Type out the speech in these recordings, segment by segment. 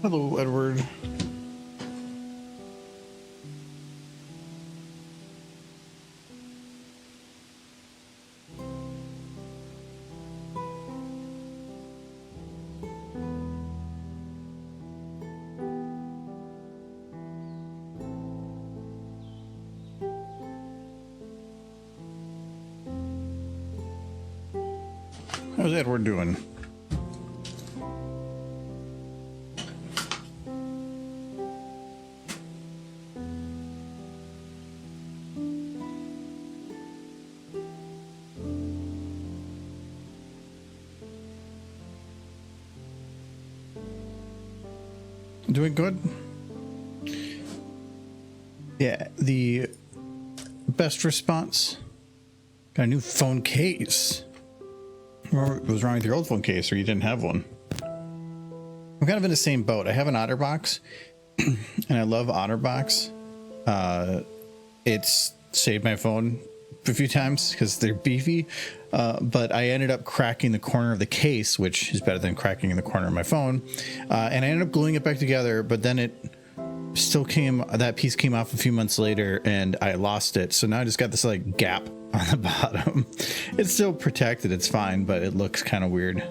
Hello, Edward. How's Edward doing? Doing good? Yeah, the best response. Got a new phone case. What was wrong with your old phone case, or you didn't have one? I'm kind of in the same boat. I have an OtterBox, and I love OtterBox. It's saved my phone a few times because they're beefy, but I ended up cracking the corner of the case, which is better than cracking in the corner of my phone, and I ended up gluing it back together, but then it still that piece came off a few months later, and I lost it, so now I just got this like gap on the bottom. It's still protected, it's fine, but it looks kind of weird.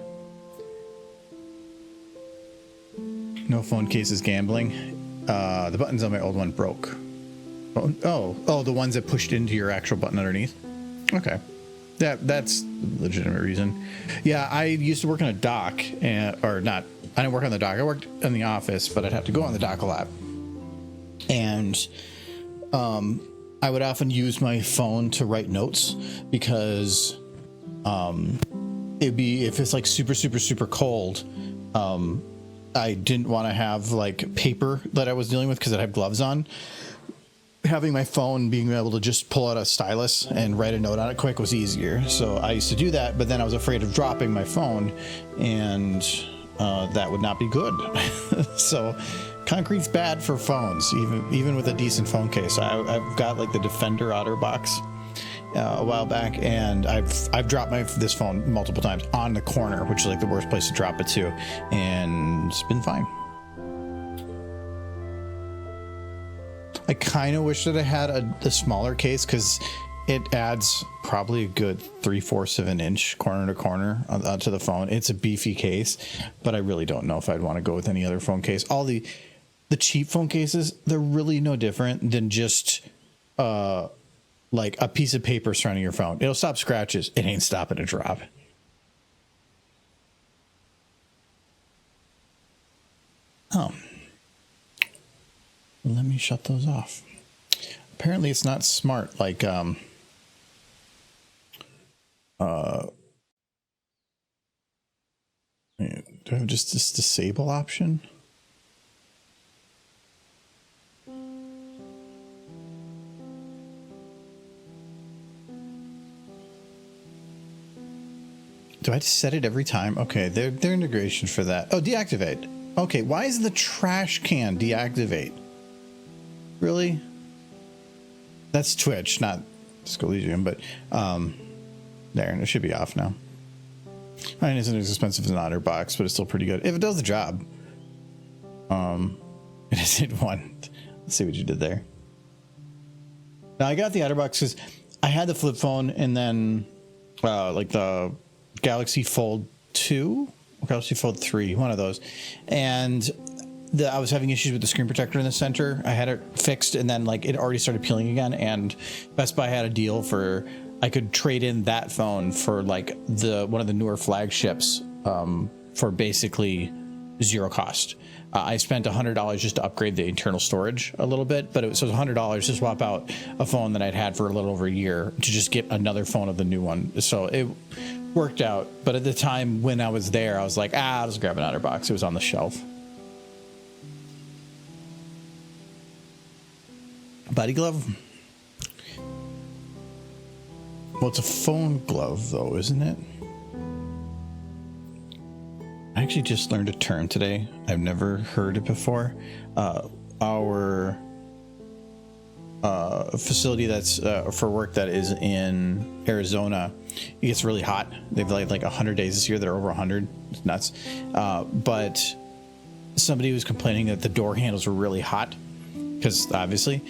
No phone case is gambling. The buttons on my old one broke. Oh, the ones that pushed into your actual button underneath. Okay, that's a legitimate reason. Yeah, I used to work on a dock, or not. I didn't work on the dock. I worked in the office, but I'd have to go on the dock a lot, and I would often use my phone to write notes because it'd be, if it's like super cold, I didn't want to have like paper that I was dealing with because I'd have gloves on. Having my phone, being able to just pull out a stylus and write a note on it quick was easier. So I used to do that, but then I was afraid of dropping my phone, and that would not be good. So concrete's bad for phones, even with a decent phone case. I've got like the Defender OtterBox a while back, and I've dropped this phone multiple times on the corner, which is like the worst place to drop it to, and it's been fine. I kind of wish that I had a smaller case because it adds probably a good 3/4 of an inch corner to corner onto the phone. It's a beefy case, but I really don't know if I'd want to go with any other phone case. All the cheap phone cases, they're really no different than just like a piece of paper surrounding your phone. It'll stop scratches. It ain't stopping a drop. Oh. Let me shut those off. Apparently it's not smart, like do I have just this disable option? Do I just set it every time? Okay, their integration for that. Oh, deactivate. Okay, why is the trash can deactivate? Really? That's Twitch, not Scalesium, but there, it should be off now. I mean, it isn't as expensive as an OtterBox, but it's still pretty good if it does the job. It isn't one. Let's see what you did there. Now I got the OtterBox because I had the flip phone, and then like the Galaxy Fold 2, Galaxy Fold 3, one of those, and I was having issues with the screen protector in the center. I had it fixed, and then like it already started peeling again, and Best Buy had a deal for I could trade in that phone for like one of the newer flagships for basically zero cost. I spent $100 just to upgrade the internal storage a little bit, but it was $100 to swap out a phone that I'd had for a little over a year to just get another phone of the new one. So it worked out. But at the time when I was there, I was like, I'll just grab an OtterBox. It was on the shelf. Body glove. Well, it's a phone glove, though, isn't it? I actually just learned a term today. I've never heard it before. Our facility that's for work that is in Arizona, it gets really hot. They've like 100 days this year. They're over 100. It's nuts. But somebody was complaining that the door handles were really hot because obviously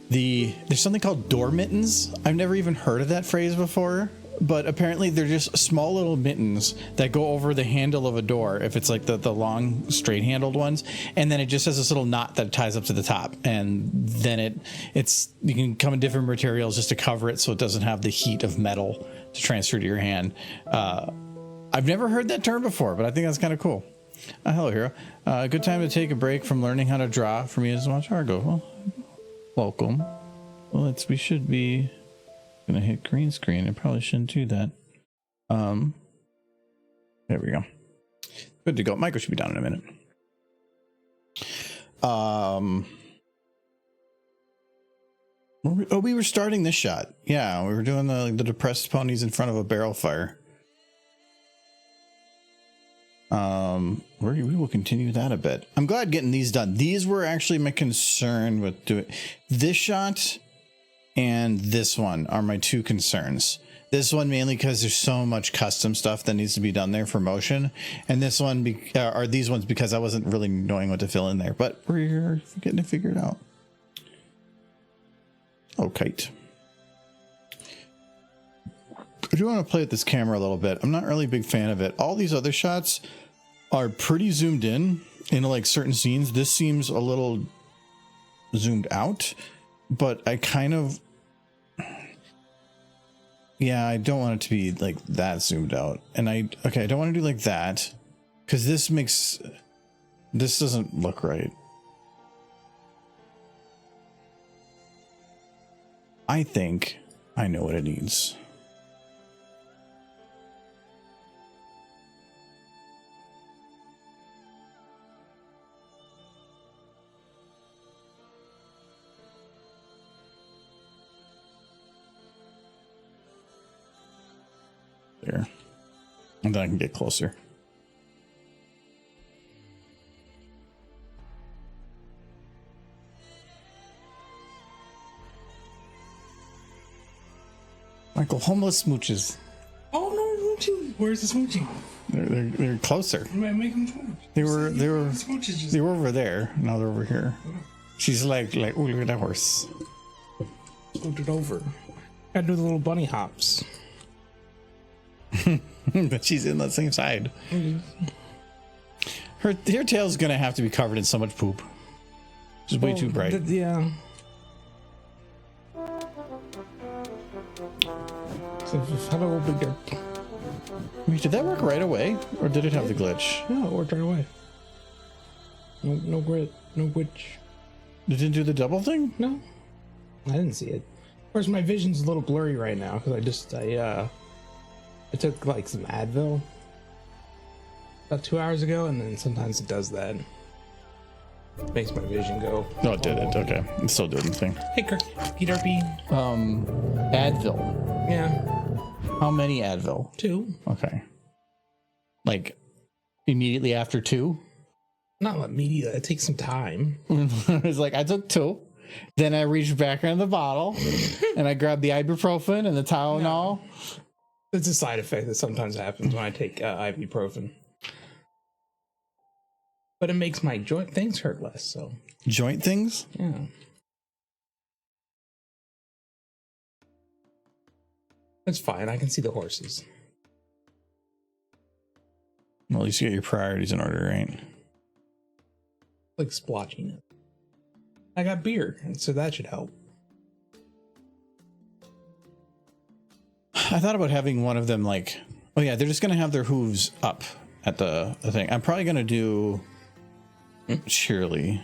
there's something called door mittens. I've never even heard of that phrase before, but apparently they're just small little mittens that go over the handle of a door if it's like the long straight handled ones, and then it just has this little knot that ties up to the top, and then it's you can come in different materials just to cover it so it doesn't have the heat of metal to transfer to your hand. I've never heard that term before, but I think that's kind of cool. Hello, Hero. Good time to take a break from learning how to draw for me as much. Argo. Well, welcome. Well, we should be gonna hit green screen. I probably shouldn't do that. There we go. Good to go. Michael should be down in a minute. We were starting this shot. Yeah, we were doing the depressed ponies in front of a barrel fire. We will continue that a bit. I'm glad getting these done. These were actually my concern with doing this shot, and this one are my two concerns. This one mainly because there's so much custom stuff that needs to be done there for motion, and this one are these ones because I wasn't really knowing what to fill in there, but we're getting it figured out. Oh, kite. I do want to play with this camera a little bit. I'm not really a big fan of it. All these other shots are pretty zoomed in into like certain scenes. This seems a little zoomed out, but I kind of, yeah, I don't want it to be like that zoomed out. And I don't want to do like that because this doesn't look right. I think I know what it needs. There. And then I can get closer. Michael, homeless smooches. Oh no, smooching. Where's the smooching? They're closer. Make them smooch. They were over there. Now they're over here. She's like, oh, look at that horse. Scoot it over. Gotta do the little bunny hops. But she's in the same side. Her tail's gonna have to be covered in so much poop. Just way too bright. Yeah. So hello, big dirt. Wait, did that work right away, or did it have the glitch? No, it worked right away. No grit, no glitch. It didn't do the double thing? No, I didn't see it. Of course, my vision's a little blurry right now because I took like some Advil about 2 hours ago, and then sometimes it does that. It makes my vision go. No, it didn't. Okay, it still did the thing. Hey, Derpy. Advil. Yeah. How many Advil? 2. Okay. Like immediately after 2? Not immediately. It takes some time. It was like I took 2, then I reached back in the bottle, and I grabbed the ibuprofen and the Tylenol. No. It's a side effect that sometimes happens when I take ibuprofen. But it makes my joint things hurt less, so. Joint things? Yeah. That's fine. I can see the horses. Well, at least you get your priorities in order, right? Like splotching it. I got beard, and so that should help. I thought about having one of them like, oh yeah, they're just gonna have their hooves up at the thing. I'm probably gonna do Shirley.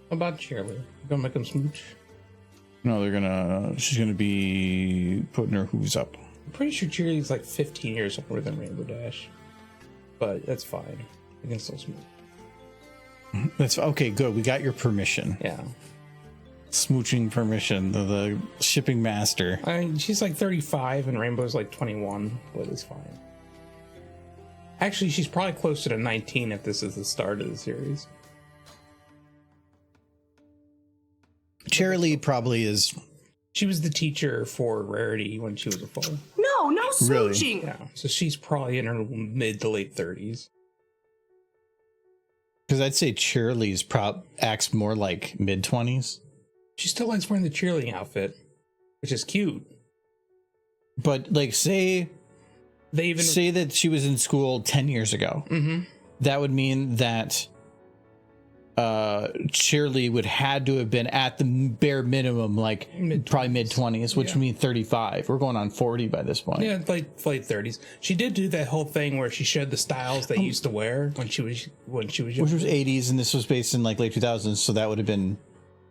What about Shirley? You gonna make them smooch? No, she's gonna be putting her hooves up. I'm pretty sure Shirley's like 15 years older than Rainbow Dash, but that's fine. I can still smooch. That's okay. Good. We got your permission. Yeah. Smooching permission. The shipping master. She's like 35 and Rainbow's like 21, but it's fine. Actually, she's probably closer to 19 if this is the start of the series. Shirley probably is. She was the teacher for Rarity when she was a foal. No, No Really? smooching. Yeah, so she's probably in her mid to late 30s. Because I'd say Cheerlee's acts more like mid-20s. She still likes wearing the cheerleading outfit, which is cute. But like, say that she was in school 10 years ago. Mm-hmm. That would mean that Cheerlead would had to have been at the bare minimum, like probably mid-20s, which would mean 35. We're going on 40 by this point. Yeah, like late 30s. She did do that whole thing where she showed the styles they used to wear when she was young. Which was 80s, and this was based in like late 2000s, so that would have been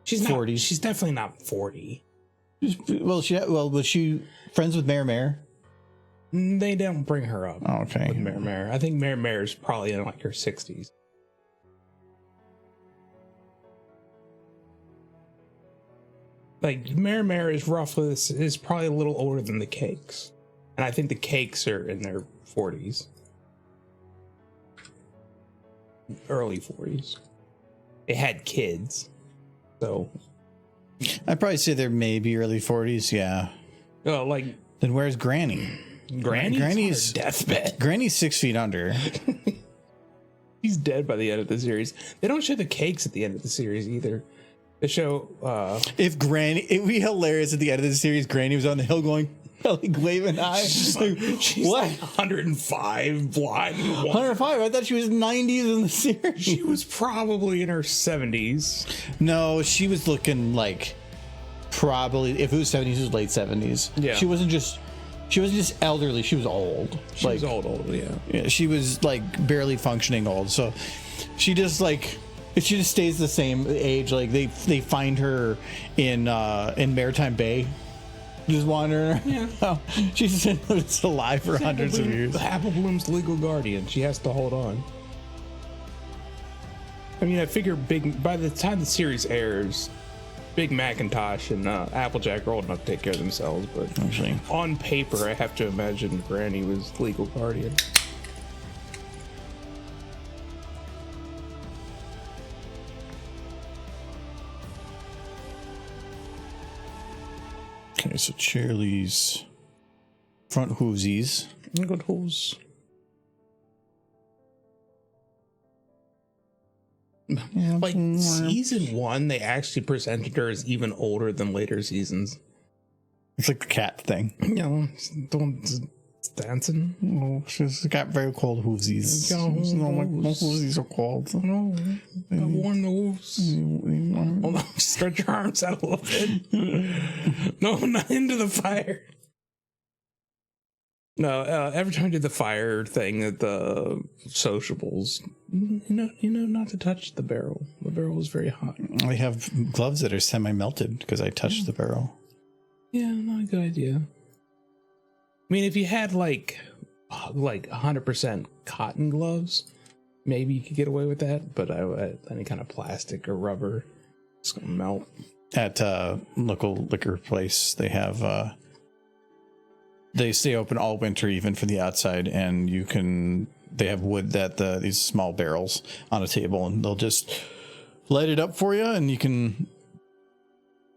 She's 40s. She's definitely not 40. Well, was she friends with Mare? They don't bring her up. Oh, okay. With Mare. I think Mare is probably in like her 60s. Like Mare is probably a little older than the Cakes, and I think the Cakes are in their 40s, early 40s. They had kids, so I'd probably say they're maybe early 40s. Yeah. oh, like Then where's Granny? Granny's on her deathbed. Granny's 6 feet under. He's dead by the end of the series. They don't show the Cakes at the end of the series either. They show If Granny, it'd be hilarious at the end of the series. Granny was on the hill going, like waving eyes. she's What? like 105, blind. 105. I thought she was 90s in the series. She was probably in her 70s. No, she was looking like probably, if it was 70s, it was late 70s. Yeah. She wasn't just elderly. She was old. She was old, yeah. Yeah, she was like barely functioning old. So she just stays the same age. Like they find her in Maritime Bay, just wandering. Yeah, she's alive for hundreds of years. Apple Bloom's legal guardian. She has to hold on. I mean, I figure by the time the series airs, Big Macintosh and Applejack are old enough to take care of themselves. But Actually, on paper, I have to imagine Granny was legal guardian. okay, so Cheerlee's front hoosies. Good holes. Yeah, Like season 1, they actually presented her as even older than later seasons. it's like the cat thing. You know, dancing. Oh, she's got very cold hoosies. No, my hoosies are cold. No, I warm those. Hold on, stretch your arms out a little bit. No, not into the fire. No, every time I did the fire thing at the sociables, you know, not to touch the barrel. The barrel was very hot. I have gloves that are semi-melted because I touched the barrel. Yeah, not a good idea. I mean, if you had like 100% cotton gloves, maybe you could get away with that. But any kind of plastic or rubber, it's gonna melt. At local liquor place, they have they stay open all winter, even for the outside, and they have wood that these small barrels on a table, and they'll just light it up for you, and you can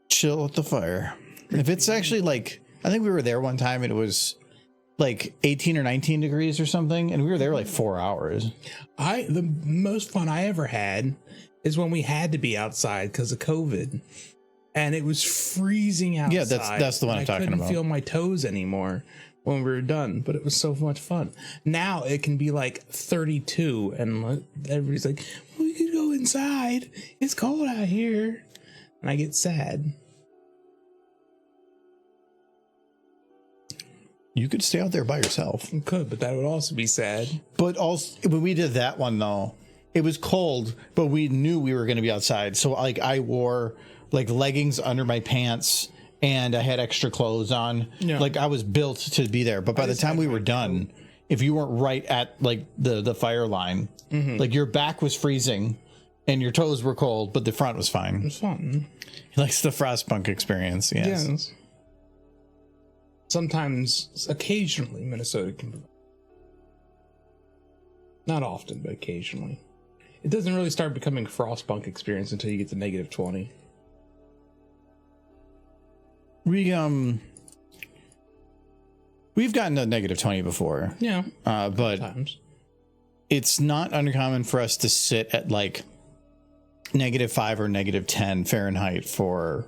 chill at the fire. If it's actually like, I think we were there one time, and it was like 18 or 19 degrees or something, and we were there like 4 hours. The most fun I ever had is when we had to be outside because of COVID, and it was freezing outside. Yeah, that's the one I'm talking about. I couldn't feel my toes anymore when we were done, but it was so much fun. Now it can be like 32, and everybody's like, "We could go inside. It's cold out here," and I get sad. You could stay out there by yourself. You could, but that would also be sad. But also, when we did that one though, it was cold, but we knew we were going to be outside. So like I wore like leggings under my pants, and I had extra clothes on. Yeah. Like I was built to be there. But by the time we were done, if you weren't right at like the fire line, like your back was freezing and your toes were cold, but the front was fine. It was fun. He likes the frostpunk experience. Yes. Sometimes, occasionally, Minnesota can. Not often, but occasionally. It doesn't really start becoming frostpunk experience until you get to -20. We've gotten to negative 20 before. Yeah. But Times. it's not uncommon for us to sit at like -5 or -10 Fahrenheit for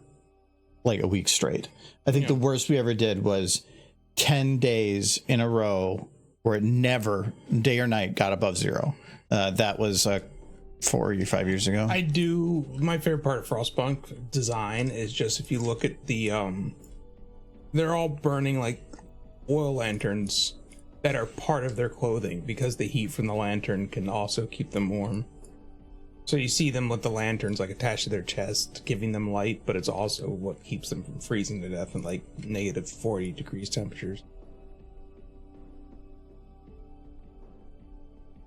like a week straight. I think the worst we ever did was 10 days in a row where it never, day or night, got above 0. That was 4 or 5 years ago. My favorite part of Frostpunk design is just if you look at the they're all burning like oil lanterns that are part of their clothing because the heat from the lantern can also keep them warm. So you see them with the lanterns like attached to their chest, giving them light, but it's also what keeps them from freezing to death in like -40 degrees temperatures.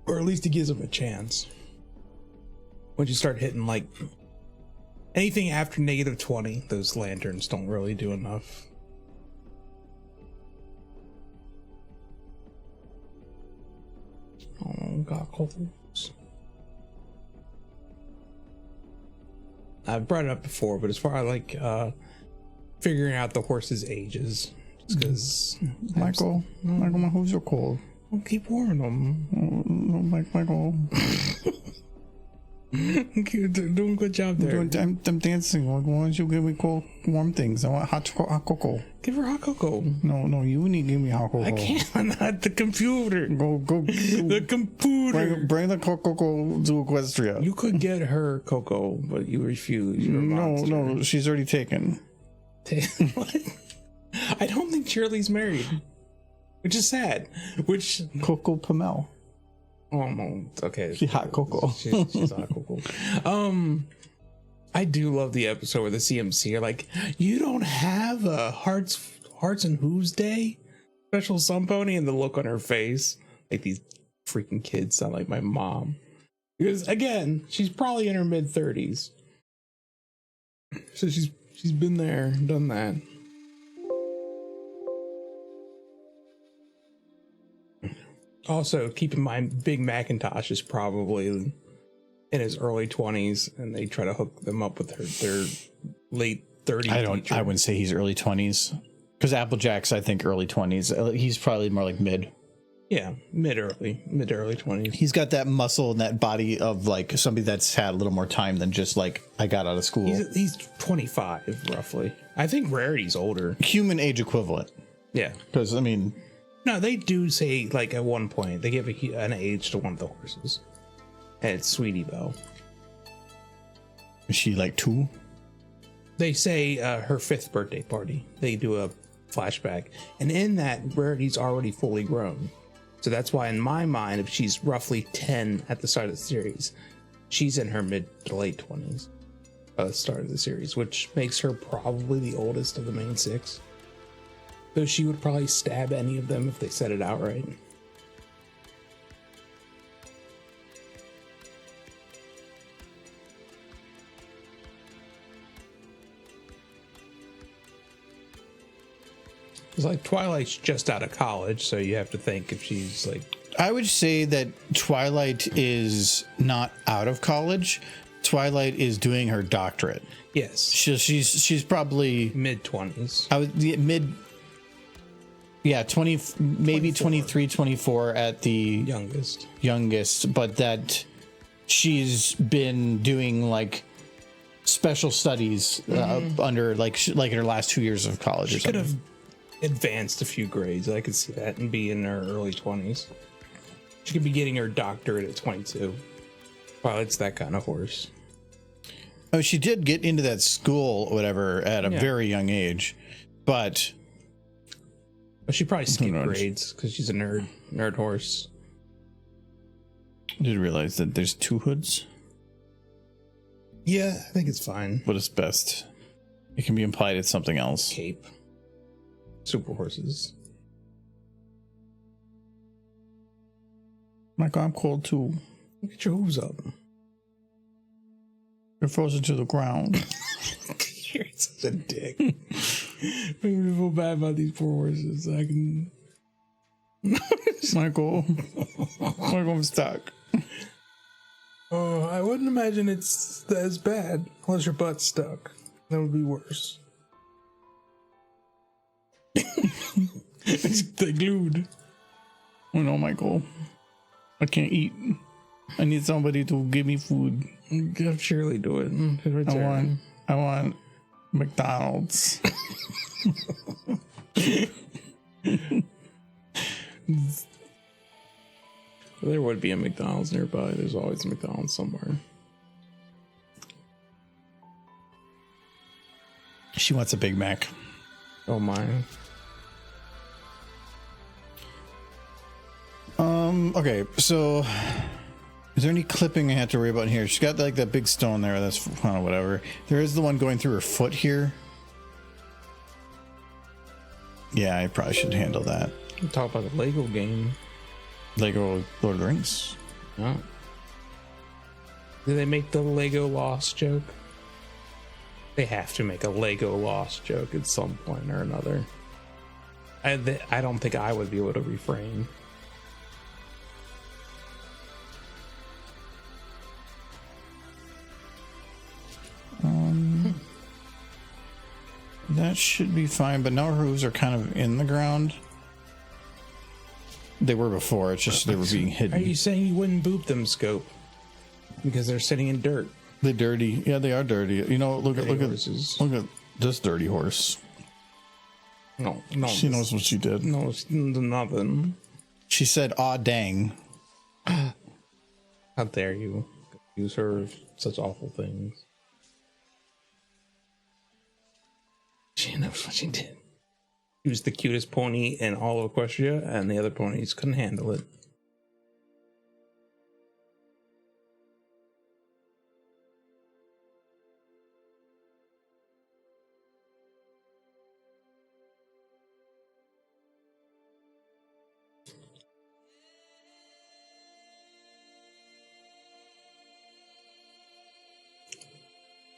Or at least it gives them a chance. Once you start hitting like anything after -20, those lanterns don't really do enough. Oh, goggles. I've brought it up before, but as far as like figuring out the horse's ages, just because Michael, my hooves are cold. I'll keep warming them. Michael. Doing a good job there. I'm dancing. Why don't you give me cold, warm things? I want hot cocoa. Give her hot cocoa. No, you need to give me hot cocoa. I can't. I'm not the computer. Go. The computer. Bring the cocoa to Equestria. You could get her cocoa, but you refuse. You're a monster. No, she's already taken. What? I don't think Shirley's married, which is sad. Which Coco Pamel. Oh no. Okay. She's hot cocoa. She's hot cocoa. I do love the episode where the CMC are like, "You don't have a Hearts and Hooves Day special Sun Pony," and the look on her face, like these freaking kids sound like my mom. Because again, she's probably in her mid-30s, so she's been there, done that. Also, keep in mind, Big Macintosh is probably in his early 20s, and they try to hook them up with their late 30s. I wouldn't say he's early 20s, because Applejack's I think early 20s. He's probably more like mid. Yeah, mid-early 20s. He's got that muscle and that body of like somebody that's had a little more time than just like I got out of school. He's 25 roughly. I think Rarity's older. Human age equivalent. Yeah, because I mean. No, they do say, like, at one point, they give an age to one of the horses. And it's Sweetie Belle. Is she, like, 2? They say her 5th birthday party. They do a flashback. And in that, Rarity's already fully grown. So that's why, in my mind, if she's roughly 10 at the start of the series, she's in her mid to late 20s at the start of the series, which makes her probably the oldest of the main 6. Though she would probably stab any of them if they said it outright. It's like Twilight's just out of college, so you have to think if she's like... I would say that Twilight is not out of college. Twilight is doing her doctorate. Yes. She's probably... Mid-20s. I would... Mid... Yeah, 20, maybe 23, 24 at the youngest, but that she's been doing like special studies under like in her last 2 years of college or something. She could have advanced a few grades. I could see that and be in her early 20s. She could be getting her doctorate at 22. Well, it's that kind of horse. Oh, she did get into that school, whatever, at a very young age, but. Well, she probably skipped grades because she's a nerd horse. I did realize that there's 2 hoods. Yeah, I think it's fine. What is best? It can be implied it's something else. Cape. Super horses. Michael, I'm cold too. Get your hooves up. You're frozen to the ground. You're such a dick. Make me feel bad about these poor horses. I can. Michael, I'm stuck. Oh, I wouldn't imagine it's as bad unless your butt's stuck. That would be worse. They glued. Oh no, Michael. I can't eat. I need somebody to give me food. Have Shirley do it. Right I want McDonald's. There would be a McDonald's nearby. There's always a McDonald's somewhere. She wants a Big Mac. Oh my. Okay, so is there any clipping I have to worry about here? She's got like that big stone there. That's whatever. There is the one going through her foot here. Yeah, I probably should handle that. Talk about the Lego game. Lego Lord of the Rings. Oh. Did they make the Lego Lost joke? They have to make a Lego Lost joke at some point or another. I don't think I would be able to refrain. That should be fine, but now her hooves are kind of in the ground. They were before, it's just they were being hidden. Are you saying you wouldn't boop them, Scope? Because they're sitting in dirt. They're dirty. Yeah, they are dirty. You know, look at horses. look at this dirty horse. No. She knows what she did. No, it's nothing. She said, "Aw, dang." How dare you use her of such awful things? She knows what she did. She was the cutest pony in all of Equestria, and the other ponies couldn't handle it.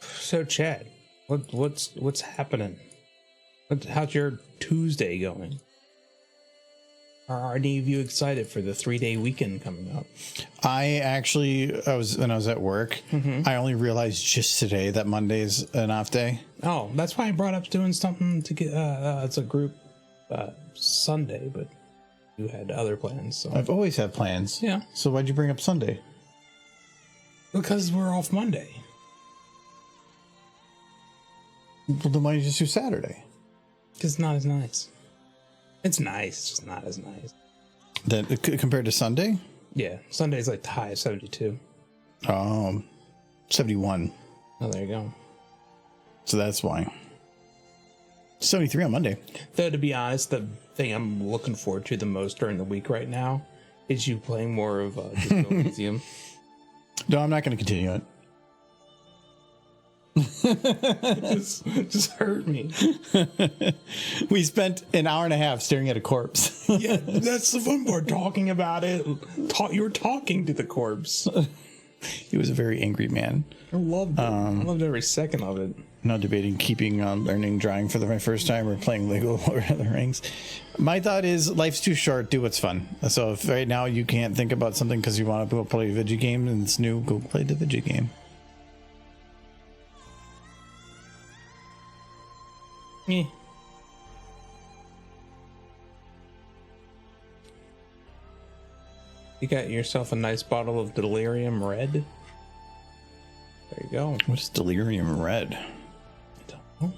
So, Chad, what's happening? How's your Tuesday going? Are any of you excited for the 3-day weekend coming up? I was at work. I only realized just today that Monday's an off day. Oh, that's why I brought up doing something to get. It's a group Sunday, but you had other plans. So I've always had plans. Yeah. So why'd you bring up Sunday? Because we're off Monday. Well, then why don't you just do Saturday? Because it's not as nice. It's nice, it's just not as nice. Then compared to Sunday? Yeah, Sunday's like the high of 72. 71. Oh, there you go. So that's why. 73 on Monday. Though, to be honest, the thing I'm looking forward to the most during the week right now is you playing more of Disco Elysium. No, I'm not going to continue it. just hurt me. We spent an hour and a half staring at a corpse. Yeah, that's the fun part. Talking about it. You were talking to the corpse. He was a very angry man. I loved it. I loved every second of it. Now debating keeping on learning drawing for my first time or playing Lego Lord of the Rings. My thought is life's too short. Do what's fun. So if right now you can't think about something because you want to go play a video game and it's new, go play the video game. Yeah. You got yourself a nice bottle of Delirium Red. There you go. What is Delirium Red? I don't know.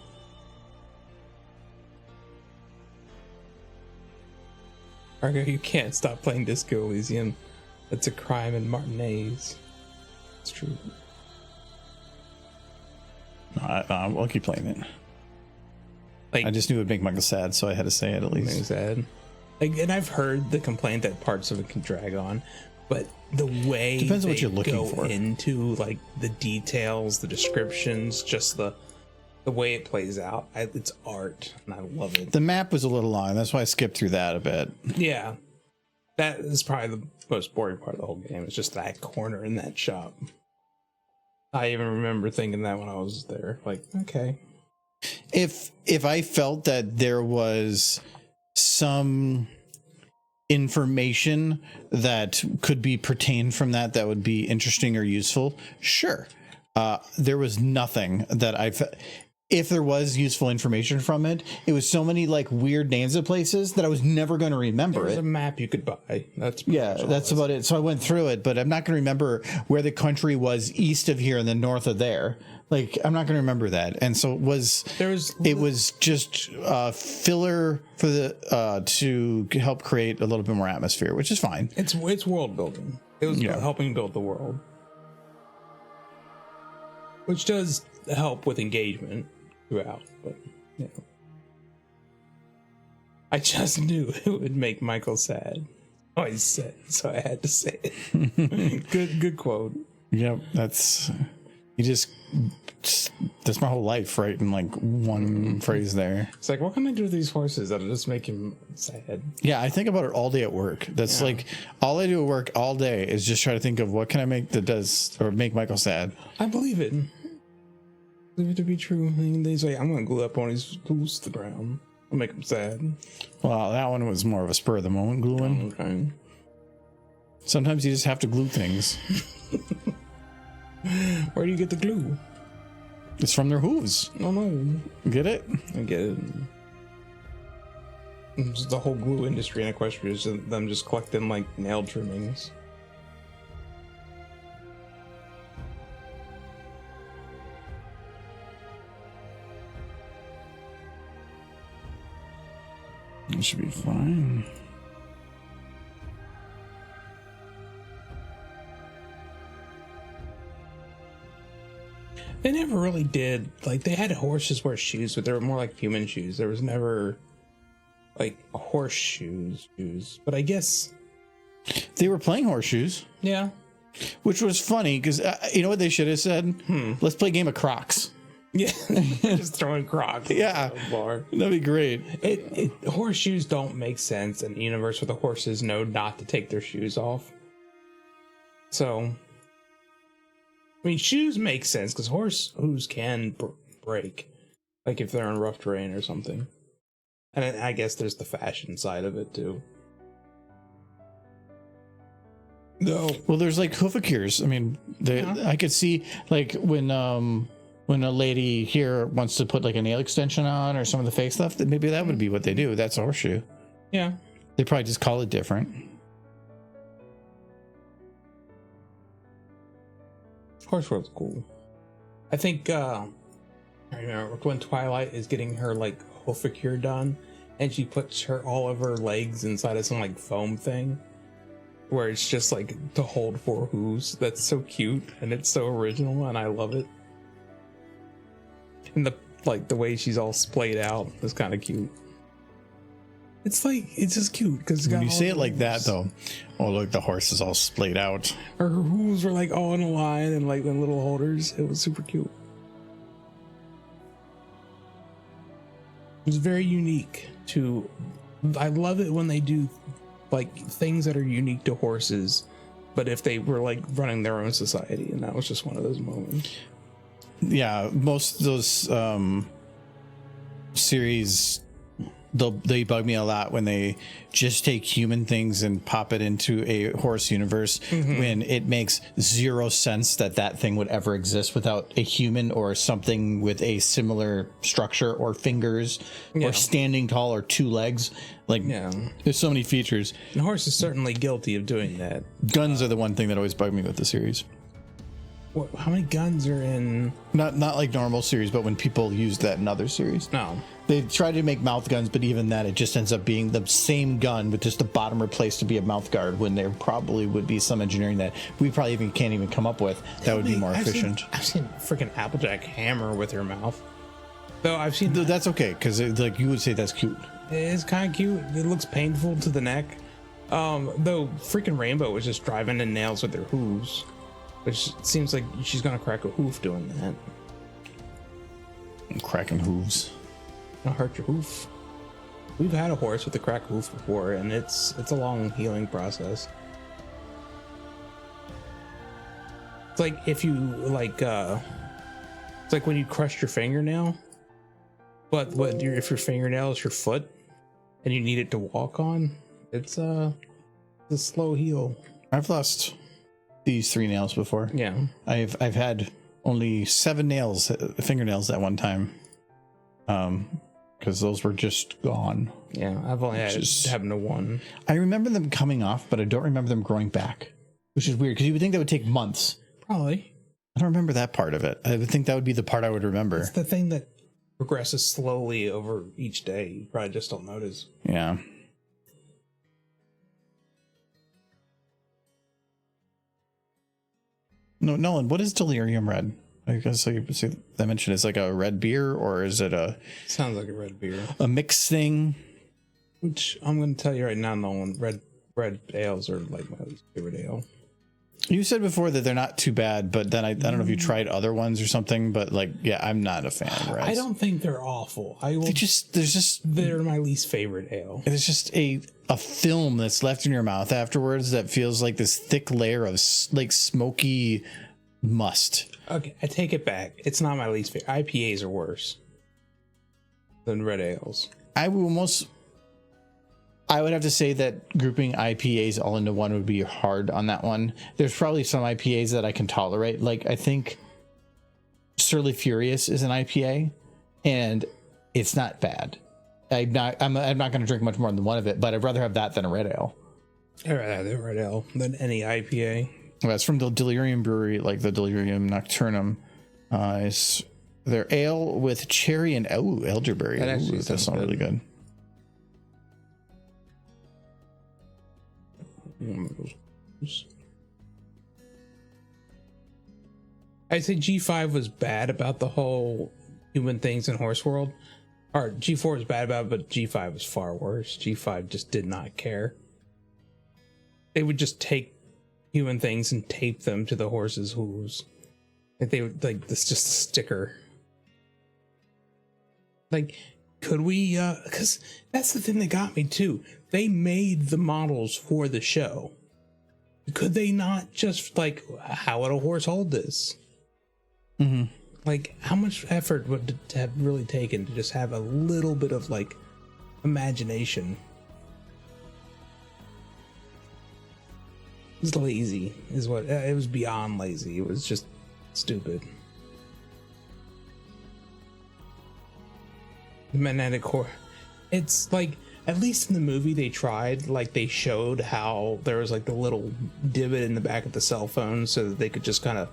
Argo, you can't stop playing Disco Elysium. That's a crime in Martinez. It's true. No, I'll keep playing it. Like, I just knew it would make Michael sad, so I had to say it at least. Makes sad. Like, and I've heard the complaint that parts of it can drag on, but the way depends on what they you're looking go for into like the details, the descriptions, just the way it plays out, it's art, and I love it. The map was a little long, that's why I skipped through that a bit. Yeah, that is probably the most boring part of the whole game. It's just that corner in that shop. I even remember thinking that when I was there. Like, okay. If I felt that there was some information that could be pertained from that would be interesting or useful, sure. There was nothing that if there was useful information from it, it was so many like weird names of places that I was never going to remember There's it. a map you could buy. That's That's about it. So I went through it, but I'm not going to remember where the country was east of here and then north of there. Like, I'm not going to remember that. And so it was just filler for the to help create a little bit more atmosphere, which is fine. It's world building. It was helping build the world, which does help with engagement throughout. But yeah, I just knew it would make Michael sad. Oh, he said, so I had to say it. Good quote. Yep, that's my whole life, right? In like one phrase there. It's like, what can I do with these horses that'll just make him sad? Yeah, I think about it all day at work. That's like all I do at work all day is just try to think of what can I make that does or make Michael sad. I believe it. Believe it to be true. And they say, I'm gonna glue up on his hooves to the ground. I'll make him sad. Well, that one was more of a spur of the moment gluing. Okay. Sometimes you just have to glue things. Where do you get the glue? It's from their hooves. Oh no. Get it? I get it. It's the whole glue industry in Equestria is them just collecting like nail trimmings. It should be fine. They never really did, like, they had horses wear shoes, but they were more like human shoes. There was never like horseshoes, but I guess they were playing horseshoes. Yeah, which was funny because you know what they should have said? Let's play a game of Crocs. Yeah, just throwing Crocs. Yeah, that'd be great. Horseshoes don't make sense in a universe where the horses know not to take their shoes off. So, I mean, shoes make sense because horse hooves can break, like if they're in rough terrain or something. And I guess there's the fashion side of it too. No. Well, there's like hooficures. I mean, I could see like when a lady here wants to put like a nail extension on or some of the fake stuff, that maybe that would be what they do. That's a horseshoe. Yeah. They probably just call it different. Horseworld's cool. I think I remember when Twilight is getting her like hooficure done, and she puts all of her legs inside of some like foam thing, where it's just like to hold 4 hooves. That's so cute and it's so original, and I love it. And the way she's all splayed out is kind of cute. It's just cute because when you say it like that, though, oh look, the horse is all splayed out. Her hooves were like all in a line and like in little holders. It was super cute. It was very unique to. I love it when they do like things that are unique to horses, but if they were like running their own society, and that was just one of those moments. Yeah, most of those series, they bug me a lot when they just take human things and pop it into a horse universe, when it makes 0 sense that thing would ever exist without a human or something with a similar structure or fingers or standing tall or 2 legs. Like, there's so many features. The horse is certainly guilty of doing that. Guns are the one thing that always bugged me with the series. How many guns are in? Not like normal series, but when people use that in other series. No. They try to make mouth guns, but even that, it just ends up being the same gun with just the bottom replaced to be a mouth guard, when there probably would be some engineering that we probably can't even come up with that would be more efficient. I've seen freaking Applejack hammer with her mouth. Though I've seen... That's okay, because like you would say that's cute. It's kind of cute. It looks painful to the neck. Though freaking Rainbow was just driving in nails with her hooves. Which seems like she's gonna crack a hoof doing that. Cracking hooves. Gonna hurt your hoof. We've had a horse with a cracked hoof before, and it's a long healing process. It's like if you it's like when you crushed your fingernail, but if your fingernail is your foot, and you need it to walk on, it's a slow heal. I've lost these 3 nails before. Yeah, I've had only 7 fingernails at one time. because those were just gone. Yeah, I've only had happened to one. I remember them coming off, but I don't remember them growing back, which is weird because you would think that would take months. Probably. I don't remember that part of it. I would think that would be the part I would remember. It's the thing that progresses slowly over each day. You probably just don't notice. Yeah. No, Nolan, what is Delirium Red? I guess I mentioned it's like a red beer, or is it Sounds like a red beer. A mixed thing? Which I'm going to tell you right now, Nolan, red ales are like my least favorite ale. You said before that they're not too bad, but then I don't know if you tried other ones or something, but like, yeah, I'm not a fan of reds. I don't think they're awful. They're my least favorite ale. There's just a film that's left in your mouth afterwards that feels like this thick layer of like smoky must. Okay, I take it back. It's not my least favorite. IPAs are worse than red ales. I would have to say that grouping IPAs all into one would be hard on that one. There's probably some IPAs that I can tolerate. Like, I think Surly Furious is an IPA, and it's not bad. I'm not going to drink much more than one of it, but I'd rather have that than a red ale. I'd rather have the red ale than any IPA. Well, it's from the Delirium Brewery, like the Delirium Nocturnum. Is their ale with cherry and elderberry. That sounds really good. I'd say G5 was bad about the whole human things in horse world. Or G4 was bad about it, but G5 was far worse. G5 just did not care. They would just take human things and tape them to the horse's hooves. Like they would, like, this just a sticker. Like, could we, because that's the thing that got me too. They made the models for the show. Could they not just, like, how would a horse hold this? Mm-hmm. Like, how much effort would it have really taken to just have a little bit of, like, imagination? It was lazy, is what it was. Beyond lazy. It was just stupid. The magnetic core. It's like, at least in the movie they tried, like they showed how there was like the little divot in the back of the cell phone so that they could just kind of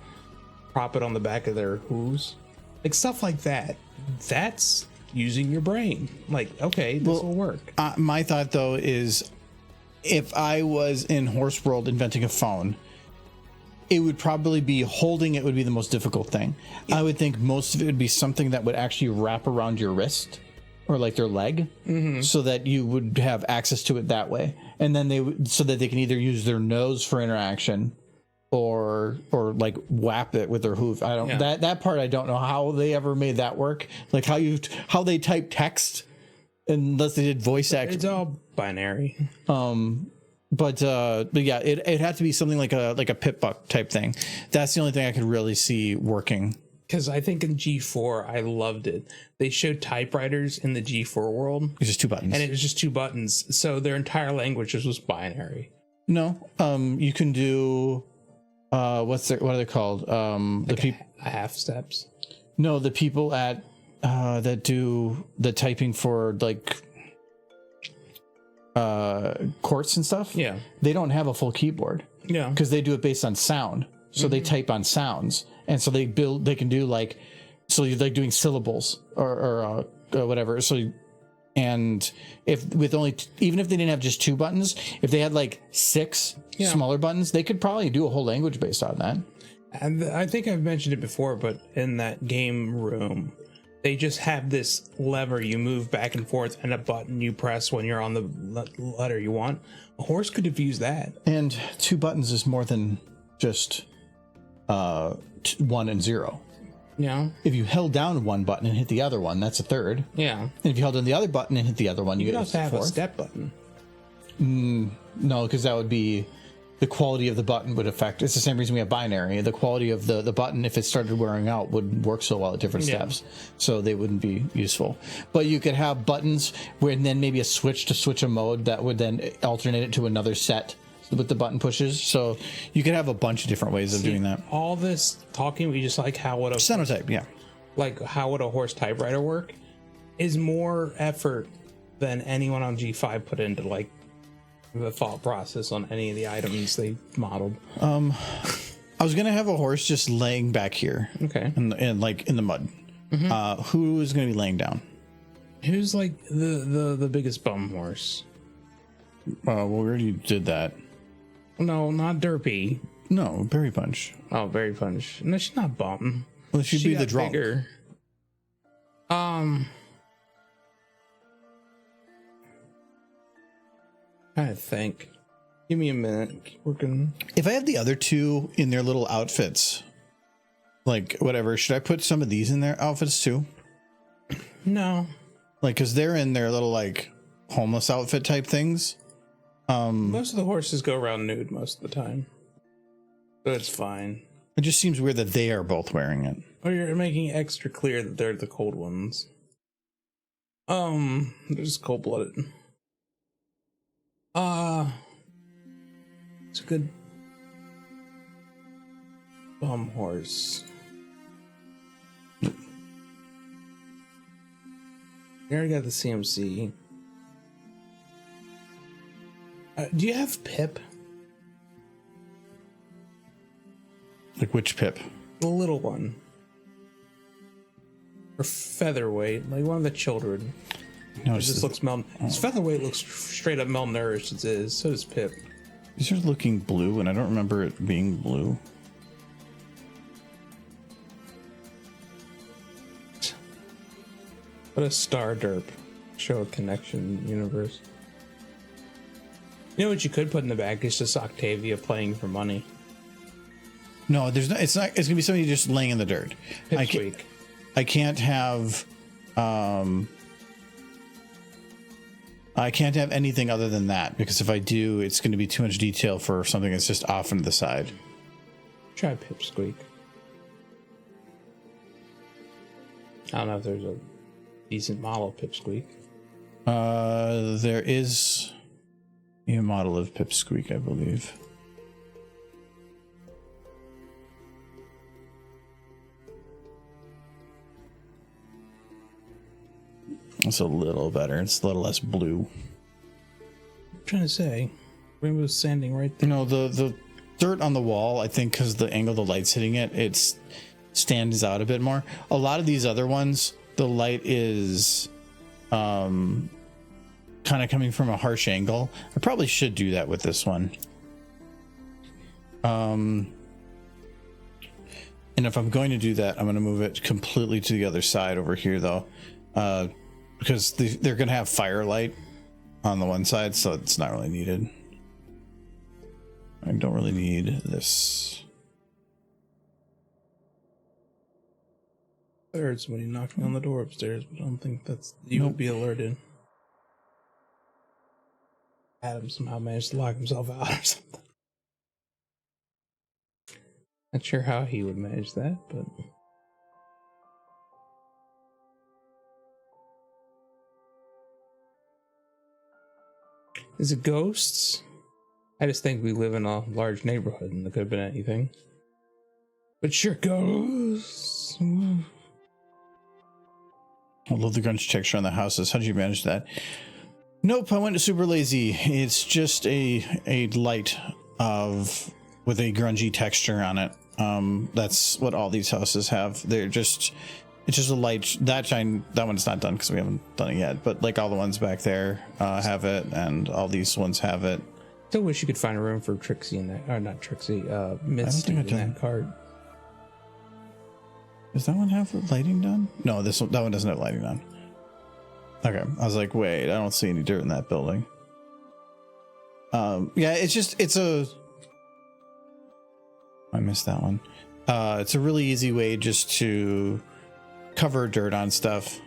prop it on the back of their hooves. Like stuff like that. That's using your brain. Like, okay, this will work. My thought though is, if I was in horse world inventing a phone, it would probably be holding it would be the most difficult thing. I would think most of it would be something that would actually wrap around your wrist or like their leg, so that you would have access to it that way. And then they would, so that they can either use their nose for interaction or like whap it with their hoof. I don't, that part, I don't know how they ever made that work. Like how they type text, unless they did voice act. It's all binary. But yeah, it had to be something like a pit buck type thing. That's the only thing I could really see working. Because I think in G4, I loved it. They showed typewriters in the G4 world. It's just two buttons. And it was just two buttons. So their entire language was binary. No, you can do, what are they called? Like the people, half steps. No, the people at that do the typing for like courts and stuff. Yeah, they don't have a full keyboard. Yeah, because they do it based on sound. So they type on sounds, and so they can do like, so you're like doing syllables or whatever. So, and if with only, even if they didn't have just two buttons, if they had like six smaller buttons, they could probably do a whole language based on that. And I think I've mentioned it before, but in that game room, they just have this lever you move back and forth and a button you press when you're on the letter you want. A horse could have used that. And two buttons is more than just 1 and 0. Yeah. If you held down one button and hit the other one, that's a third. Yeah. And if you held down the other button and hit the other one, you could get also a have fourth. a step button. No, because that would be, the quality of the button would affect. It's the same reason we have binary. The quality of the button, if it started wearing out, wouldn't work so well at different steps. So they wouldn't be useful. But you could have buttons where, and then maybe a switch to switch a mode that would then alternate it to another set with the button pushes. So you could have a bunch of different ways of doing that. All this talking, we just like, how would a Stenotype, yeah. Like, how would a horse typewriter work? is more effort than anyone on G5 put into like the thought process on any of the items they modeled. I was gonna have a horse just laying back here. Okay. And like in the mud. Who is gonna be laying down? Who's like the biggest bum horse? Well, we already did that. No, not Derpy. No, Berry Punch. Oh, Berry Punch. No, she's not bum. Well, she'd be the drunk. Bigger. I think. Give me a minute. Keep working. If I have the other two in their little outfits, like whatever, should I put some of these in their outfits too? No. Like, cause they're in their little like homeless outfit type things. Most of the horses go around nude most of the time. So it's fine. It just seems weird that they are both wearing it. Or you're making it extra clear that they're the cold ones. They're just cold-blooded. It's a good bum horse. You already got the CMC. Do you have Pip? Like which Pip? The little one. Or featherweight, like one of the children. No, It just looks his featherweight looks straight up malnourished as is. So does Pip. These are looking blue, and I don't remember it being blue. What a star derp. Show a connection universe. You know what you could put in the bag is just Octavia playing for money. No, there's not. It's not. It's gonna be somebody just laying in the dirt. Pipsqueak. I can't have. I can't have anything other than that, because if I do, it's going to be too much detail for something that's just off into the side. Try Pipsqueak. I don't know if there's a decent model of Pipsqueak. There is a model of Pipsqueak, I believe. It's a little better. It's a little less blue. I'm trying to say, rainbow sanding right there. No, the dirt on the wall, I think because the angle the light's hitting it, it stands out a bit more. A lot of these other ones, the light is kind of coming from a harsh angle. I probably should do that with this one. And if I'm going to do that, I'm going to move it completely to the other side over here, though. Because they're going to have firelight on the one side, so it's not really needed. I don't really need this. I heard somebody knocking on the door upstairs, but I don't think that's you would be alerted. Adam somehow managed to lock himself out or something. Not sure how he would manage that, but is it ghosts? I just think we live in a large neighborhood and it could have been anything. But sure, ghosts. I love the grunge texture on the houses. How did you manage that? Nope, I went super lazy. It's just a light with a grungy texture on it. That's what all these houses have. It's just a light. That one's not done because we haven't done it yet. But like all the ones back there have it, and all these ones have it. Still wish you could find a room for Trixie in that, or not Trixie, Misty in that card. Does that one have lighting done? No, that one doesn't have lighting done. Okay, I was like, wait, I don't see any dirt in that building. Yeah, I missed that one. It's a really easy way just to cover dirt on stuff.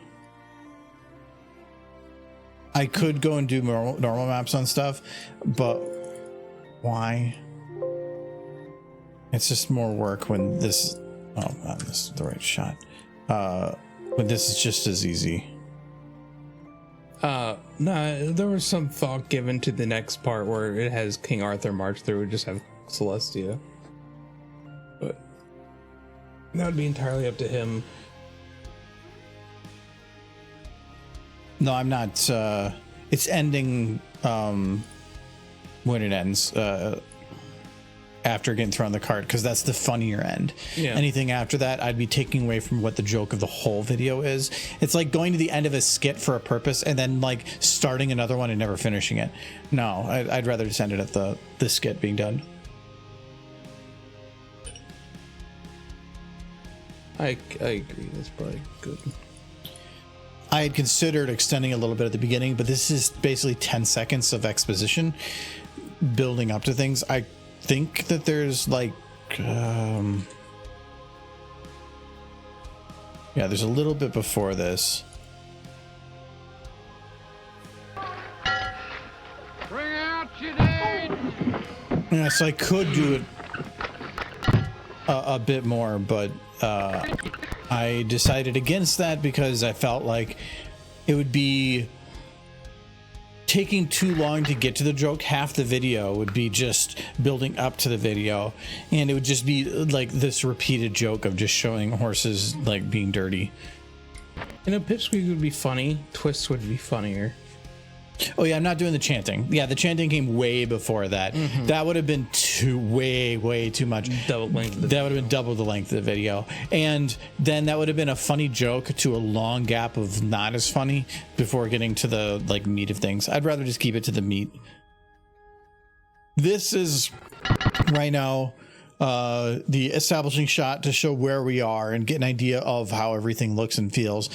I could go and do normal maps on stuff, but why? It's just more work when this. Oh, not this is the right shot. When this is just as easy. No, there was some thought given to the next part where it has King Arthur march through and just have Celestia. But that would be entirely up to him. No, I'm not. It's ending when it ends. After getting thrown the cart, because that's the funnier end. Yeah. Anything after that, I'd be taking away from what the joke of the whole video is. It's like going to the end of a skit for a purpose and then like starting another one and never finishing it. No, I'd rather just end it at the skit being done. I agree. That's probably good. I had considered extending a little bit at the beginning, but this is basically 10 seconds of exposition building up to things. I think that there's like yeah, there's a little bit before this. Bring out your date. Yeah, so I could do it a bit more, but I decided against that because I felt like it would be taking too long to get to the joke. Half the video would be just building up to the video, and it would just be like this repeated joke of just showing horses like being dirty. You know, Pipsqueak would be funny. Twist would be funnier. Oh yeah, I'm not doing the chanting. Yeah, the chanting came way before that. That would have been way too much. Double length. That would have been double the length of the video, and then that would have been a funny joke to a long gap of not as funny before getting to the like meat of things. I'd rather just keep it to the meat. This is right now the establishing shot to show where we are and get an idea of how everything looks and feels.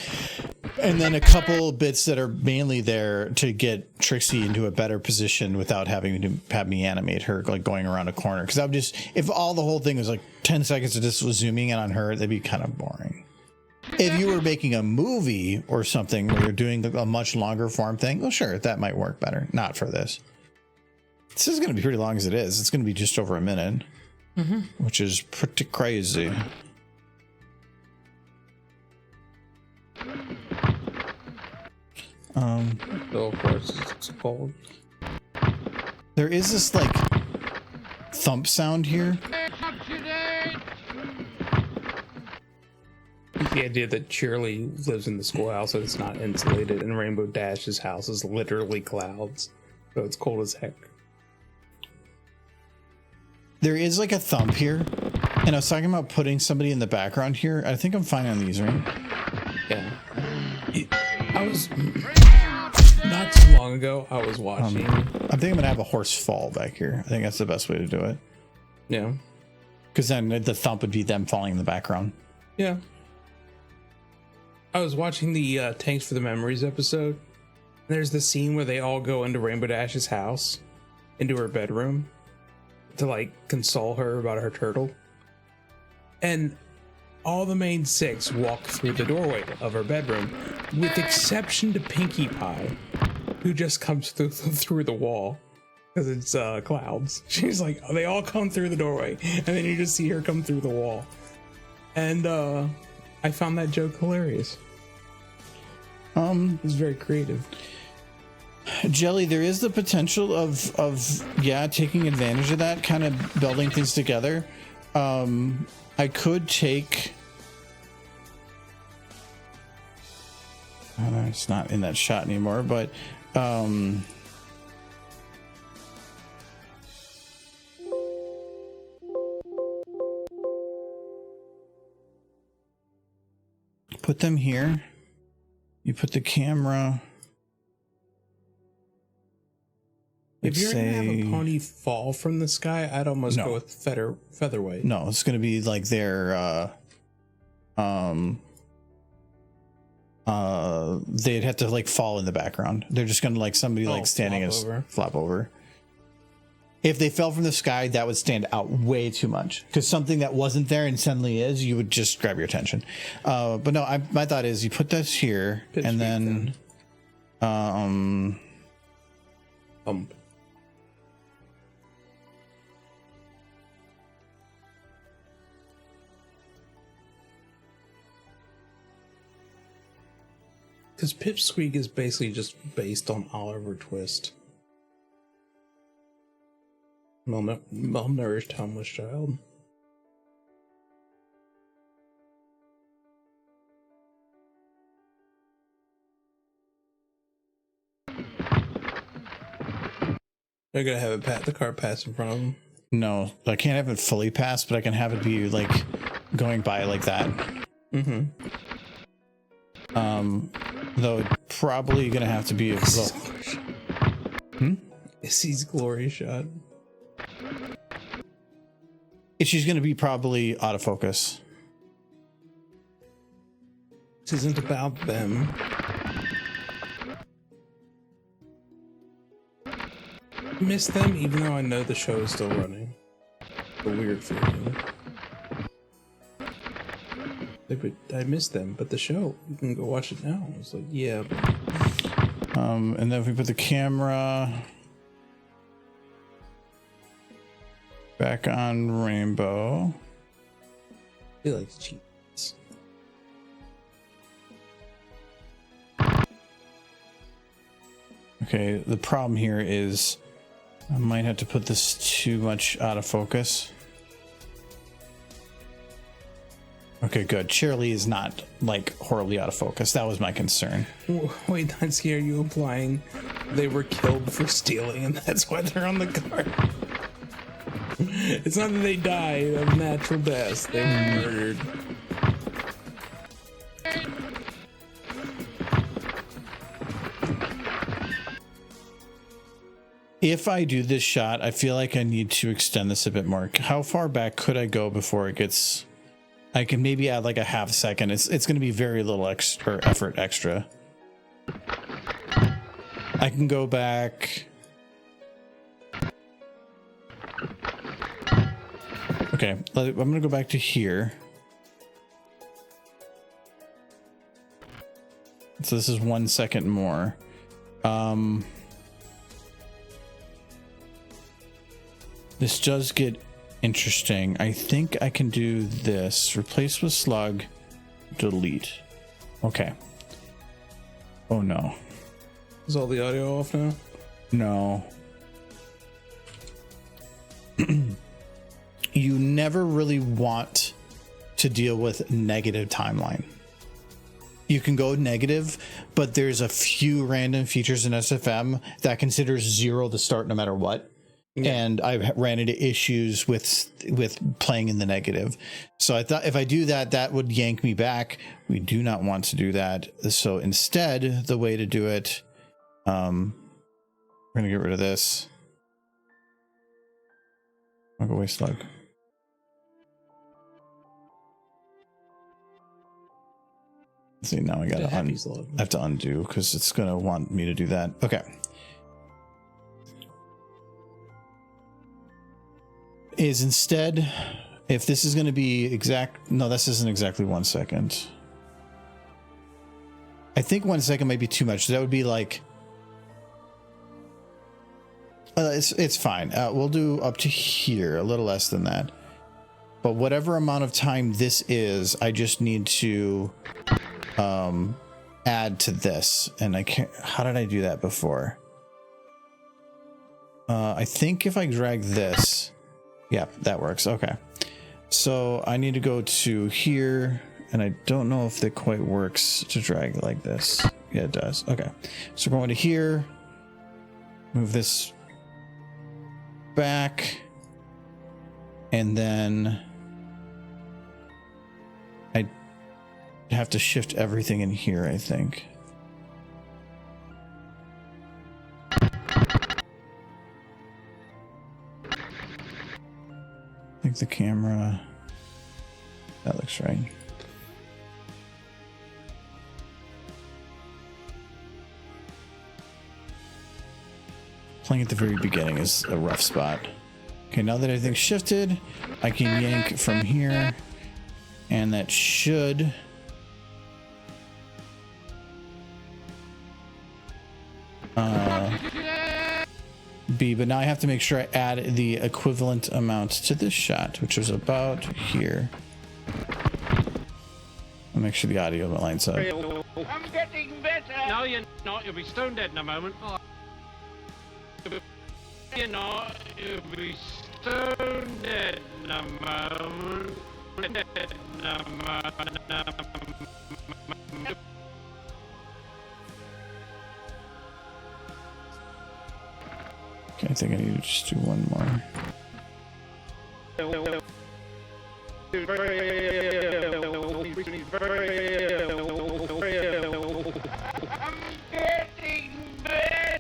And then a couple bits that are mainly there to get Trixie into a better position without having to have me animate her like going around a corner. Because I would just, if all the whole thing was like 10 seconds of just was zooming in on her, that'd be kind of boring. If you were making a movie or something where you're doing a much longer form thing, well, sure, that might work better. Not for this. This is going to be pretty long as it is. It's going to be just over a minute, which is pretty crazy. So of course it's cold. There is this like thump sound here. The idea that Shirley lives in the schoolhouse and it's not insulated, and Rainbow Dash's house is literally clouds, so it's cold as heck. There is like a thump here, and I was talking about putting somebody in the background here. I think I'm fine on these, right? Yeah. I was not too long ago. I was watching. I think I'm gonna have a horse fall back here. I think that's the best way to do it. Yeah. Because then the thump would be them falling in the background. Yeah. I was watching the Tanks for the Memories episode. There's the scene where they all go into Rainbow Dash's house, into her bedroom, to like console her about her turtle. And all the main six walk through the doorway of her bedroom, with exception to Pinkie Pie, who just comes through the wall because it's clouds. She's like, they all come through the doorway, and then you just see her come through the wall. And I found that joke hilarious. It was very creative. Jelly, there is the potential of yeah, taking advantage of that, kind of building things together. I could take. It's not in that shot anymore, but put them here. You put the camera. If you're gonna have a pony fall from the sky, I'd almost go with featherweight. No, it's gonna be like their they'd have to like fall in the background. They're just gonna like somebody like standing as flop over. If they fell from the sky, that would stand out way too much, because something that wasn't there and suddenly is, you would just grab your attention. But no, my thought is you put this here and then because Pipsqueak is basically just based on Oliver Twist. Malnourished homeless child. I gotta have it the car pass in front of him. No, I can't have it fully pass, but I can have it be like going by like that. Mm-hmm. Though probably gonna have to be a He's glory shot. She's gonna be probably autofocus. This isn't about them. Miss them, even though I know the show is still running. A weird feeling. I missed them, but the show, you can go watch it now. It's like, yeah. And then if we put the camera back on Rainbow. I feel like cheats. Okay, the problem here is I might have to put this too much out of focus. Okay, good. Shirley is not like horribly out of focus. That was my concern. Wait, Dunsky, are you implying they were killed for stealing and that's why they're on the car? It's not that they died of natural deaths. They were murdered. If I do this shot, I feel like I need to extend this a bit more. How far back could I go before it gets... I can maybe add like a half second. It's going to be very little extra effort extra. I can go back. Okay, I'm going to go back to here. So this is 1 second more. This does get interesting. I think I can do this. Replace with slug. Delete. Okay. Oh no. Is all the audio off now? No. You never really want to deal with negative timeline. You can go negative, but there's a few random features in SFM that considers 0 to start no matter what. Yeah. And I've ran into issues with playing in the negative. So I thought if I do that, that would yank me back. We do not want to do that. So instead, the way to do it, we're going to get rid of this. I'll go away slug. See, now I got to I have to undo because it's going to want me to do that. Okay. Is instead, if this is going to be exact, no, this isn't exactly 1 second. I think 1 second might be too much. That would be like, it's fine. We'll do up to here, a little less than that. But whatever amount of time this is, I just need to add to this. And I can't, how did I do that before? I think if I drag this, yeah, that works. Okay. So I need to go to here, and I don't know if that quite works to drag like this. Yeah, it does. Okay. So we're going to here, move this back, and then I have to shift everything in here, I think. I think the camera, that looks right. Playing at the very beginning is a rough spot. Okay, now that everything's shifted, I can yank from here, and that should be, but now I have to make sure I add the equivalent amount to this shot, which was about here. I'll make sure the audio lines up. I'm getting better. No, you're not. You'll be stone dead in a moment. Oh. You're not. You'll be stone dead in a moment. Dead in a moment. Okay, I think I need to just do one more.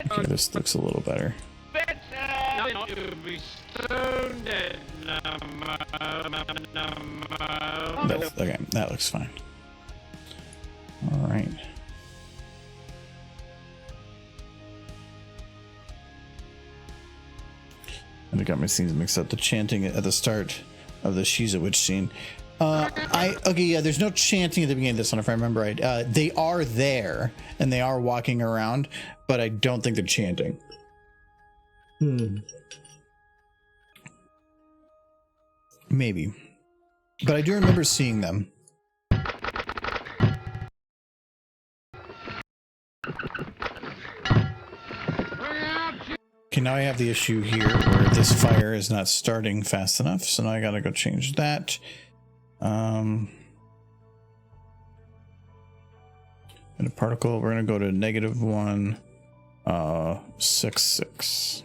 Okay, this looks a little better. That's, okay, that looks fine. All right. And I got my scenes mixed up. The chanting at the start of the She's a Witch scene. Okay, yeah, there's no chanting at the beginning of this one, if I remember right. They are there and they are walking around, but I don't think they're chanting. Maybe. But I do remember seeing them. Okay, now I have the issue here where this fire is not starting fast enough, so now I gotta go change that. And a particle, we're gonna go to -1, 6, 6.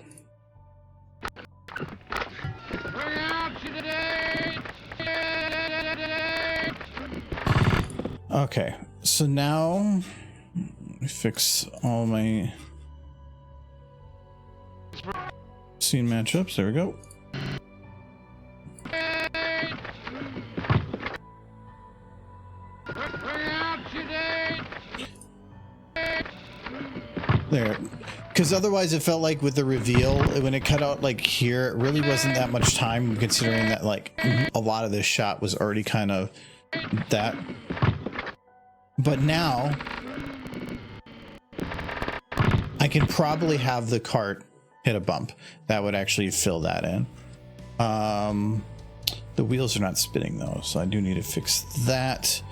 Okay, so now let me fix all my scene matchups. There we go. There, because otherwise it felt like with the reveal, when it cut out like here, it really wasn't that much time, considering that like a lot of this shot was already kind of that. But now I can probably have the cart hit a bump. That would actually fill that in. The wheels are not spinning though, so I do need to fix that.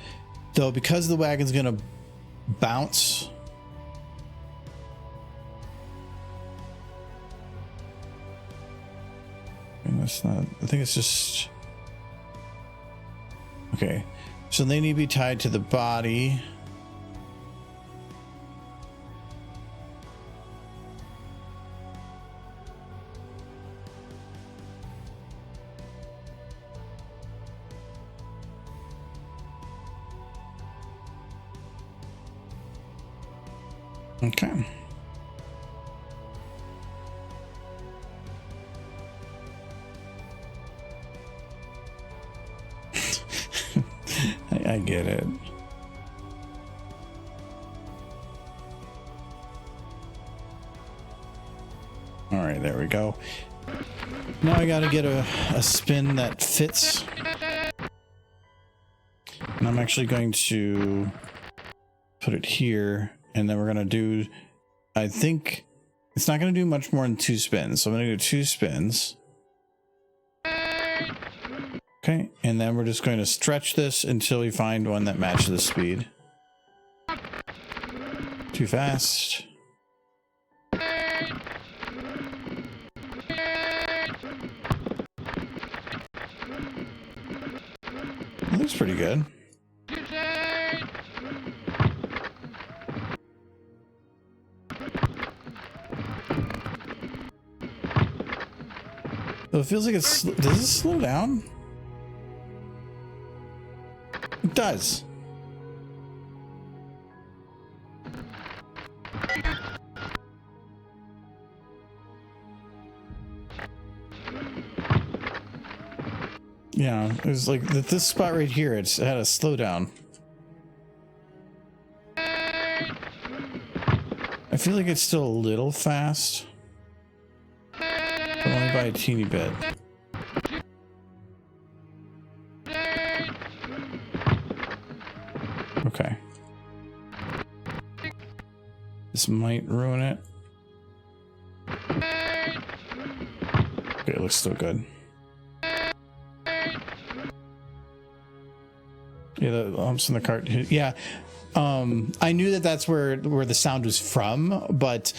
Though, because the wagon's gonna bounce, and that's not, I think it's just, okay. So they need to be tied to the body. Okay. I get it. All right, there we go. Now I gotta get a spin that fits. And I'm actually going to put it here, and then we're gonna do, I think it's not gonna do much more than 2 spins. So I'm gonna do 2 spins. Okay, and then we're just going to stretch this until we find one that matches the speed. Too fast. It looks pretty good. So it feels like it's, does this slow down? It does. Yeah, it was like this spot right here, it's had a slowdown. I feel like it's still a little fast, but only by a teeny bit. Okay. This might ruin it. Okay, it looks still good. Yeah, the lumps in the cart. Yeah, I knew that that's where the sound was from, but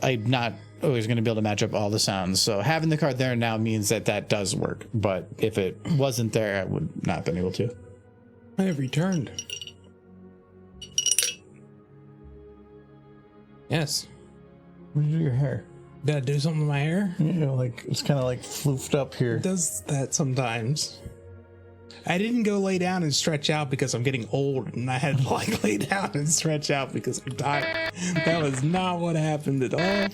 I'm not always going to be able to match up all the sounds. So having the cart there now means that that does work. But if it wasn't there, I would not have been able to. I have returned. Yes. What did you do to your hair? Did I do something to my hair? Yeah, like it's kind of like floofed up here. It does that sometimes. I didn't go lay down and stretch out because I'm getting old and I had to like lay down and stretch out because I'm tired. That was not what happened at all.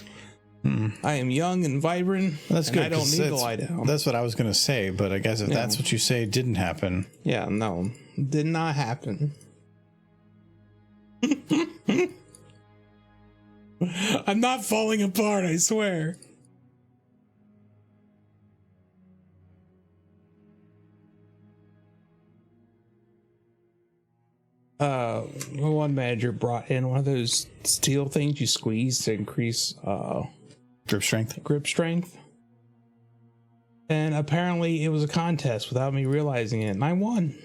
I am young and vibrant. That's and good. I don't 'cause need to lie down. That's what I was gonna say, but I guess if Yeah. that's what you say didn't happen. Yeah, no. Did not happen. I'm not falling apart, I swear. My one manager brought in one of those steel things you squeeze to increase Grip strength. grip strength. And apparently it was a contest without me realizing it, and I won.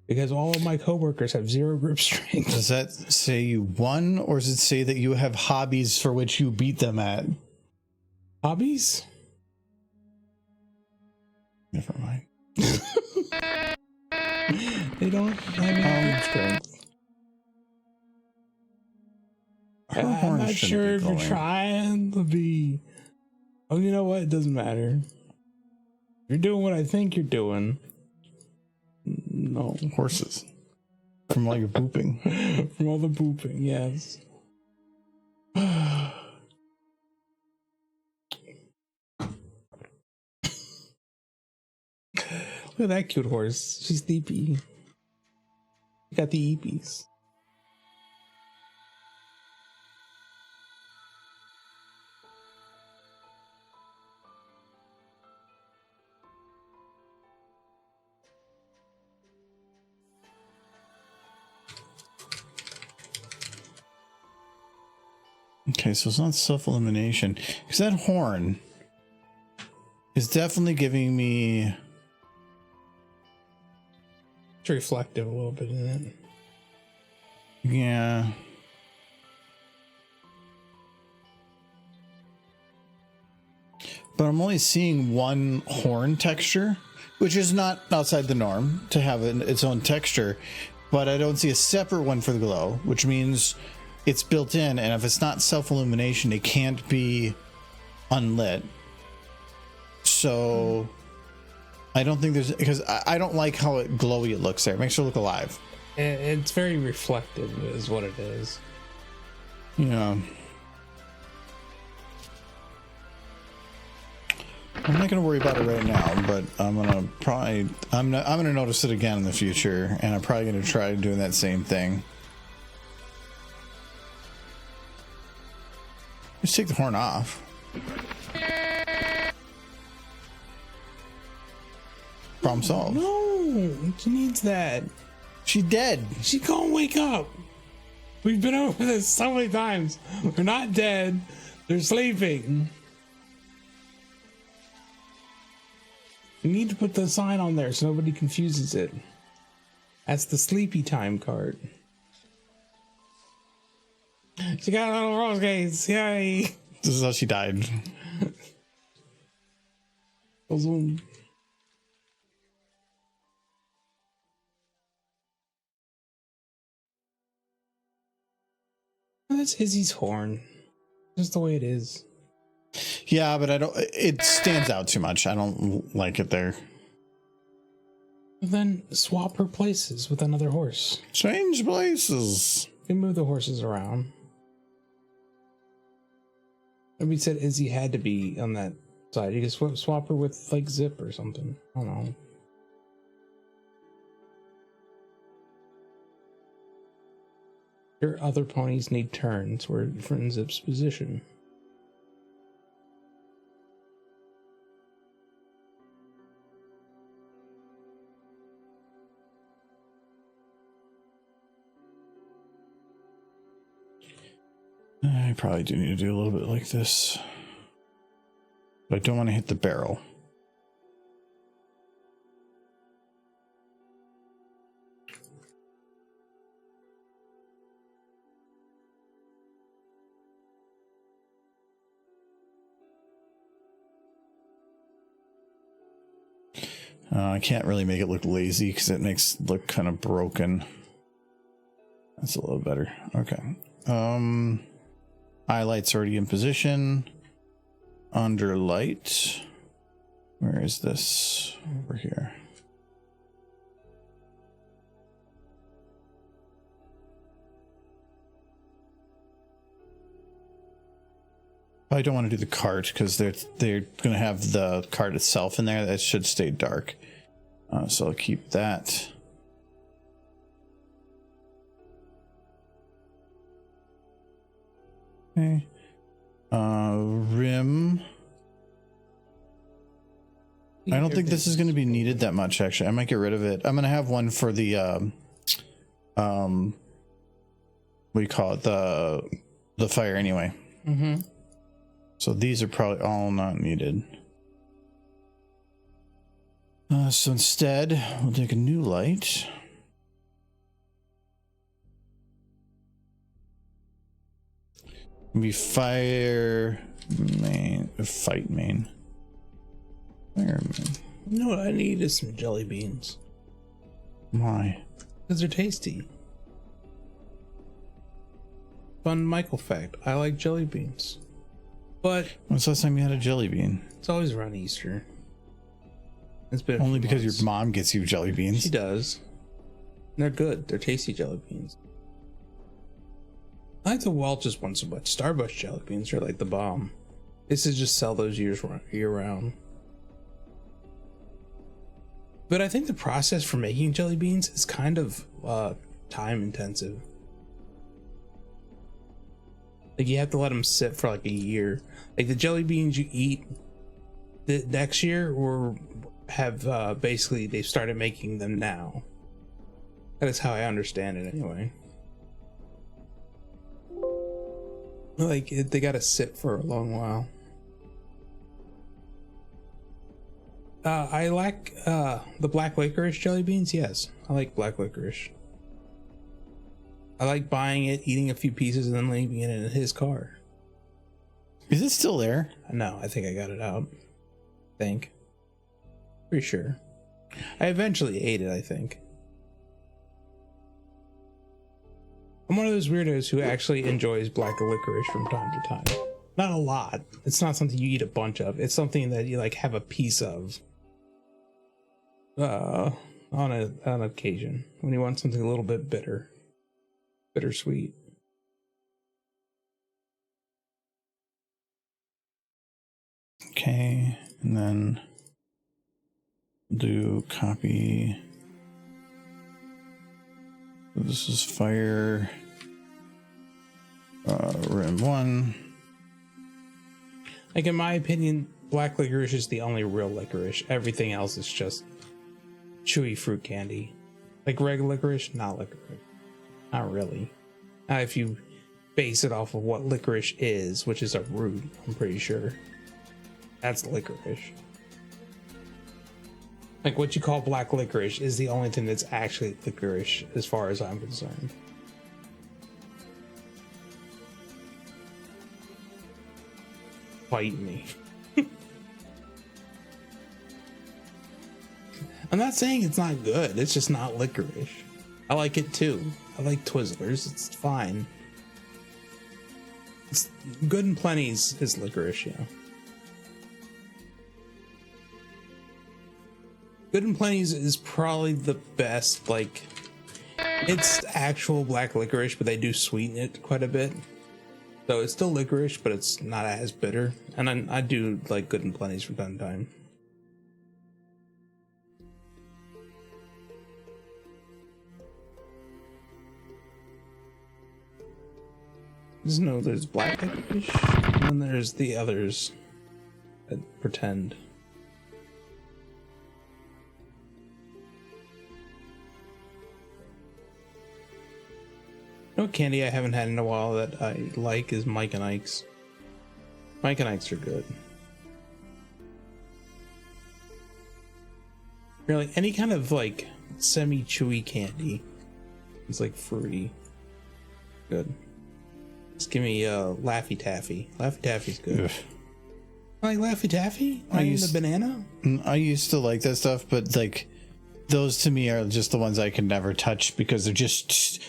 Because all of my coworkers have 0 grip strength. Does that say you won, or does it say that you have hobbies for which you beat them at? Hobbies? Never mind. They don't have any grip strength. Her I'm horn not shouldn't sure be if you're glowing. trying to be. Oh, you know what? It doesn't matter. You're doing what I think you're doing. No. Horses. From all your booping. From all the booping, yes. Look at that cute horse. She's sleepy. She got the eepies. Okay, so it's not self-elimination. Because that horn is definitely giving me... It's reflective a little bit, isn't it? Yeah. But I'm only seeing one horn texture, which is not outside the norm to have its own texture. But I don't see a separate one for the glow, which means it's built in. And if it's not self-illumination, it can't be unlit. So I don't think there's... Because I don't like how glowy it looks there. It makes it look alive. It's very reflective is what it is. Yeah. I'm not gonna worry about it right now, but I'm gonna notice it again in the future, and I'm probably gonna try doing that same thing. Just take the horn off. Problem solved. No, she needs that. She's dead. She can't wake up. We've been over this so many times. They're not dead. They're sleeping. We need to put the sign on there so nobody confuses it. That's the sleepy time card. She got a little rose gaze. Yay. This is how she died. Zoom. That's Izzy's horn. Just the way it is. Yeah, but I don't. It stands out too much. I don't like it there. Then swap her places with another horse. Change places. You can move the horses around. Maybe said Izzy had to be on that side. You can swap her with like Zip or something. I don't know. Your other ponies need turns. We're in Zip's position. I probably do need to do a little bit like this. But I don't want to hit the barrel. I can't really make it look lazy because it makes it look kind of broken. That's a little better. Okay. Highlight's already in position. Under light. Where is this? Over here. I don't want to do the cart because they're going to have the cart itself in there. That should stay dark. So I'll keep that. Okay. Rim. I don't think this is going to be needed that much, actually. I might get rid of it. I'm going to have one for the, what do you call it? The fire anyway. Mm-hmm. So these are probably all not needed. So instead, we'll take a new light. Be fire main, fight main. Fireman. You know what I need is some jelly beans. Why? Because they're tasty. Fun Michael fact. I like jelly beans. But When's the last time you had a jelly bean? it's always around Easter. It's been Only because your mom gets you jelly beans. She does. And they're good. They're tasty jelly beans. I like the Welch's one so much. Starbucks jelly beans are like the bomb. This is just sell those year round. But I think the process for making jelly beans is kind of time intensive. Like you have to let them sit for like a year. Like the jelly beans you eat the next year or have basically they've started making them now. That is how I understand it anyway. Like they gotta sit for a long while. I like the black licorice jelly beans. Yes, I like black licorice. I like buying it, eating a few pieces, and then leaving it in his car. Is it still there? No, I think I got it out. Pretty sure. I eventually ate it, I think. I'm one of those weirdos who actually enjoys black licorice from time to time. Not a lot. It's not something you eat a bunch of. It's something that you like have a piece of. On occasion when you want something a little bit bittersweet. Okay, and then do copy. This is fire. Rim 1. Like in my opinion, black licorice is the only real licorice. Everything else is just chewy fruit candy. Like regular licorice, not licorice. Not really. If you base it off of what licorice is, which is a root, I'm pretty sure. That's licorice. Like what you call black licorice is the only thing that's actually licorice as far as I'm concerned. Bite me. I'm not saying it's not good. It's just not licorice. I like it too. I like Twizzlers. It's fine. It's good and plenty is licorice, yeah. Good and plenty is probably the best. Like, it's actual black licorice, but they do sweeten it quite a bit. So it's still licorice, but it's not as bitter. And I do like Good and Plenty's from time to time. Just know there's black licorice, and then there's the others that pretend. You know what candy I haven't had in a while that I like is Mike and Ike's. Mike and Ike's are good. Really, any kind of like semi-chewy candy. It's like fruity. Good. Just give me Laffy Taffy. Laffy Taffy's good. Ugh. I like Laffy Taffy? I mean the banana? I used to like that stuff, but like those to me are just the ones I can never touch because they're just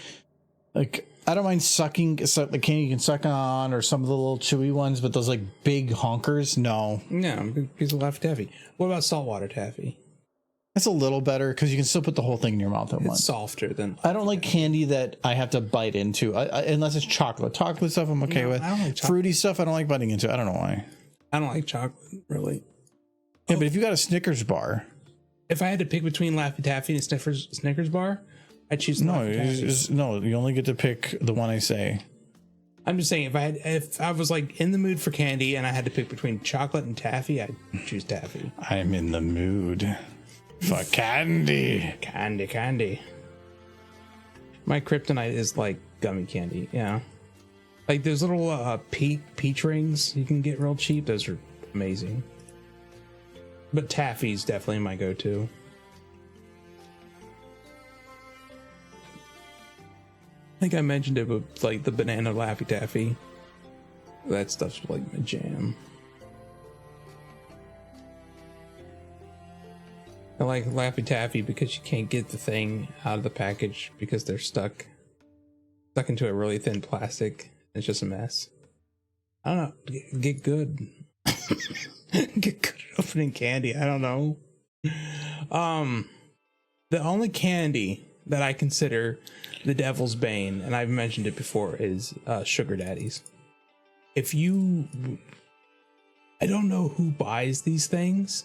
like I don't mind sucking the candy you can suck on, or some of the little chewy ones, but those like big honkers, no. Yeah, big piece of Laffy Taffy. What about saltwater taffy? That's a little better because you can still put the whole thing in your mouth at It's once. softer than. I don't like candy that I have to bite into, unless it's chocolate. Chocolate stuff I'm okay with. I don't like chocolate. Fruity stuff I don't like biting into. I don't know why. I don't like chocolate, really. Yeah, but if you got a Snickers bar, If I had to pick between Laffy Taffy and Snickers bar, I'd choose the Laffy Taffy. no, you only get to pick the one I say. I'm just saying, if I was like in the mood for candy and I had to pick between chocolate and taffy, I'd choose taffy. I'm in the mood for candy. Candy. My kryptonite is like gummy candy. Yeah, like those little peach rings you can get real cheap. Those are amazing. But taffy's definitely my go-to. I think I mentioned it, but like the banana Laffy Taffy, that stuff's like my jam. I like Laffy Taffy because you can't get the thing out of the package because they're stuck into a really thin plastic. It's just a mess. I don't know. Get good. Get good at opening candy. I don't know. The only candy that I consider the devil's bane, and I've mentioned it before, is sugar daddies. I don't know who buys these things,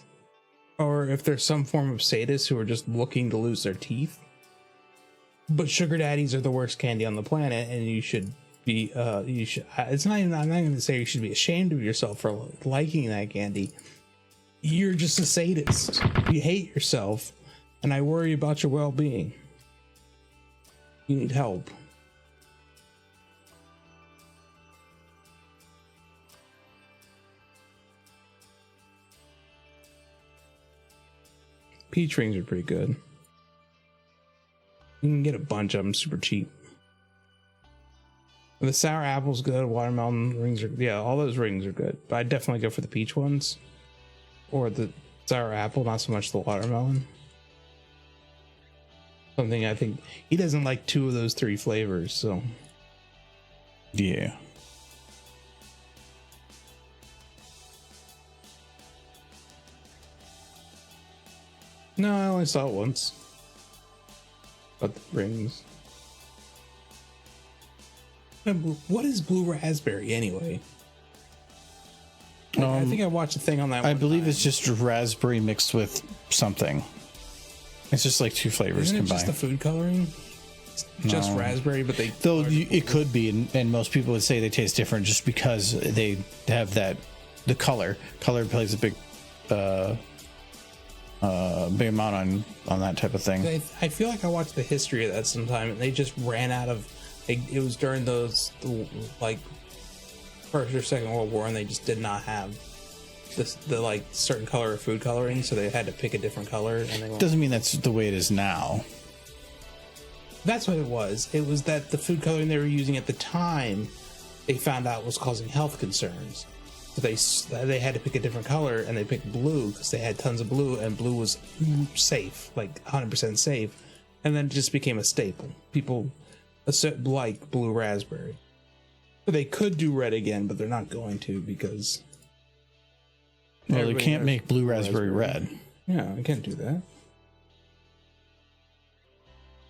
or if there's some form of sadists who are just looking to lose their teeth, but sugar daddies are the worst candy on the planet, and you should be it's not even, I'm not going to say you should be ashamed of yourself for liking that candy. You're just a sadist. You hate yourself, and I worry about your well-being. You need help. Peach rings are pretty good. You can get a bunch of them super cheap. The sour apple's good. Watermelon rings are, yeah, all those rings are good. But I'd definitely go for the peach ones. Or the sour apple, not so much the watermelon. Something I think he doesn't like 2 of those 3 flavors, so Yeah. no, I only saw it once. But the rings. What is blue raspberry anyway? I think I watched a thing on that. I believe it's just raspberry mixed with something. It's just like 2 flavors Isn't it combined. just the food coloring? It's just raspberry, but they Though it could be, and most people would say they taste different just because they have the color. Color plays a big amount on that type of thing. I feel like I watched the history of that sometime, and they just ran out of. It was during those like First or Second World War, and they just did not have the like certain color of food coloring, so they had to pick a different color. And they Doesn't mean that's the way it is now. That's what it was. It was that the food coloring they were using at the time, they found out was causing health concerns. So they had to pick a different color, and they picked blue because they had tons of blue, and blue was safe, like 100% safe. And then it just became a staple. People like blue raspberry. They could do red again, but they're not going to because. Well, you can't make blue raspberry red. Yeah, I can't do that.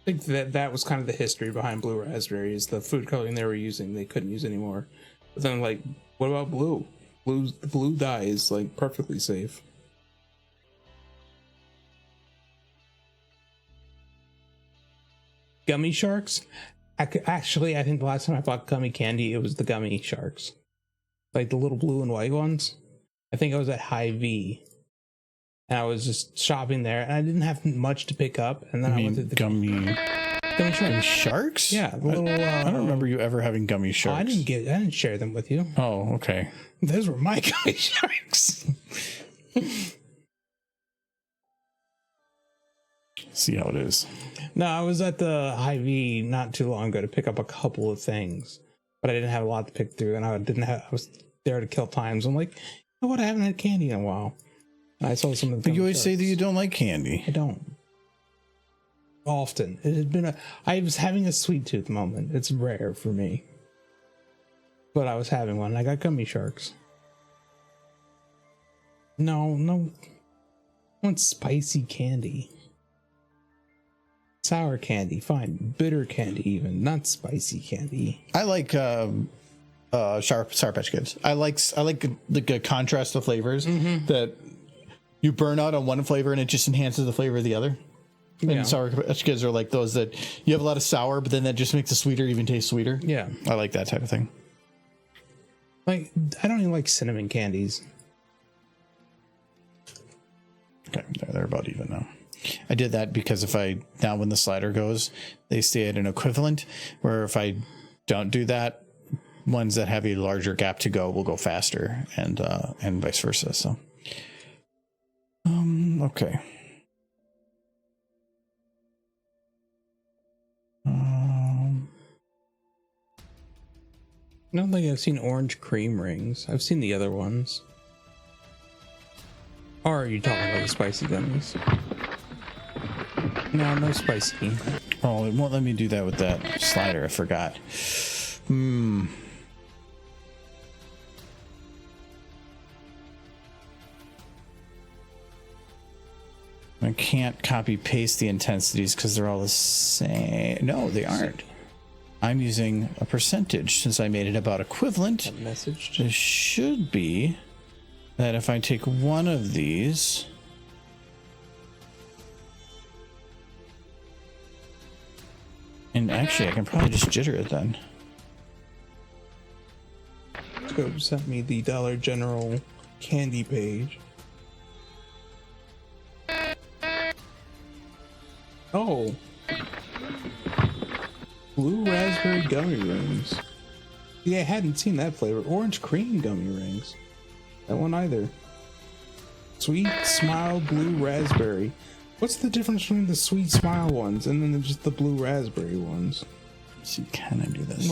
I think that was kind of the history behind blue raspberry, is the food coloring they were using they couldn't use anymore. But then, like, what about blue? The blue dye is like perfectly safe. Gummy sharks? Actually, I think the last time I bought gummy candy, it was the gummy sharks, like the little blue and white ones. I think I was at Hy-Vee, and I was just shopping there, and I didn't have much to pick up. And then I went to the gummy sharks. Sharks? Yeah, the little. I don't remember you ever having gummy sharks. I didn't share them with you. Oh, okay. Those were my gummy sharks. See how it is. No, I was at the Hy-Vee not too long ago to pick up a couple of things, but I didn't have a lot to pick through, and I was there to kill time. So I'm like, you know what? I haven't had candy in a while. And I saw some of the. But you always say that you don't like candy. I don't. often. It had been I was having a sweet tooth moment. It's rare for me, but I was having one. I got gummy sharks. No, I want spicy candy. Sour candy, fine. Bitter candy, even not spicy candy. I like Sour Patch Kids. I like the contrast of flavors that you burn out on one flavor and it just enhances the flavor of the other. And Yeah. Sour Patch Kids are like those that you have a lot of sour, but then that just makes the sweeter even taste sweeter. Yeah. I like that type of thing. Like, I don't even like cinnamon candies. Okay, they're about even now. I did that because now when the slider goes, they stay at an equivalent, where if I don't do that, ones that have a larger gap to go will go faster, and vice versa. So, okay. I don't think I've seen orange cream rings. I've seen the other ones. Or are you talking about the spicy gummies? No spicy. Oh, it won't let me do that with that slider. I forgot. I can't copy paste the intensities because they're all the same. No, they aren't. I'm using a percentage since I made it about equivalent. Message. It should be that if I take one of these, and actually I can probably just jitter it then. Scope sent me the Dollar General candy page. Oh. Blue raspberry gummy rings. Yeah, I hadn't seen that flavor. Orange cream gummy rings. That one either. Sweet smile blue raspberry. What's the difference between the sweet smile ones and then just the blue raspberry ones? Let's see, can I do this?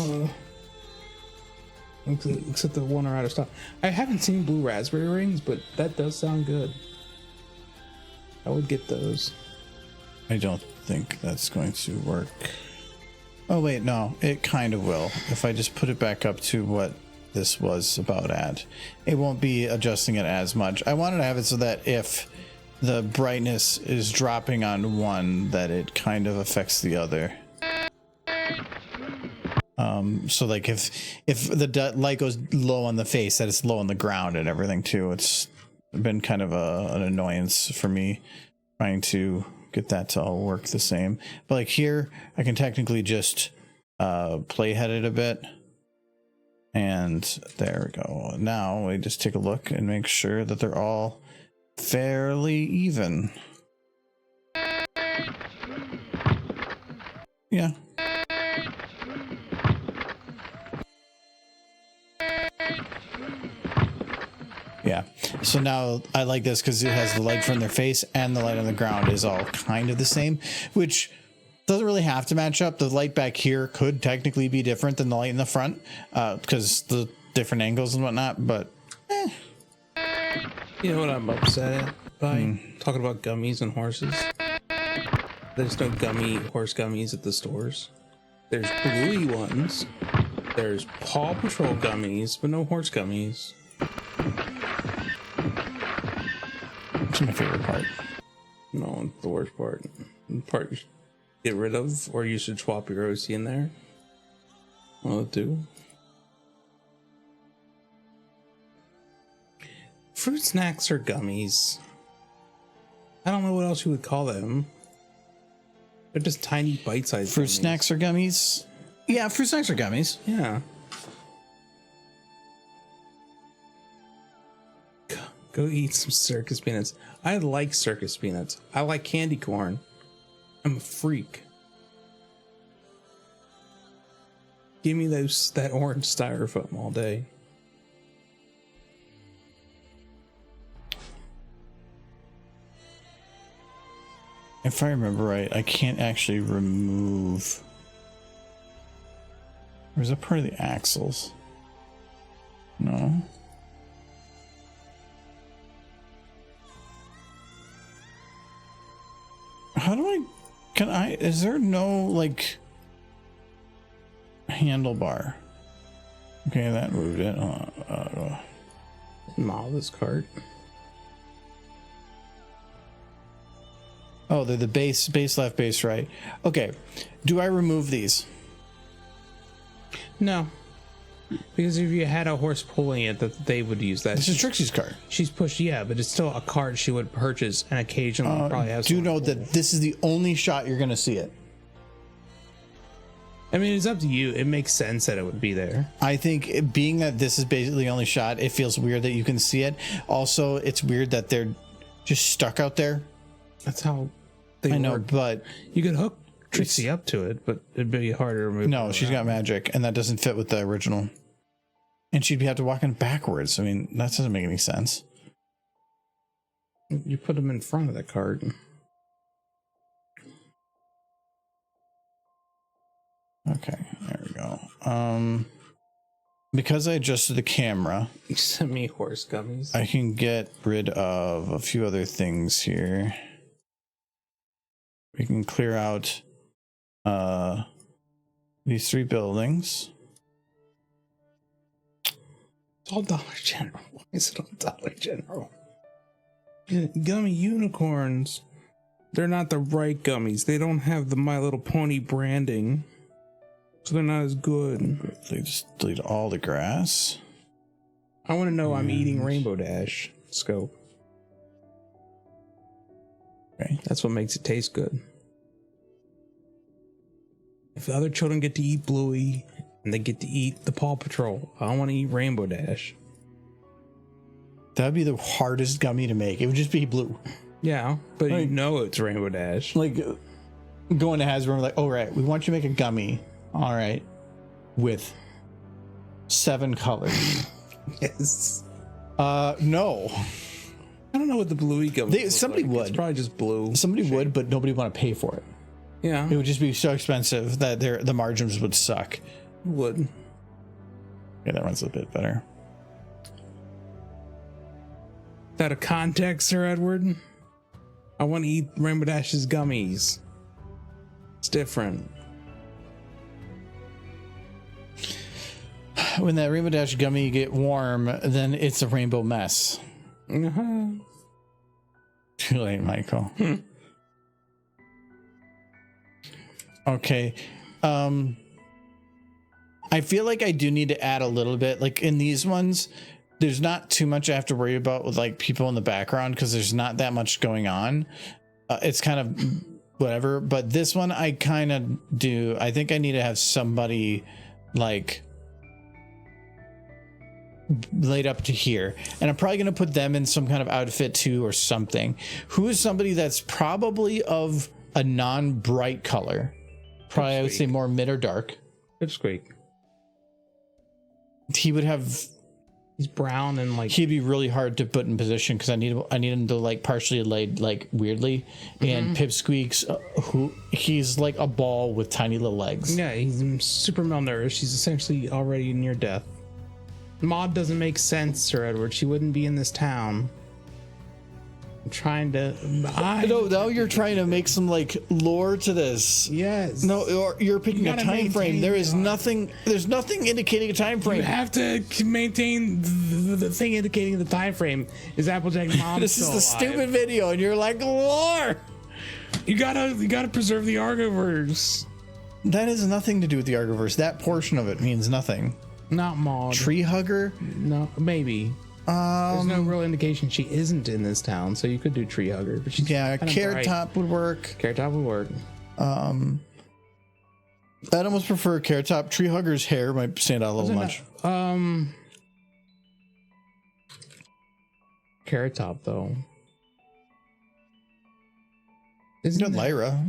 Except the one are out of stock. I haven't seen blue raspberry rings, but that does sound good. I would get those. I don't think that's going to work. Oh wait, no, it kind of will. If I just put it back up to what this was about at, it won't be adjusting it as much. I wanted to have it so that if the brightness is dropping on one, that it kind of affects the other. So like if the light goes low on the face, that it's low on the ground and everything too. It's been kind of an annoyance for me trying to get that to all work the same. But like here, I can technically just playhead it a bit. And there we go. Now we just take a look and make sure that they're all fairly even. Yeah. Yeah. So now I like this because it has the light from their face and the light on the ground is all kind of the same, which doesn't really have to match up. The light back here could technically be different than the light in the front because the different angles and whatnot, but You know what I'm upset at by talking about gummies and horses? There's no horse gummies at the stores. There's bluey ones. There's Paw Patrol gummies, but no horse gummies. it's my favorite part. No, it's the worst part. The part you should get rid of, or you should swap your OC in there. One of the two. Fruit snacks are gummies. I don't know what else you would call them. They're just tiny bite-sized Fruit gummies. snacks are gummies. Yeah, fruit snacks are gummies. Yeah. Go eat some circus peanuts. I like circus peanuts. I like candy corn. I'm a freak. Give me that orange styrofoam all day. If I remember right, I can't actually remove. Or is that part of the axles? No. How do I Is there no like handlebar? Okay, that moved it. Model this cart. Oh, they're the base left, base right. Okay, do I remove these? No. Because if you had a horse pulling it, that they would use that. This is Trixie's cart. She's pushed, yeah, but it's still a cart she would purchase and occasionally probably have. Do you know that this is the only shot you're going to see it? I mean, it's up to you. It makes sense that it would be there. I think being that this is basically the only shot, it feels weird that you can see it. Also, it's weird that they're just stuck out there. That's how they I know, work. but You could hook Trixie up to it, but it'd be harder to remove. no, she's got magic, and that doesn't fit with the original. And she'd have to walk in backwards. I mean, that doesn't make any sense. You put them in front of the cart. Okay, there we go. Because I adjusted the camera, You sent me horse gummies. I can get rid of a few other things here. We can clear out these 3 buildings. It's all Dollar General. Why is it all Dollar General? Gummy unicorns. They're not the right gummies. They don't have the My Little Pony branding. So they're not as good. Just delete all the grass. I want to know I'm eating Rainbow Dash. Scope. Okay. That's what makes it taste good. If the other children get to eat Bluey and they get to eat the Paw Patrol, I want to eat Rainbow Dash. That'd be the hardest gummy to make. It would just be blue. Yeah, but Like- you know it's Rainbow Dash. Like going to Hasbro, like, oh right, we want you to make a gummy. All right, with 7 colors. Yes. No. I don't know what the Bluey gummy. Somebody like. would. It's probably just blue. Somebody would, but nobody would want to pay for it. Yeah, It would just be so expensive that the margins would suck. would. Yeah, that runs a bit better. Out of context, Sir Edward. I want to eat Rainbow Dash's gummies. It's different. When that Rainbow Dash gummy get warm, then it's a rainbow mess. Uh-huh. Too late, Michael. Okay. I feel like I do need to add a little bit. Like in these ones, there's not too much I have to worry about with like people in the background because there's not that much going on. It's kind of whatever. But this one, I kind of do. I think I need to have somebody like laid up to here, and I'm probably going to put them in some kind of outfit too or something. Who is somebody that's probably of a non-bright color? Probably I would say more mid or dark. Pipsqueak. He would have, He's brown and like. he'd be really hard to put in position because I need him to like partially laid like weirdly. And Pipsqueak's who he's like a ball with tiny little legs. Yeah, he's super malnourished. He's essentially already near death. Maud doesn't make sense, Sir Edward. She wouldn't be in this town. I'm trying to. No, now you're trying to make some like lore to this. Yes. No, you're picking a gotta time frame. maintain There is the- nothing. There's nothing indicating a time You frame. have to maintain the thing indicating the time frame is Applejack Mom. This is the stupid video, and you're like lore. You gotta preserve the Argoverse. That has nothing to do with the Argoverse. That portion of it means nothing. Not Maud. Tree hugger. No, maybe. There's no real indication she isn't in this town, so you could do Tree Hugger. But she's Yeah, kinda Carrot bright. Top would work. Carrot Top would work. I'd almost prefer Carrot Top. Tree hugger's hair might stand out a little much. Carrot Top though. You Isn't got that- Lyra.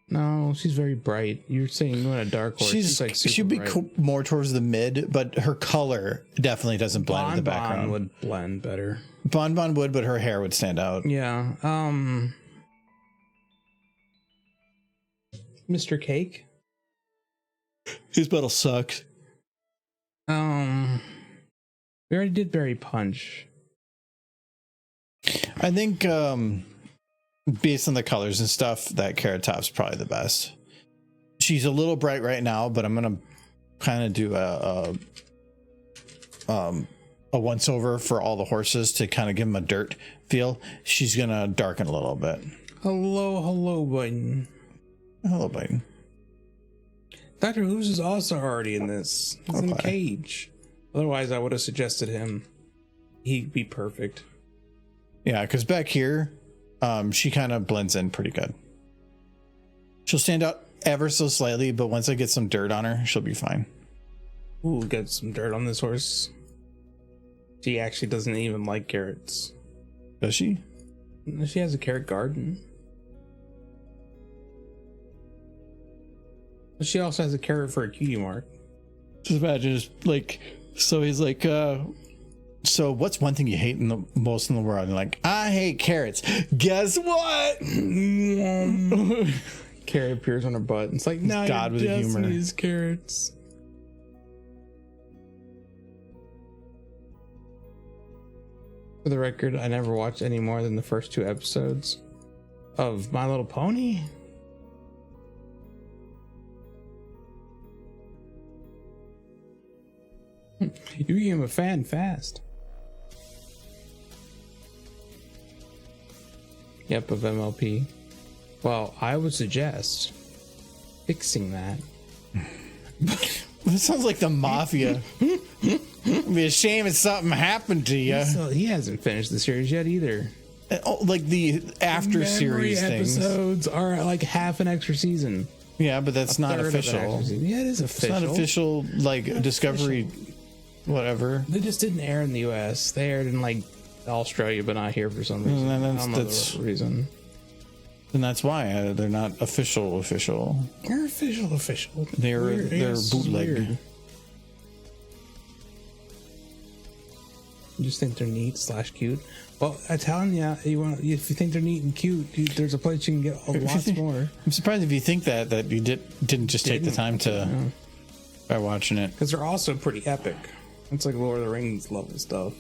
No, she's very bright. You're saying you want a dark horse. She's like super she'd be bright. more towards the mid, but her color definitely doesn't blend with the background. would blend better. Bon would, but her hair would stand out. Yeah. Mr. Cake. His battle sucked. We already did Berry Punch. I think based on the colors and stuff, that Carrot Top's probably the best. She's a little bright right now, but I'm gonna kind of do a once over for all the horses to kind of give them a dirt feel. She's gonna darken a little bit. Hello, Biden. Hello, Biden. Dr. Who's is also already in this. He's in a cage. Otherwise, I would have suggested him. He'd be perfect. Yeah, because back here, she kind of blends in pretty good. She'll stand out ever so slightly, but once I get some dirt on her, she'll be fine. Ooh, got some dirt on this horse. She actually doesn't even like carrots. Does she? She has a carrot garden. She also has a carrot for a cutie mark. Just imagine, just like, so he's like, so what's one thing you hate in the most in the world? And like, I hate carrots. Guess what? Carrot appears on her butt. It's like, no, God with the humor. Is carrots. For the record, I never watched any more than the first 2 episodes of My Little Pony. You became a fan fast. Yep, of MLP. Well, I would suggest fixing that. This sounds like the mafia. It'd be a shame if something happened to you. So he hasn't finished the series yet either. Oh, like the after series things. Episodes are like half an extra season. Yeah, but that's not official. Yeah, it is official. It's not official, like Discovery, whatever. They just didn't air in the US. They aired in like Australia, but not here for some reason. And I don't know the reason. And that's why they're not official. They're official. They're bootleg. Weird. You just think they're neat / cute. Well, I'm telling you, if you think they're neat and cute, there's a place you can get a lot more. I'm surprised if you think that you didn't just take the time to by watching it, because they're also pretty epic. It's like Lord of the Rings level stuff.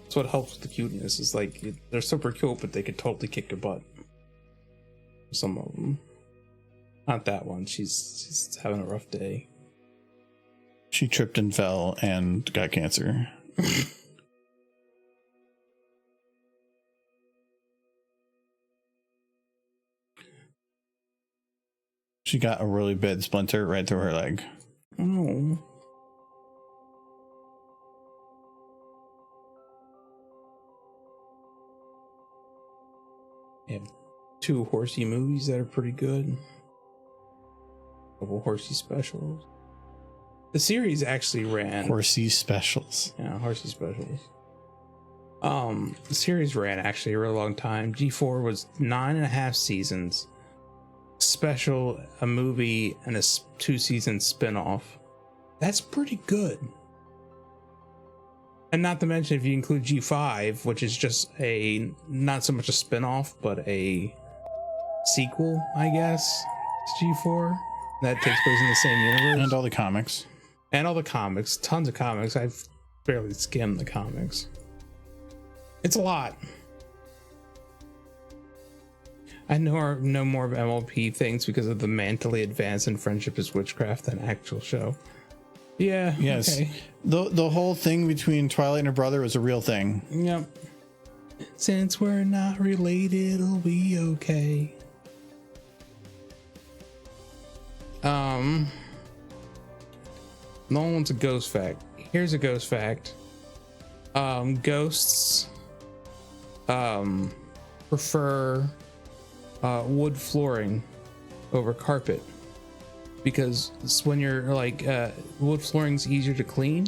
That's what helps with the cuteness. Is like they're super cute, but they could totally kick your butt. Some of them, not that one. She's having a rough day. She tripped and fell and got cancer. She got a really bad splinter right through her leg. Oh. They have 2 horsey movies that are pretty good. A couple horsey specials. The series actually ran Horsey specials. Yeah, horsey specials. The series ran actually a real long time. G4 was 9.5 seasons. Special, a movie, and a 2-season spin-off. That's pretty good. And not to mention if you include G5, which is just not so much a spin-off, but a sequel, I guess, to G4. That takes place in the same universe. And all the comics. And all the comics, tons of comics. I've barely skimmed the comics. It's a lot. I know more of MLP things because of the Mentally Advanced and Friendship is Witchcraft than actual show. Yeah. Yes. Okay. The whole thing between Twilight and her brother was a real thing. Yep. Since we're not related, it'll be okay. No one's a ghost fact. Here's a ghost fact. Ghosts prefer wood flooring over carpet because when you're like wood flooring's easier to clean,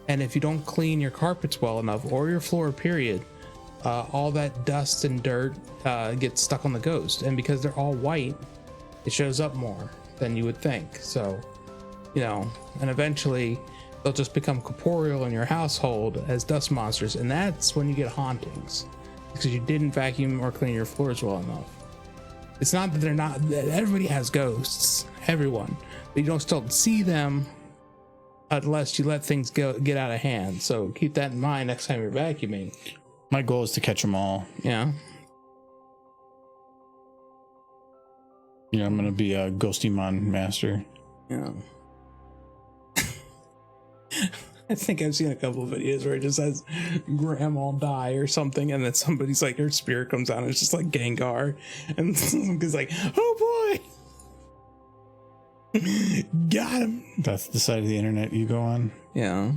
and if you don't clean your carpets well enough or your floor period, all that dust and dirt gets stuck on the ghost, and because they're all white, it shows up more than you would think. So and eventually they'll just become corporeal in your household as dust monsters, and that's when you get hauntings because you didn't vacuum or clean your floors well enough. It's not that everybody has ghosts, everyone, but you don't still see them unless you let things get out of hand. So keep that in mind next time you're vacuuming. My goal is to catch them all. Yeah. Yeah, I'm gonna be a Ghostymon master. Yeah. I think I've seen a couple of videos where it just says grandma die or something, and then somebody's like, her spirit comes out and it's just like Gengar, and somebody's like, oh boy, got him. That's the side of the internet you go on. Yeah.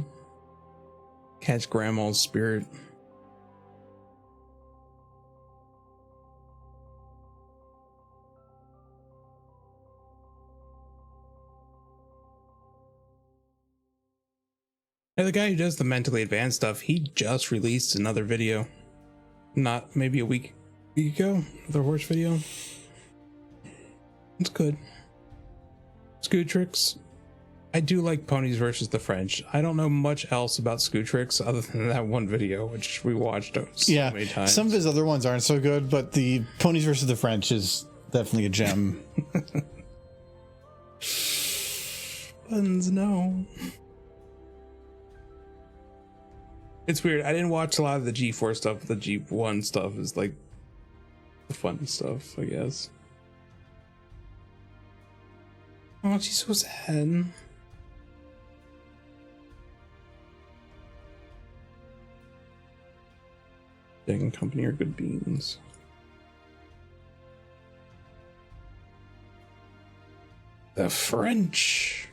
Catch grandma's spirit. Hey, the guy who does the mentally advanced stuff, he just released another video. Not maybe a week ago, the horse video. It's good. Scootrix. I do like ponies versus the French. I don't know much else about Scootrix other than that one video, which we watched so many times. Some of his other ones aren't so good, but the ponies versus the French is definitely a gem. Buns, no. It's weird. I didn't watch a lot of the G4 stuff. The G1 stuff is like the fun stuff, I guess. Oh, she's so sad. Egg and Company are good beans. The French.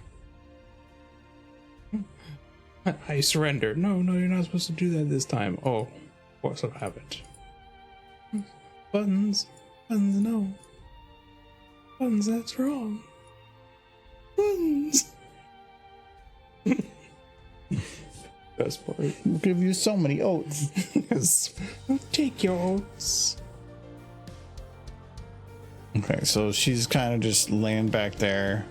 I surrender. No, you're not supposed to do that this time. Oh, what's what happened? Buttons, no. Buttons, that's wrong. Buttons. Best part. We'll give you so many oats. Yes. Take your oats. Okay, so she's kind of just laying back there.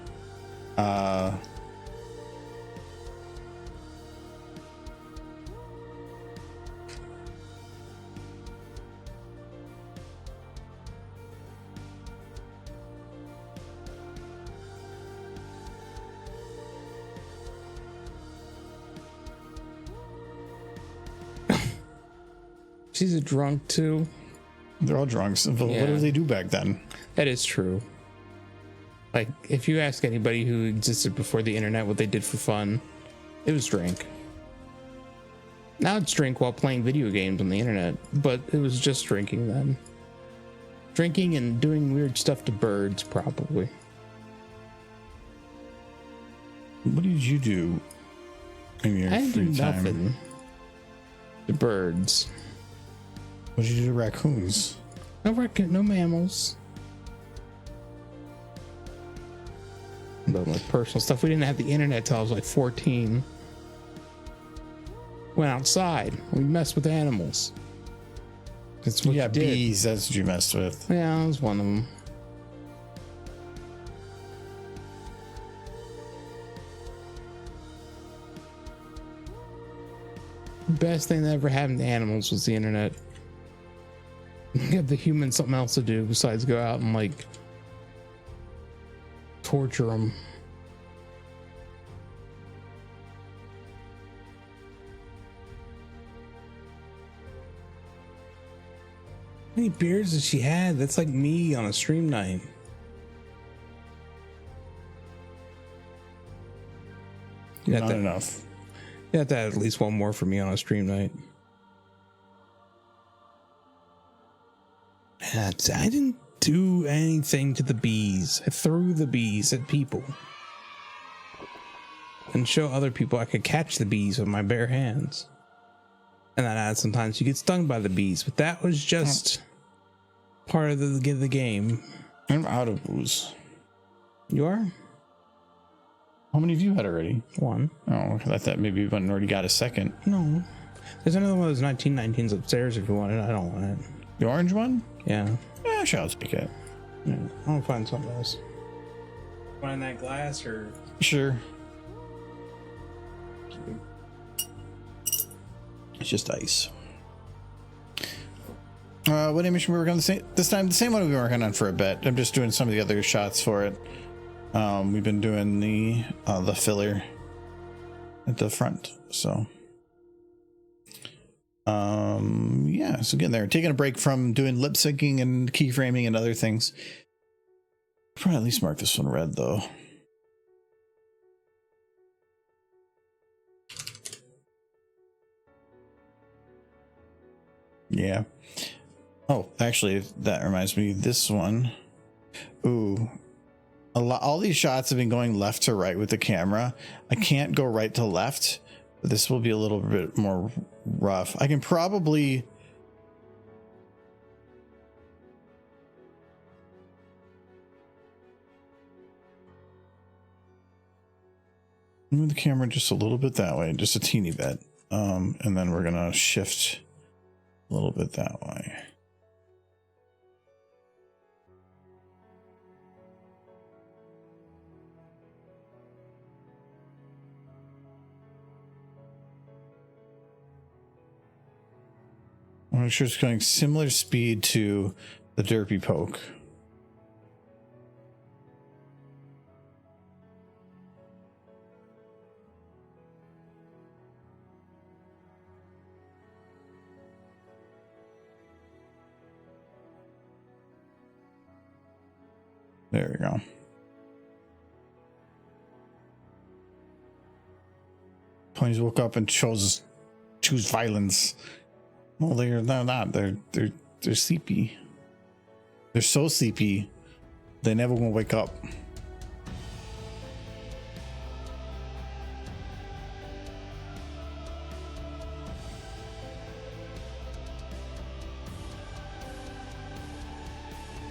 She's a drunk too. They're all drunks. But Yeah. what did they do back then? That is true. Like, if you ask anybody who existed before the internet what they did for fun, it was drink. Now it's drink while playing video games on the internet, but it was just drinking then. Drinking and doing weird stuff to birds, probably. What did you do in your I didn't free do time? nothing. The birds. What did you do to raccoons? No mammals. But like personal stuff. We didn't have the internet till I was like 14. Went outside. We messed with animals. That's what Yeah, you did. bees. That's what you messed with. Yeah, that was one of them. Best thing that ever happened to animals was the internet. Give the humans something else to do besides go out and like torture them. How many beers did she had? That's like me on a stream night. You got Not that enough. You have to add at least one more for me on a stream night. I didn't do anything to the bees. I threw the bees at people. And show other people I could catch the bees with my bare hands. And then sometimes you get stung by the bees, but that was just part of the game. I'm out of booze. You are? How many have you had already? One. Oh, I thought maybe one already got a second. No. There's another one of those 1919s upstairs if you want it. I don't want it. The orange one? Yeah. Yeah, sure, I'll speak it. Yeah, I'll find something else. Find that glass or Sure. It's just ice. What animation we were working on this time? The same one we've been working on for a bit. I'm just doing some of the other shots for it. We've been doing the filler. at the front. So yeah, so again, they're taking a break from doing lip syncing and keyframing and other things. Probably at least mark this one red though. Yeah. Oh, actually, that reminds me, this one. Ooh. All these shots have been going left to right with the camera. I can't go right to left. But this will be a little bit more rough. I can probably... move the camera just a little bit that way, just a teeny bit. And then we're gonna shift a little bit that way. Make sure it's going similar speed to the Derpy poke. There we go. Ponies woke up and choose violence. Well, they're not. They're sleepy. They're so sleepy, they never gonna wake up.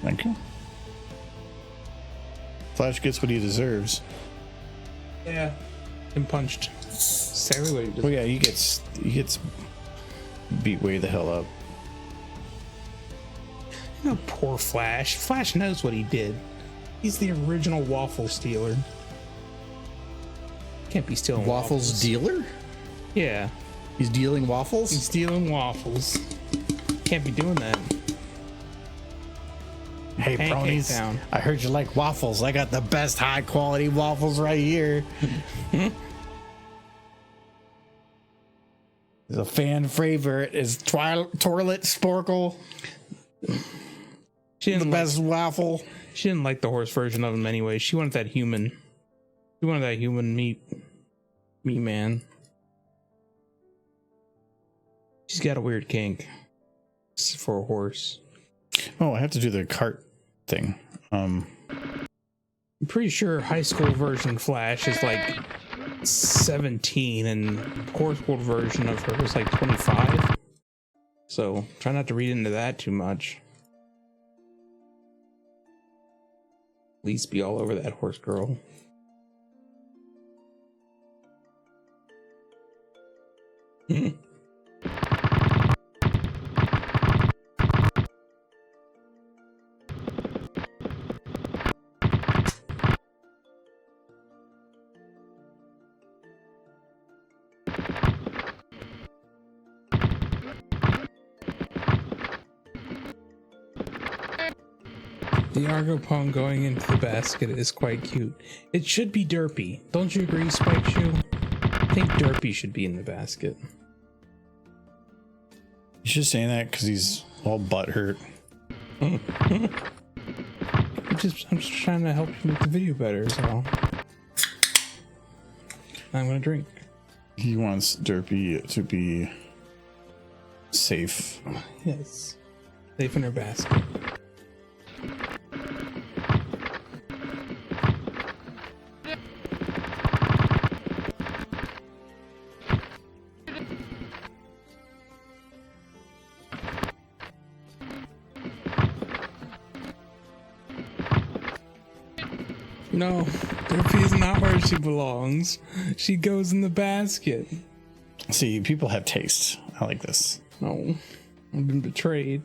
Thank you. Flash gets what he deserves. Yeah. Been punched. Exactly what he deserves. Oh yeah, he gets beat way the hell up. You know, poor Flash. Flash knows what he did. He's the original waffle stealer. Can't be stealing waffles. Dealer? Yeah. He's dealing waffles? He's stealing waffles. Can't be doing that. Hey, Pancake bronies, town. I heard you like waffles. I got the best high quality waffles right here. There's a fan favorite is Toilet Sporkle. She didn't The best waffle. She didn't like the horse version of him anyway. She wanted that human. She wanted that human meat man. She's got a weird kink for a horse. Oh, I have to do the cart thing. I'm pretty sure high school version Flash is like 17 and horse world version of her is like 25. So try not to read into that too much. At least be all over that horse girl. The Argopone going into the basket is quite cute. It should be Derpy. Don't you agree, Spike Shoe? I think Derpy should be in the basket. He's just saying that because he's all butthurt. I'm just trying to help you make the video better, so I'm gonna drink. He wants Derpy to be safe. Yes. Safe in her basket. No, Derpy is not where she belongs. She goes in the basket. See, people have taste. I like this. No, I've been betrayed.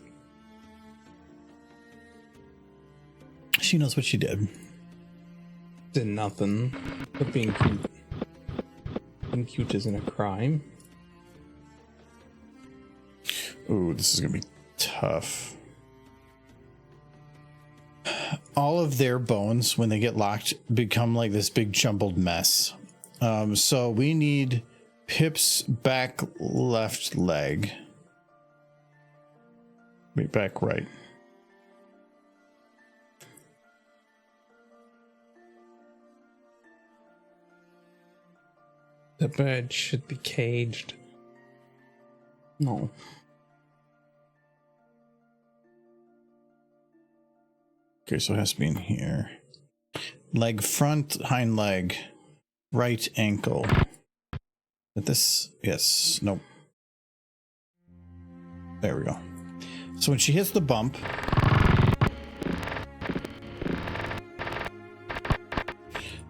She knows what she did. Did nothing but being cute. Being cute isn't a crime. Ooh, this is gonna be tough. All of their bones, when they get locked, become like this big jumbled mess. So we need Pip's back left leg. Wait, back right. The bird should be caged. No. Okay, so it has to be in here. Leg front, hind leg, right ankle. But this, yes, nope. There we go. So when she hits the bump,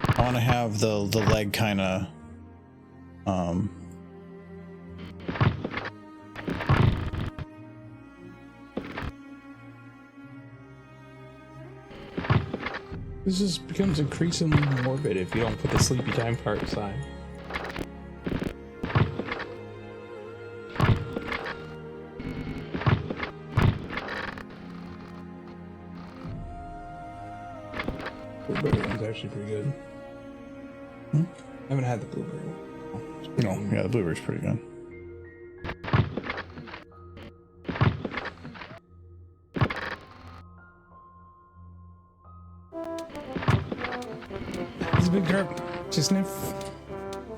I want to have the leg kind of this just becomes increasingly morbid if you don't put the sleepy time part aside. Blueberry one's actually pretty good. I haven't had the blueberry one. no, yeah, the blueberry's pretty good. It's a big derp. She sniff.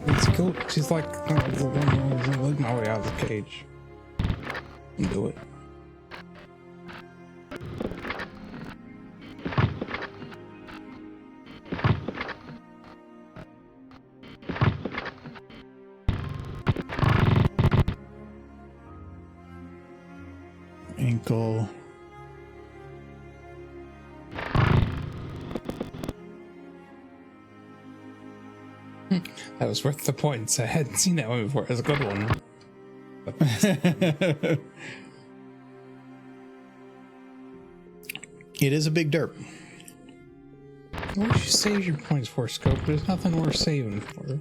It's cool. She's like, look my way out of the cage. And do it. Ankle. That was worth the points. I hadn't seen that one before. It was a good one. It is a big derp. What would you save your points for, Scope? There's nothing worth saving for.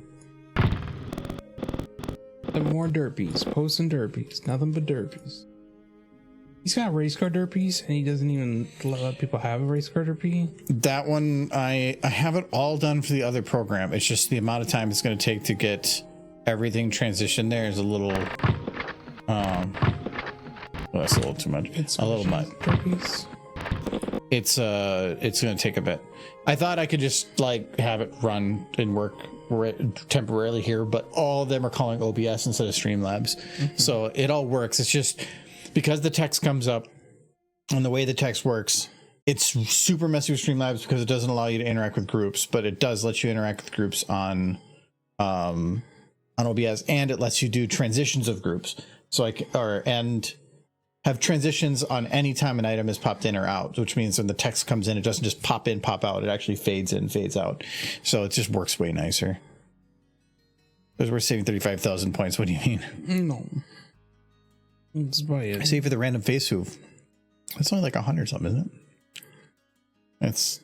More derpies. Posting derpies. Nothing but derpies. He's got race car derpies, and he doesn't even let people have a race car derpy. That one, I have it all done for the other program. It's just the amount of time it's going to take to get everything transitioned there is a little, well, that's a little too much. It's a little much. Derpies. It's going to take a bit. I thought I could just like have it run and work temporarily here, but all of them are calling OBS instead of Streamlabs. Mm-hmm. So it all works. It's just because the text comes up and the way the text works, it's super messy with Streamlabs because it doesn't allow you to interact with groups, but it does let you interact with groups on OBS, and it lets you do transitions of groups. So and have transitions on any time an item is popped in or out, which means when the text comes in, it doesn't just pop in, pop out. It actually fades in, fades out. So it just works way nicer. Because we're saving 35,000 points. What do you mean? No. That's about it. I save for the random face hoof. It's only like 100 something, isn't it? It's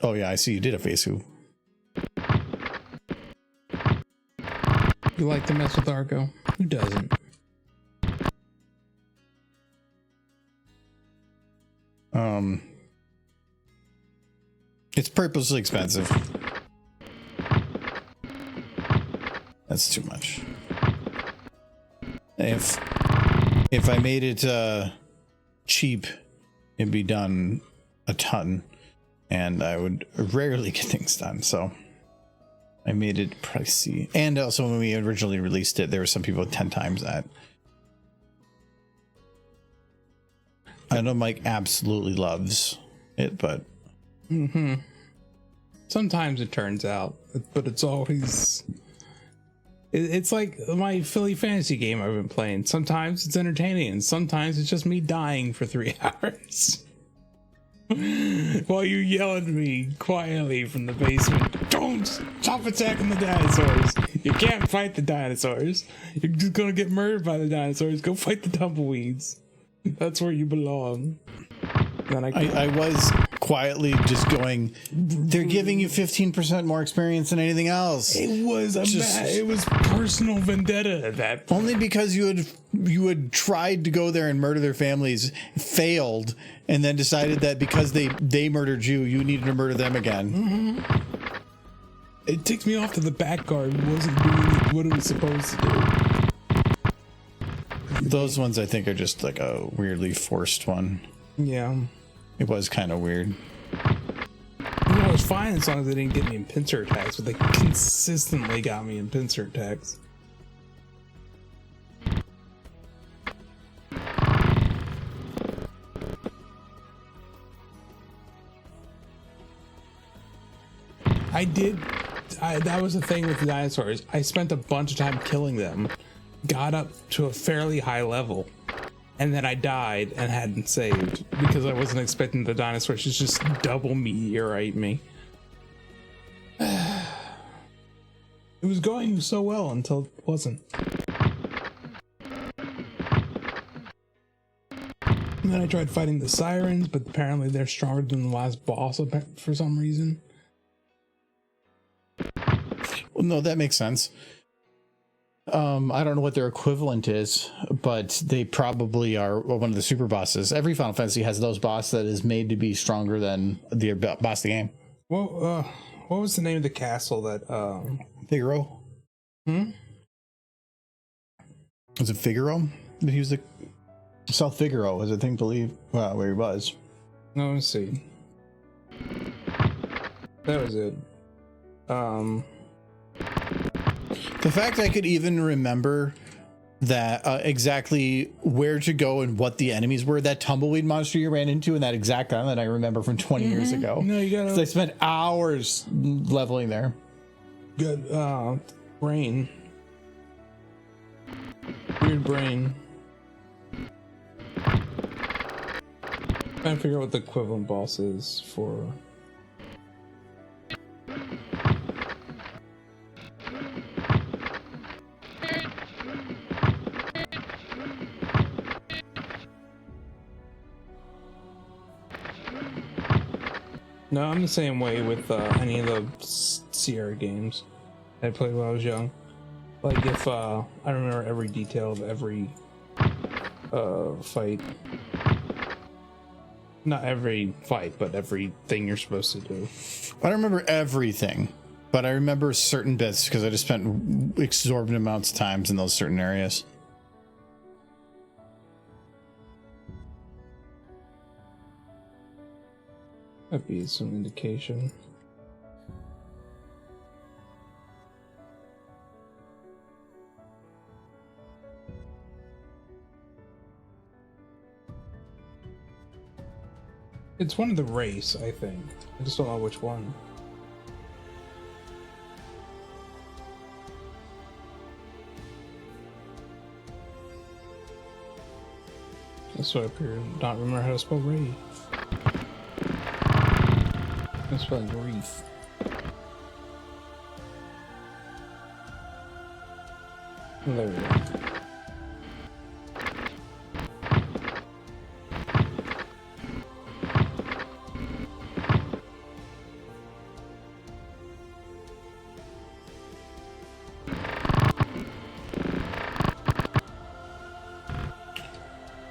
oh yeah, I see you did a face hoof. You like to mess with Argo? Who doesn't? It's purposely expensive. That's too much. If I made it cheap, it'd be done a ton, and I would rarely get things done. So I made it pricey. And also when we originally released it, there were some people with 10 times that. I know Mike absolutely loves it, but sometimes it turns out, but it's always. It's like my Philly fantasy game I've been playing. Sometimes it's entertaining, and sometimes it's just me dying for 3 hours. While you yell at me quietly from the basement, don't stop attacking the dinosaurs. You can't fight the dinosaurs. You're just gonna get murdered by the dinosaurs. Go fight the tumbleweeds. That's where you belong. Then I was quietly just going, they're giving you 15% more experience than anything else. It was it was personal vendetta at that point. Only because you had tried to go there and murder their families, failed, and then decided that because they murdered you, you needed to murder them again. It ticks me off that the back guard wasn't doing what it was supposed to do. Those ones I think are just like a weirdly forced one. Yeah. It was kind of weird. It was fine as long as they didn't get me in pincer attacks, but they consistently got me in pincer attacks. That was the thing with the dinosaurs. I spent a bunch of time killing them, got up to a fairly high level, and then I died and hadn't saved because I wasn't expecting the dinosaurs to just double meteorite me. It was going so well until it wasn't. And then I tried fighting the sirens, but apparently they're stronger than the last boss for some reason. Well, no, that makes sense. I don't know what their equivalent is, but they probably are one of the super bosses. Every Final Fantasy has those boss that is made to be stronger than the boss of the game. Well, what was the name of the castle that Figaro? Hmm? Was it Figaro? He was the South Figaro, was I think, believe where he was. Let me see. That was it. The fact I could even remember that exactly where to go and what the enemies were, that tumbleweed monster you ran into in that exact island I remember from 20 years ago. No, you gotta. I spent hours leveling there. Good, brain. Weird brain. Trying to figure out what the equivalent boss is for. No, I'm the same way with any of the Sierra games I played when I was young. Like if I remember every detail of every fight. Not every fight, but everything you're supposed to do. I don't remember everything, but I remember certain bits because I just spent exorbitant amounts of times in those certain areas. That'd be some indication. It's one of the race, I think. I just don't know which one. That's what I appear to not remember how to spell Ray. I'm spelling grief. There we go.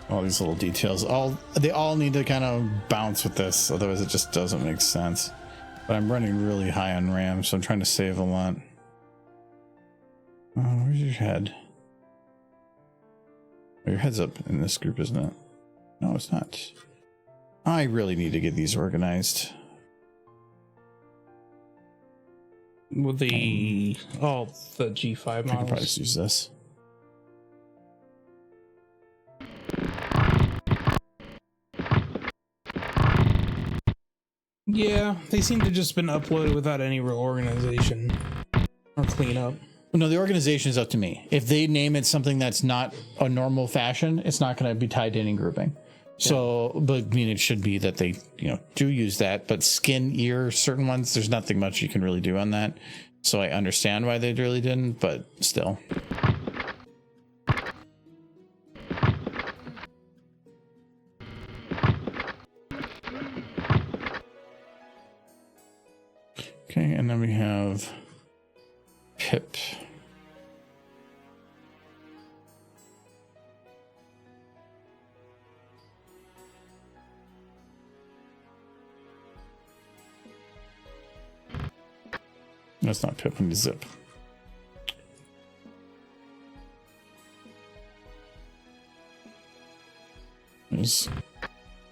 All these little details, they all need to kind of bounce with this, otherwise it just doesn't make sense. But I'm running really high on RAM, so I'm trying to save a lot. Oh, where's your head? Oh, your head's up in this group, isn't it? No, it's not. I really need to get these organized. With the the G5 I could models. probably just use this. Yeah, they seem to just been uploaded without any real organization or cleanup. No, the organization is up to me. If they name it something that's not a normal fashion, it's not going to be tied to any grouping. So, but I mean, it should be that they, do use that. But skin, ear, certain ones, there's nothing much you can really do on that. So I understand why they really didn't, but still. Okay, and then we have Pip. That's not Pip, and Zip.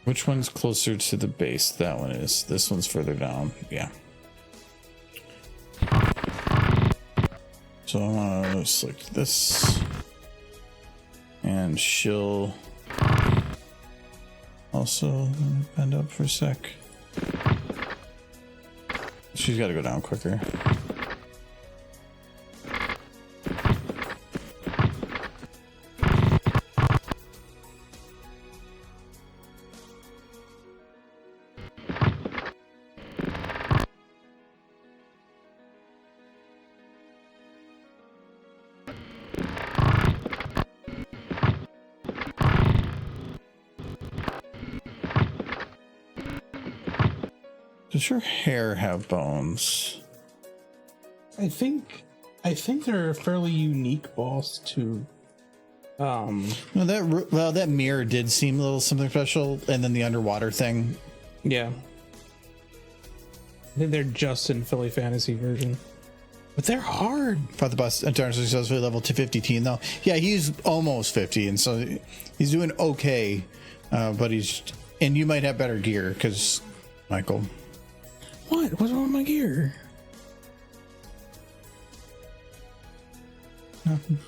Which one's closer to the base? That one is. This one's further down. Yeah. So I'm gonna select this. And she'll also bend up for a sec. She's got to go down quicker. Does your hair have bones? I think they're a fairly unique boss to. No, that mirror did seem a little something special, and then the underwater thing. Yeah. I think they're just in Philly Fantasy version, but they're hard. Fought the boss entirely successfully level to 50 teen though. Yeah, he's almost 50, and so he's doing okay. But and you might have better gear because Michael. What? What's wrong with my gear? Nothing.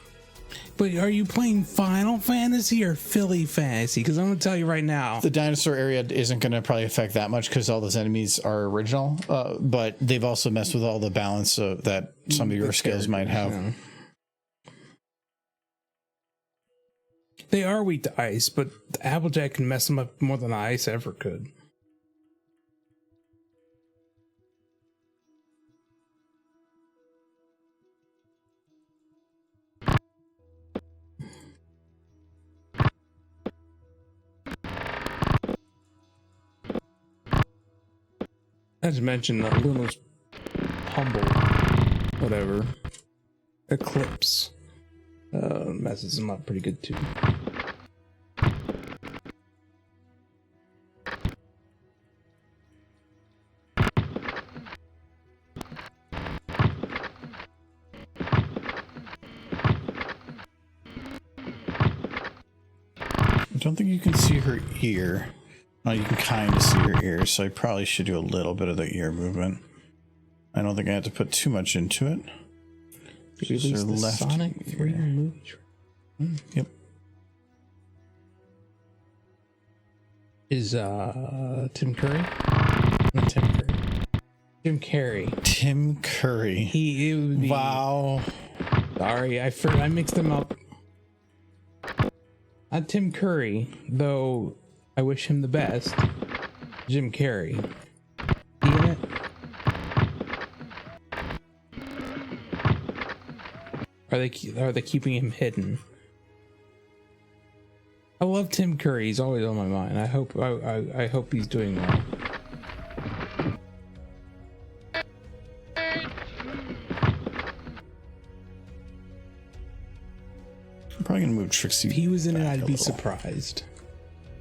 But are you playing Final Fantasy or Philly Fantasy? Because I'm going to tell you right now. The dinosaur area isn't going to probably affect that much because all those enemies are original. But they've also messed with all the balance that some of your skills might have. Yeah. They are weak to ice, but the Applejack can mess them up more than ice ever could. Not to mention Luna's humble, whatever, Eclipse messes them up pretty good too. I don't think you can see her ear. Oh, you can kind of see her ear, so I probably should do a little bit of the ear movement. I don't think I have to put too much into it. Release the Sonic 3 movie. Yep. Is Tim Curry? Not Tim Curry. Jim Carrey. Tim Curry. It would be, wow. Sorry, I mixed them up. Not Tim Curry, though I wish him the best. Jim Carrey. He in it? Are they keeping him hidden? I love Tim Curry. He's always on my mind. I hope he's doing well. I'm probably gonna move Trixie. If he was in it, I'd be surprised.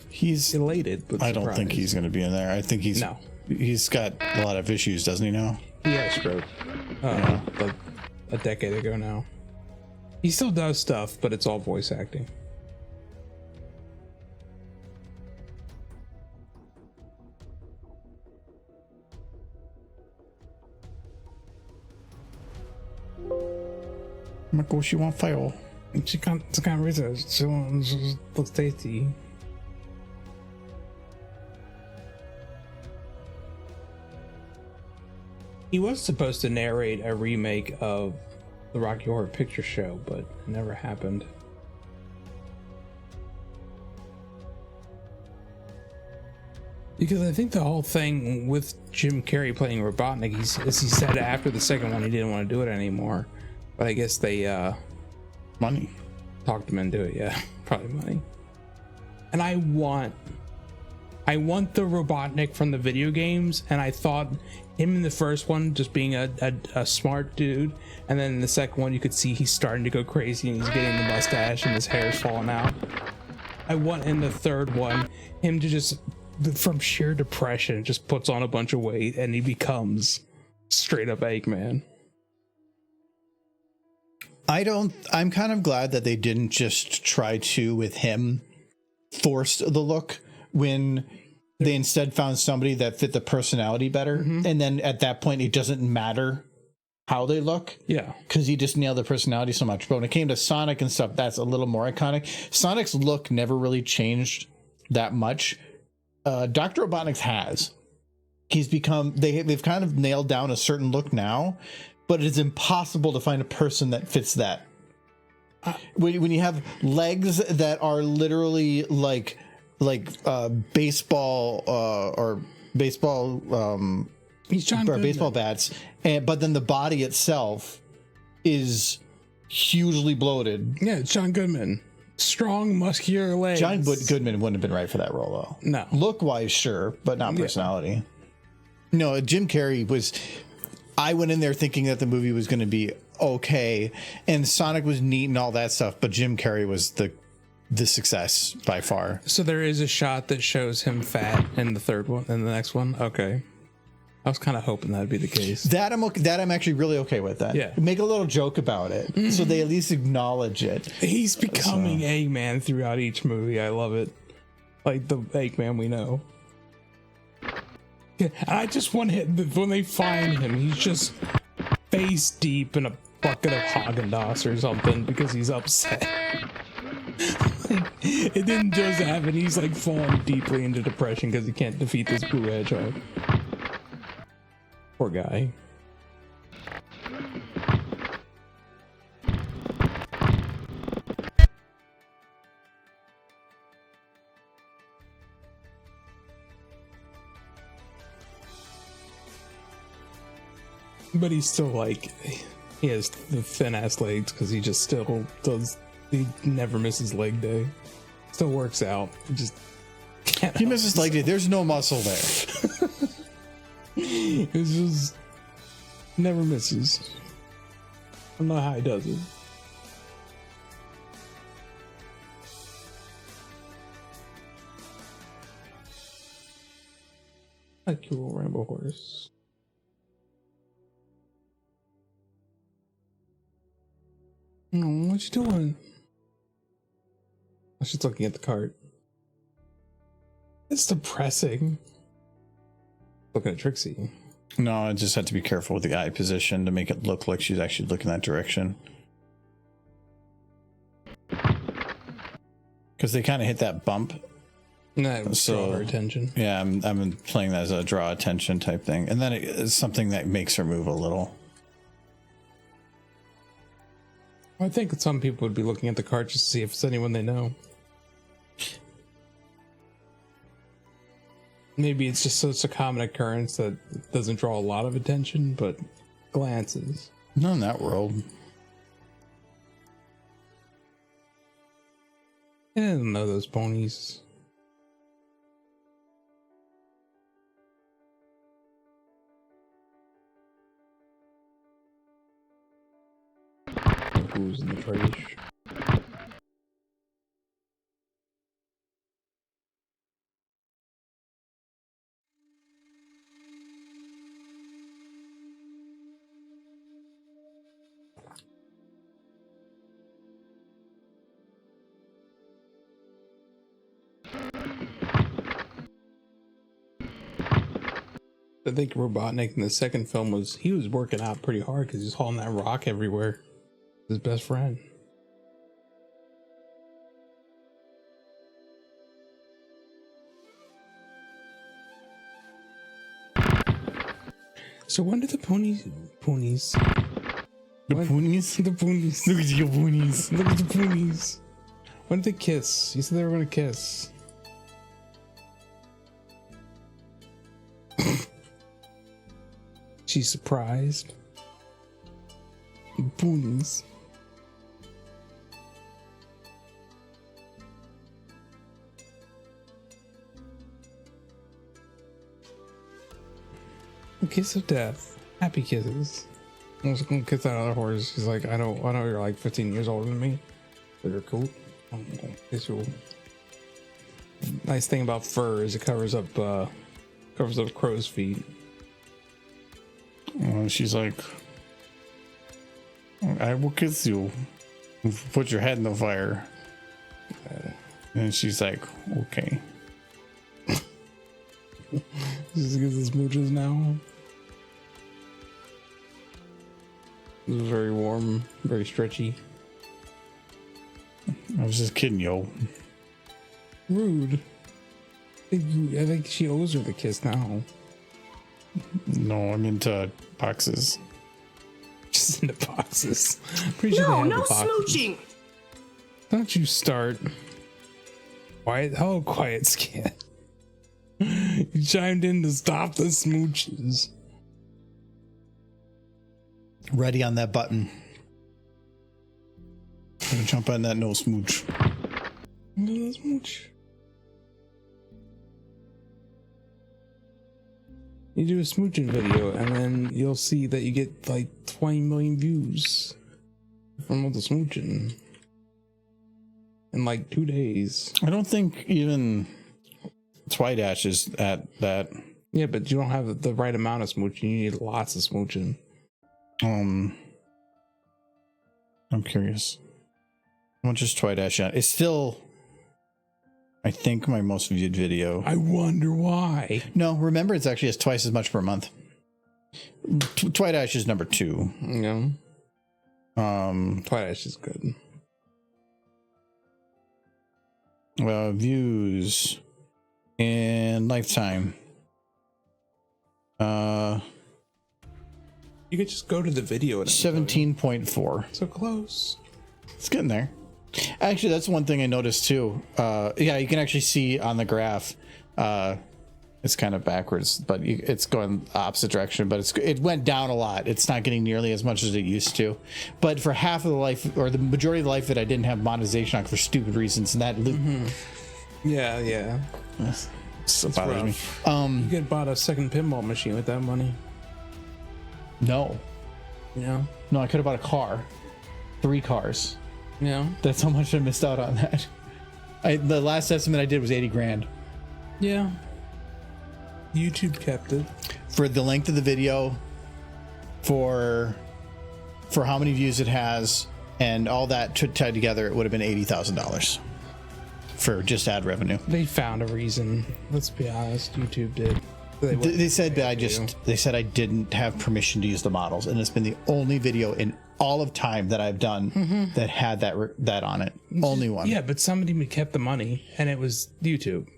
He's Elated, but I don't think he's gonna be in there. I think he's got a lot of issues, doesn't he now? He had a stroke. Like a decade ago now. He still does stuff, but it's all voice acting. Michael, she won't fail. She can't resist. She looks tasty. He was supposed to narrate a remake of the Rocky Horror Picture Show, but it never happened. Because I think the whole thing with Jim Carrey playing Robotnik, he said after the second one he didn't want to do it anymore. But I guess they Money. talked him into it, yeah. Probably money. And I want the Robotnik from the video games, and I thought him in the first one just being a smart dude, and then in the second one you could see he's starting to go crazy and he's getting the mustache and his hair's falling out. I want in the third one him to just, from sheer depression, just puts on a bunch of weight and he becomes straight up Eggman. I'm kind of glad that they didn't just try to, with him, force the look when they instead found somebody that fit the personality better. And then at that point, it doesn't matter how they look. Yeah. Because he just nailed the personality so much. But when it came to Sonic and stuff, that's a little more iconic. Sonic's look never really changed that much. Dr. Robotnik's has. He's become, they've kind of nailed down a certain look now, but it's impossible to find a person that fits that. When you have legs that are literally like baseball or baseball He's John Goodman. baseball bats, but then the body itself is hugely bloated. Yeah, it's John Goodman. Strong, muscular legs. John Goodman wouldn't have been right for that role, though. No. Look wise, sure, but not personality. No, Jim Carrey was. I went in there thinking that the movie was going to be okay, and Sonic was neat and all that stuff, but Jim Carrey was the success by far. So there is a shot that shows him fat in the third one, in the next one. Okay, I was kind of hoping that'd be the case. That I'm actually really okay with that. Yeah. Make a little joke about it, so they at least acknowledge it. He's becoming Eggman throughout each movie. I love it, like the Eggman we know. Yeah, and I just want him when they find him, he's just face deep in a bucket of Haagen-Dazs or something because he's upset. Like, it didn't just happen. He's like falling deeply into depression because he can't defeat this blue hedgehog. Poor guy. But he's still like, he has the thin ass legs because he just still does, he never misses leg day. Still works out. He just can't. He misses leg day. There's no muscle there. It's just never misses. I don't know how he does it. A cool rainbow horse. Oh, what you doing? Oh, she's looking at the cart. It's depressing. Looking at Trixie. No, I just had to be careful with the eye position to make it look like she's actually looking that direction. Because they kind of hit that bump. No, so her attention. Yeah, I'm playing that as a draw attention type thing. And then it's something that makes her move a little. I think some people would be looking at the cart just to see if it's anyone they know. Maybe it's just such a common occurrence that it doesn't draw a lot of attention, but glances. Not in that world. I didn't know those ponies. Who's in the trash? I think Robotnik in the second film was working out pretty hard because he's hauling that rock everywhere. His best friend. So when did the ponies? The ponies? The ponies. Look at your ponies. Look at the ponies. When did they kiss? You said they were gonna kiss. She's surprised. Ponies. Kiss of death. Happy kisses. I was gonna kiss that other horse. She's like, I know you're like 15 years older than me, but you're cool. I'm gonna kiss you. Nice thing about fur is it covers up crow's feet. She's like, I will kiss you. Put your head in the fire. And she's like, okay. Just get the smooches now. It was very warm, very stretchy. I was just kidding, yo. Rude. I think she owes her the kiss now. No, I'm into boxes. Just into boxes. Pretty sure they have No the boxes. smooching. Don't you start. Quiet. Oh, quiet skin. You chimed in to stop the smooches. Ready on that button. I'm gonna jump on that no smooch. No smooch. You do a smooching video, and then you'll see that you get like 20 million views from all the smooching in like 2 days. I don't think even Twidash is at that. Yeah, but you don't have the right amount of smooching. You need lots of smooching. I'm curious. How much is Twidash at? It's still, I think, my most viewed video. I wonder why. No, remember, it's actually has twice as much per month. Twidash is number 2. Yeah. Twidash is good. Views in lifetime. You could just go to the video. 17.4. So close. It's getting there. Actually, that's one thing I noticed too. Yeah, you can actually see on the graph. It's kind of backwards, but it's going opposite direction. But it went down a lot. It's not getting nearly as much as it used to. But for half of the life, or the majority of the life, that I didn't have monetization on for stupid reasons, and that Yeah. so bothers me. You could have bought a second pinball machine with that money. No, Yeah. I could have bought a car, 3 cars. Yeah. That's how much I missed out on that. The last estimate I did was 80 grand. Yeah. YouTube kept it. For the length of the video, for how many views it has, and all that tied together, it would have been $80,000 for just ad revenue. They found a reason. Let's be honest. YouTube did. They said that they said I didn't have permission to use the models, and it's been the only video in all of time that I've done that had that on it. Only one. Yeah, but somebody kept the money, and it was YouTube.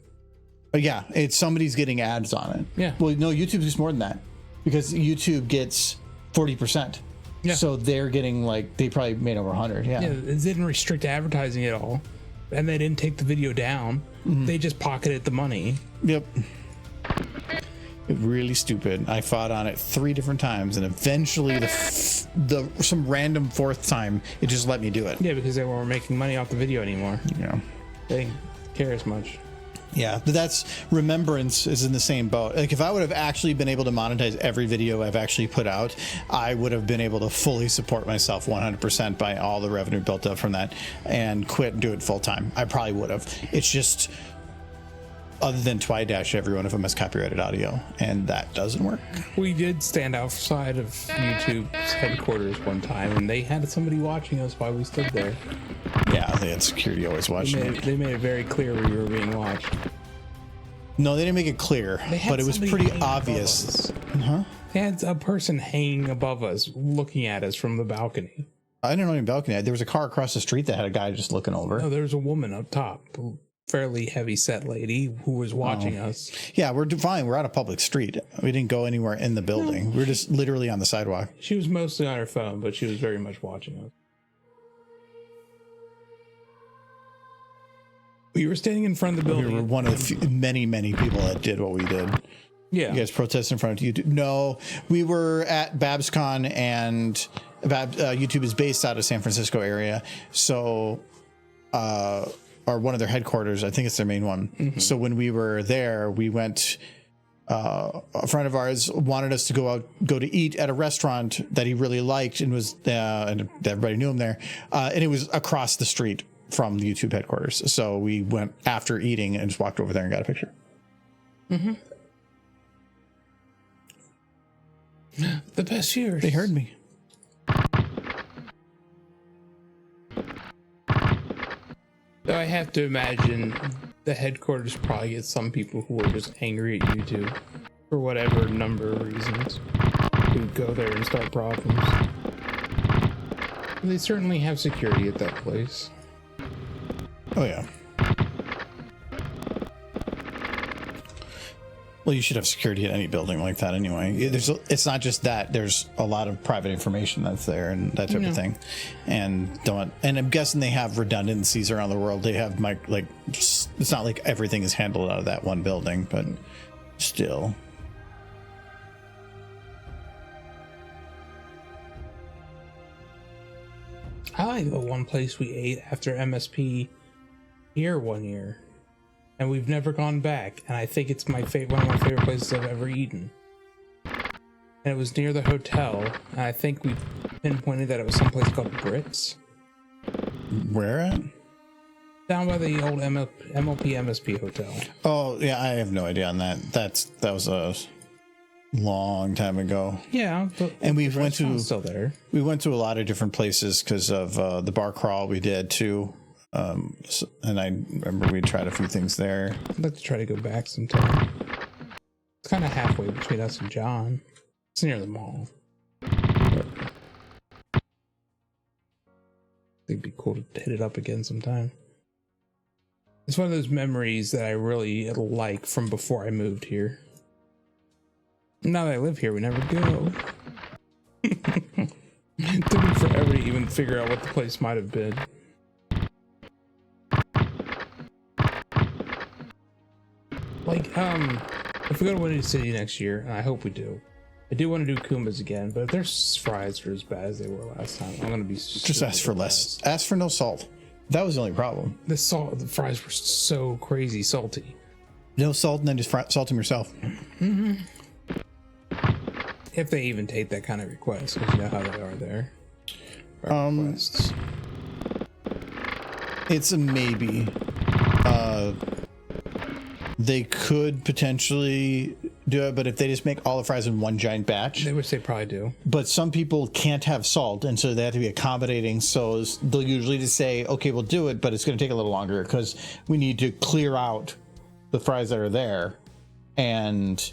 But yeah, it's somebody's getting ads on it. Yeah. Well, no, YouTube is more than that, because YouTube gets 40%. Yeah. So they're getting they probably made over 100. Yeah. Yeah, it didn't restrict advertising at all, and they didn't take the video down. They just pocketed the money. Yep. Really stupid. I fought on it 3 different times, and eventually some random 4th time it just let me do it. Yeah, because they weren't making money off the video anymore. Yeah. They didn't care as much. Yeah, but that's Remembrance is in the same boat. Like, if I would have actually been able to monetize every video I've actually put out, I would have been able to fully support myself 100% by all the revenue built up from that and quit and do it full time. I probably would have. It's just, other than Twidash, every one of them has copyrighted audio, and that doesn't work. We did stand outside of YouTube's headquarters one time, and they had somebody watching us while we stood there. Yeah, they had security always watching. They made it very clear we were being watched. No, they didn't make it clear, but it was pretty obvious. Huh? They had a person hanging above us, looking at us from the balcony. I didn't know any balcony. There was a car across the street that had a guy just looking over. No, there was a woman up top, a fairly heavy set lady who was watching us. Yeah, we're fine. We're on a public street. We didn't go anywhere in the building. We were just literally on the sidewalk. She was mostly on her phone, but she was very much watching us. We were standing in front of the building. We were one of the many people that did what we did. Yeah. You guys protested in front of YouTube? No, we were at BabsCon, and YouTube is based out of San Francisco area. So, or one of their headquarters, I think it's their main one. Mm-hmm. So when we were there, we went, a friend of ours wanted us to go to eat at a restaurant that he really liked, and and everybody knew him there. And it was across the street from the YouTube headquarters. So we went after eating and just walked over there and got a picture. Mm-hmm. The best viewers. They heard me. Though I have to imagine the headquarters probably gets some people who are just angry at YouTube for whatever number of reasons who go there and start problems. They certainly have security at that place. Oh yeah. Well, you should have security at any building like that anyway. It's not just that. There's a lot of private information that's there and that type of thing. And I'm guessing they have redundancies around the world. They have it's not like everything is handled out of that one building, but still. I like the one place we ate after MSP here one year, and we've never gone back. And I think it's one of my favorite places I've ever eaten. And it was near the hotel, and I think we pinpointed that it was someplace called Brits. Where at? Down by the old MLP MSP hotel. Oh yeah, I have no idea on that. That was a long time ago. Yeah, but and we went to still there. We went to a lot of different places because of the bar crawl we did too. And I remember we tried a few things there. I'd like to try to go back sometime. It's kind of halfway between us and John. It's near the mall. But it'd be cool to hit it up again sometime. It's one of those memories that I really like from before I moved here. Now that I live here, we never go. It took me forever to even figure out what the place might have been. Like, if we go to Windy City next year, and I hope we do, I do want to do Kuma's again, but if their fries are as bad as they were last time, I'm going to be just ask for less. Ask for no salt. That was the only problem. The fries were so crazy salty. No salt, and then just salt them yourself. Mm-hmm. If they even take that kind of request, because you know how they are there. Requests. It's a maybe. They could potentially do it, but if they just make all the fries in one giant batch, which they probably do. But some people can't have salt, and so they have to be accommodating. So they'll usually just say, "Okay, we'll do it, but it's going to take a little longer because we need to clear out the fries that are there, and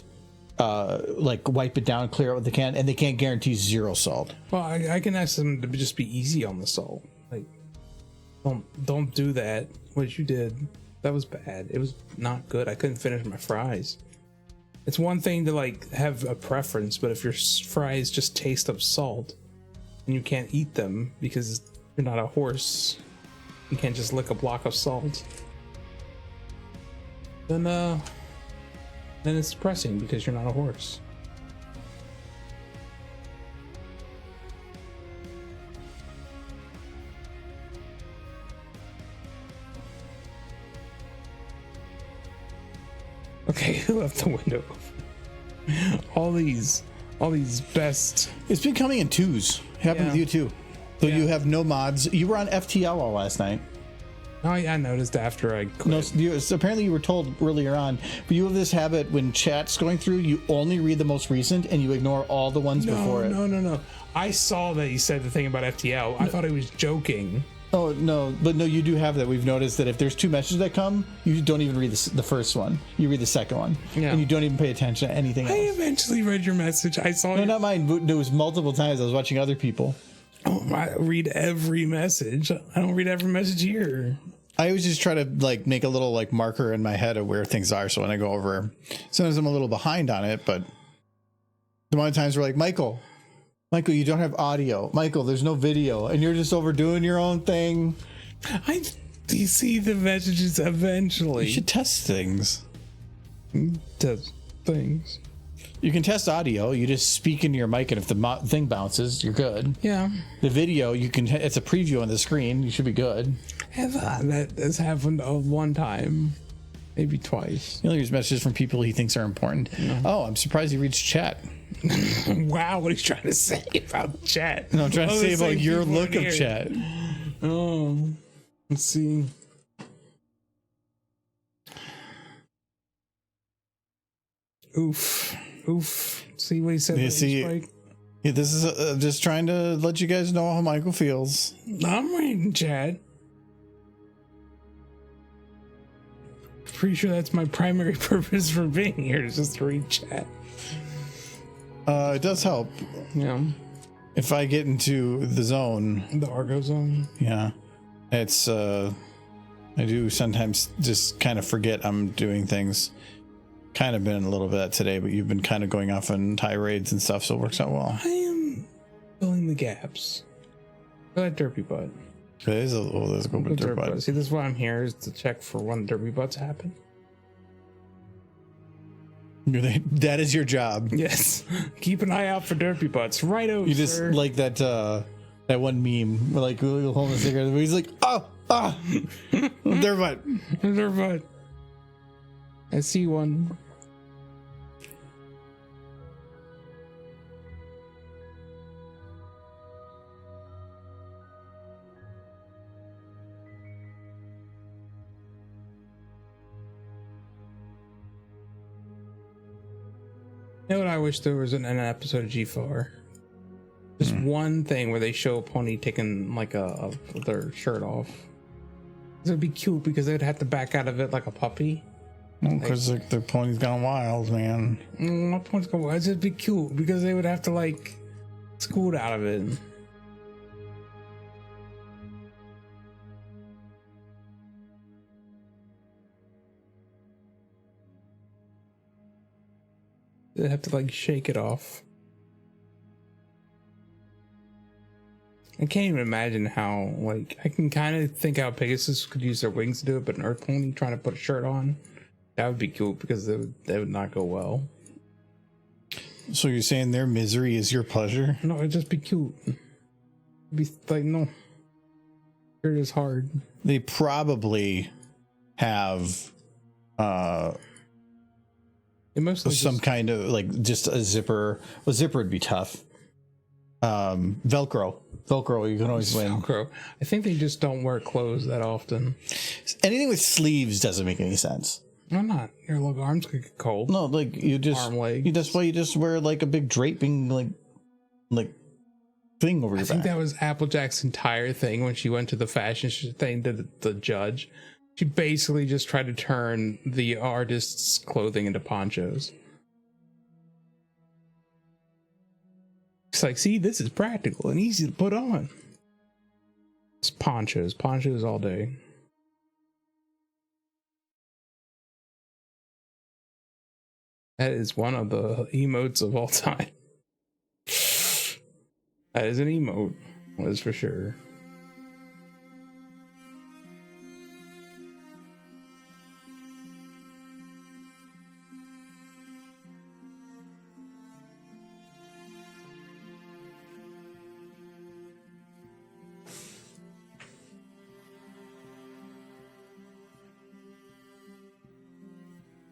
wipe it down, clear out what they can, and they can't guarantee zero salt." Well, I can ask them to just be easy on the salt. Like, don't do that. What you did. That was bad. It was not good. I couldn't finish my fries. It's one thing to like have a preference, but if your fries just taste of salt and you can't eat them because you're not a horse, you can't just lick a block of salt, then it's depressing because you're not a horse. Okay, who left the window open? All these best. It's been coming in twos. Happened with you too. Though you have no mods. You were on FTL all last night. Oh yeah, I noticed after I quit. No, apparently you were told earlier on, but you have this habit when chat's going through, you only read the most recent and you ignore all the ones before it. No. I saw that he said the thing about FTL. I thought he was joking. Oh no, but no, you do have that. We've noticed that if there's two messages that come, you don't even read the first one. You read the second one, and you don't even pay attention to anything else. I eventually read your message. I saw. No, not mine. It was multiple times. I was watching other people. Oh, I read every message. I don't read every message here. I always just try to like make a little like marker in my head of where things are. So when I go over, sometimes I'm a little behind on it, but the amount of times we're like, Michael, you don't have audio. Michael, there's no video, and you're just over doing your own thing. Do you see the messages eventually? You should test things. Test things. You can test audio. You just speak into your mic, and if the thing bounces, you're good. Yeah. The video, it's a preview on the screen. You should be good. That has happened one time, maybe twice. He only reads messages from people he thinks are important. Yeah. Oh, I'm surprised he reads chat. Wow, what are you trying to say about chat? No, I'm trying to say about your look of chat. Oh, let's see. Oof. See what he said? Yeah, this is just trying to let you guys know how Michael feels. I'm reading chat. pretty sure that's my primary purpose for being here, is just to read chat. It does help. Yeah. If I get into the zone, The Argo zone. yeah, it's I do sometimes just kind of forget I'm doing things. Kind of been a little bit today, but you've been kind of going off on tirades and stuff, so it works out well. I am filling the gaps. For that derpy butt. There's a good bit The of derpy butt. See, this is why I'm here, is to check for when derpy butts happen. That is your job. Yes. Keep an eye out for derpy butts. Righto, You just sir. like that one meme where like we'll hold a cigarette, but he's like, their butt. Derpy butt. I see one. You know what I wish there was in an episode of G4? Just one thing where they show a pony taking like their shirt off. It'd be cute because they'd have to back out of it like a puppy. Because like, their pony's gone wild, man. My pony's going wild. It'd be cute because they would have to like scoot out of it. They'd have to like shake it off. I can't even imagine how, like, I can kind of think how Pegasus could use their wings to do it, but an Earth Pony trying to put a shirt on, that would be cute because that would not go well. So you're saying their misery is your pleasure? No, it'd just be cute. It'd be like, no. Shirt is hard. They probably have It mostly some kind of like just a zipper. Well, zipper would be tough. Velcro, you can always win. Velcro. I think they just don't wear clothes that often. Anything with sleeves doesn't make any sense. Why not? Your little arms could get cold. No, like you just Arm, legs. you just wear like a big draping like thing over your I think back. that was Applejack's entire thing when she went to the fashion thing to the judge. She basically just tried to turn the artist's clothing into ponchos. It's like, see, this is practical and easy to put on. It's ponchos all day. That is one of the emotes of all time. That is an emote, that is for sure.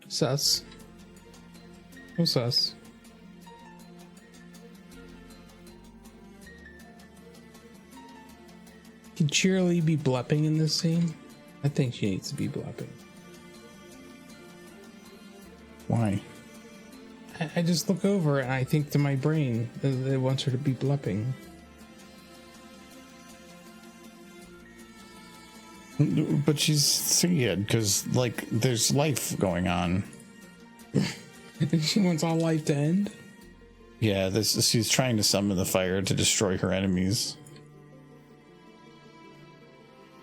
Sus. Who's sus? Can Cheerily be blepping in this scene? I think she needs to be blepping. Why? I just look over and I think to my brain that it wants her to be blepping. But she's sad because like there's life going on. She wants all life to end. Yeah, she's trying to summon the fire to destroy her enemies.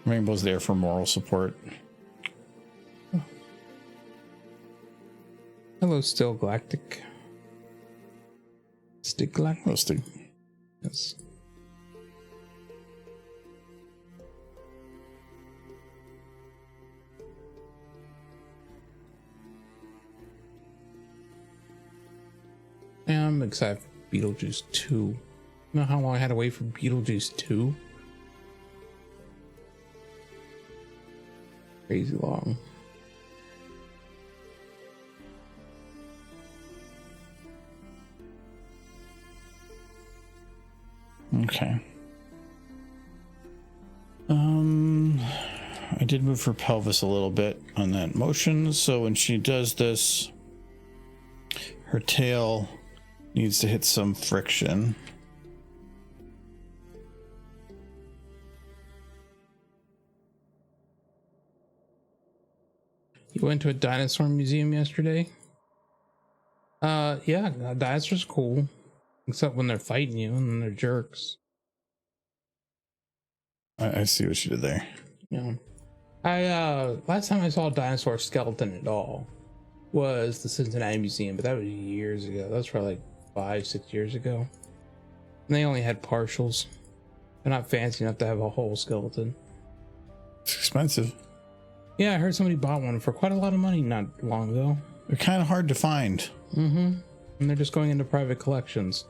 Rainbow's there for moral support. Hello, Still Galactic. Stick Galactic? Most of- Yes. Yeah, I'm excited for Beetlejuice 2. You know how long I had to wait for Beetlejuice 2? Crazy long. Okay. I did move her pelvis a little bit on that motion, so when she does this, her tail needs to hit some friction. You went to a dinosaur museum yesterday? Yeah, dinosaurs cool. Except when they're fighting you and then they're jerks. I see what you did there. Yeah. Last time I saw a dinosaur skeleton at all was the Cincinnati Museum, but that was years ago. That was probably like 5-6 years ago. And they only had partials. They're not fancy enough to have a whole skeleton. It's expensive. Yeah, I heard somebody bought one for quite a lot of money not long ago. They're kind of hard to find. Mm-hmm. And they're just going into private collections,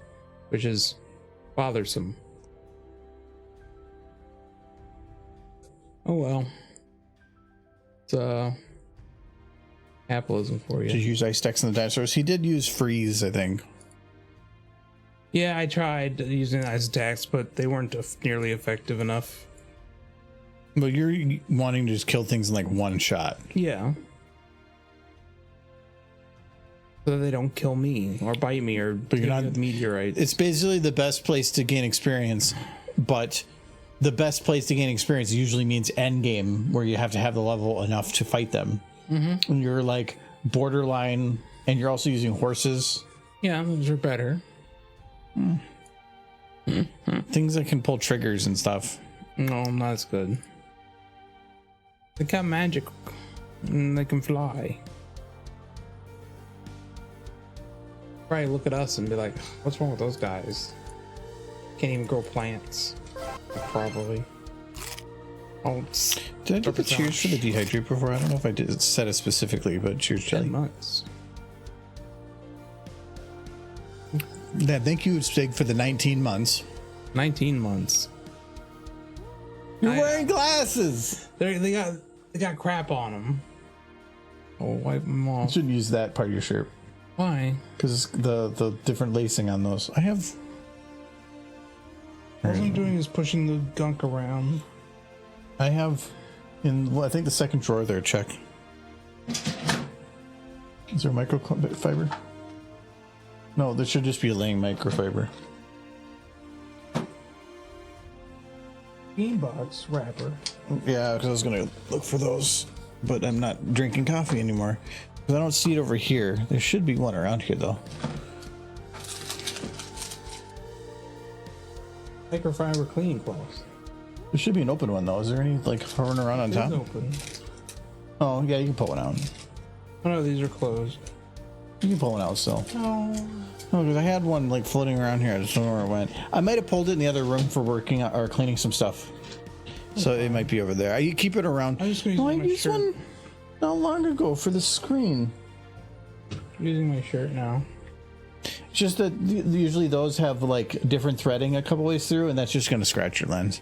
which is bothersome. Oh well. It's capitalism for you. Did you use ice stacks on the dinosaurs? He did use freeze, I think. Yeah, I tried using ice attacks, but they weren't nearly effective enough. But you're wanting to just kill things in like one shot. Yeah. So they don't kill me or bite me or but you're not meteorites. It's basically the best place to gain experience, but the best place to gain experience usually means end game, where you have to have the level enough to fight them. Mm-hmm. And you're like borderline, and you're also using horses. Yeah, those are better. Things that can pull triggers and stuff. No, not as good. They got magic and they can fly. Probably look at us and be like, what's wrong with those guys? Can't even grow plants properly. Oh, did I do the cheers for the dehydrate before? I don't know if I did said it specifically, but cheers, 10 Jelly. months. Yeah, thank you, Stig, for the 19 months. 19 months. You're wearing glasses. They got crap on them. Oh, wipe them You off. shouldn't use that part of your shirt. Why? Because the different lacing on those. I have. All I'm doing is pushing the gunk around. I have in, well, I think the second drawer there, check. Is there microfiber? No, there should just be a laying microfiber. Beanbox wrapper. Yeah, because I was going to look for those, but I'm not drinking coffee anymore. Because I don't see it over here. There should be one around here, though. Microfiber cleaning cloths. There should be an open one, though. Is there any, like, hovering around on top? It's open. Oh, yeah, you can pull one out. Oh no, these are closed. You can pull one out still. Oh. No, because I had one like floating around here. I just don't know where it went. I might have pulled it in the other room for working or cleaning some stuff. So it might be over there. You keep it around. I'm just gonna use I my used shirt. one not long ago for the screen. I'm using my shirt now. It's just that usually those have like different threading a couple ways through, and that's just going to scratch your lens.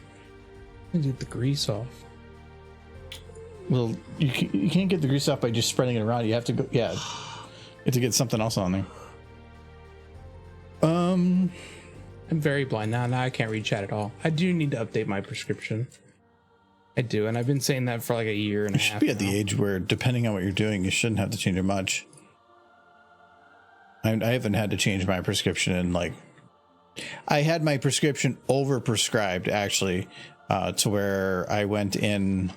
Let me get the grease off. Well, you can't get the grease off by just spreading it around. You have to go. Yeah, you have to get something else on there. I'm very blind now. Now I can't read chat at all. I do need to update my prescription. I do, and I've been saying that for like a year and a You half. should be at now. the age where, depending on what you're doing, you shouldn't have to change it much. I haven't had to change my prescription in like, I had my prescription over prescribed actually, to where I went in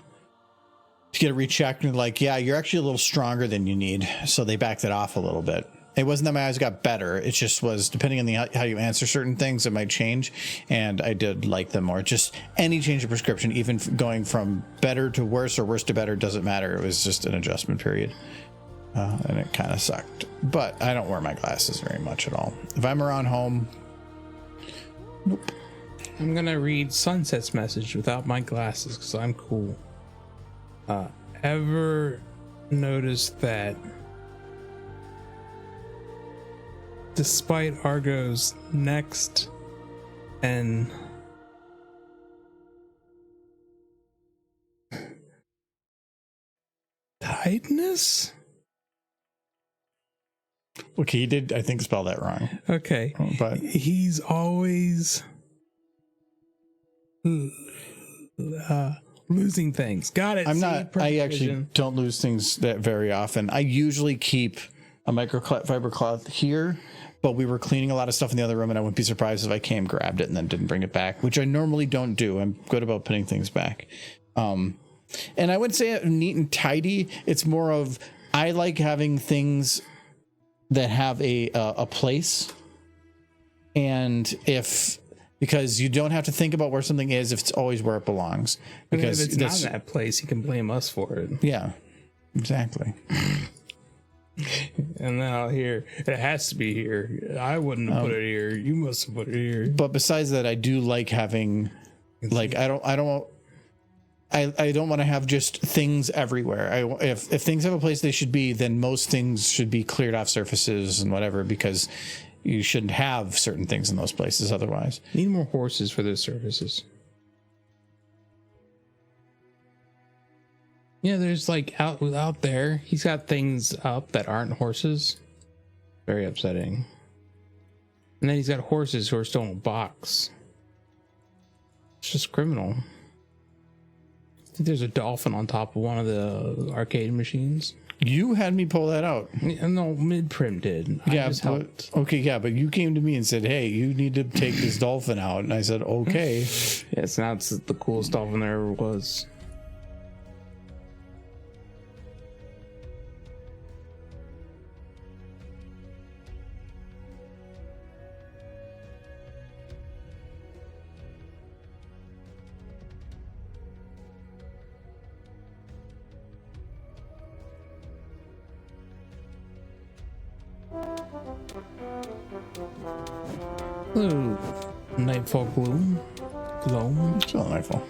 to get it rechecked and like, yeah, you're actually a little stronger than you need. So they backed it off a little bit. It wasn't that my eyes got better. It just was depending on how you answer certain things, it might change. And I did like them more. Just any change of prescription, even going from better to worse or worse to better, doesn't matter. It was just an adjustment period. And it kind of sucked. But I don't wear my glasses very much at all. If I'm around home, nope. I'm gonna read Sunset's message without my glasses because I'm cool. Ever noticed that despite Argo's next and tightness? Okay, he did, I think, spell that wrong. Okay. But He's always losing things. Got it. I'm See, not, perfect I actually vision. don't lose things that very often. I usually keep a microfiber cloth here, but we were cleaning a lot of stuff in the other room, and I wouldn't be surprised if I came, grabbed it, and then didn't bring it back, which I normally don't do. I'm good about putting things back. And I wouldn't say neat and tidy. It's more of, I like having things that have a place. And because you don't have to think about where something is if it's always where it belongs. Because if it's not that place, he can blame us for it. Yeah, exactly. And then I'll hear, it has to be here. I wouldn't have put it here. You must have put it here. But besides that, I do like having, like, I don't want to have just things everywhere. If things have a place they should be, then most things should be cleared off surfaces and whatever, because you shouldn't have certain things in those places otherwise. Need more horses for those surfaces. Yeah, there's like out there, he's got things up that aren't horses. Very upsetting. And then he's got horses who are still in a box. It's just criminal. I think there's a dolphin on top of one of the arcade machines. You had me pull that out. No, mid-prim did. Yeah, okay, yeah, but you came to me and said, hey, you need to take this dolphin out. And I said, okay. Yes, now it's the coolest dolphin there ever was. Hello, Nightfall Gloom. Still a nightfall.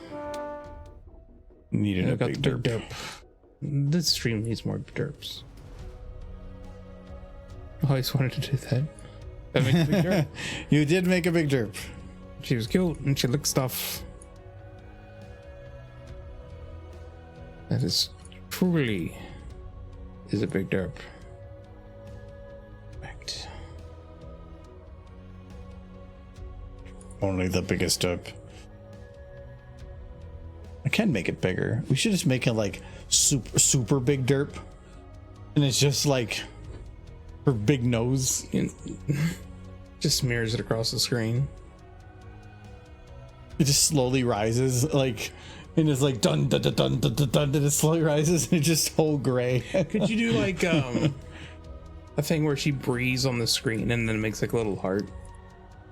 Needed a big derp. This stream needs more derps. I always wanted to do that. That makes a big derp. You did make a big derp. She was cute and she licked stuff. That is truly is a big derp. Right. Only the biggest derp. I can make it bigger. We should just make it like super big derp. And it's just like her big nose. Just smears it across the screen. It just slowly rises, like, and it's like dun dun dun dun dun dun, dun and it slowly rises and it's just whole gray. Could you do like a thing where she breathes on the screen and then it makes like a little heart?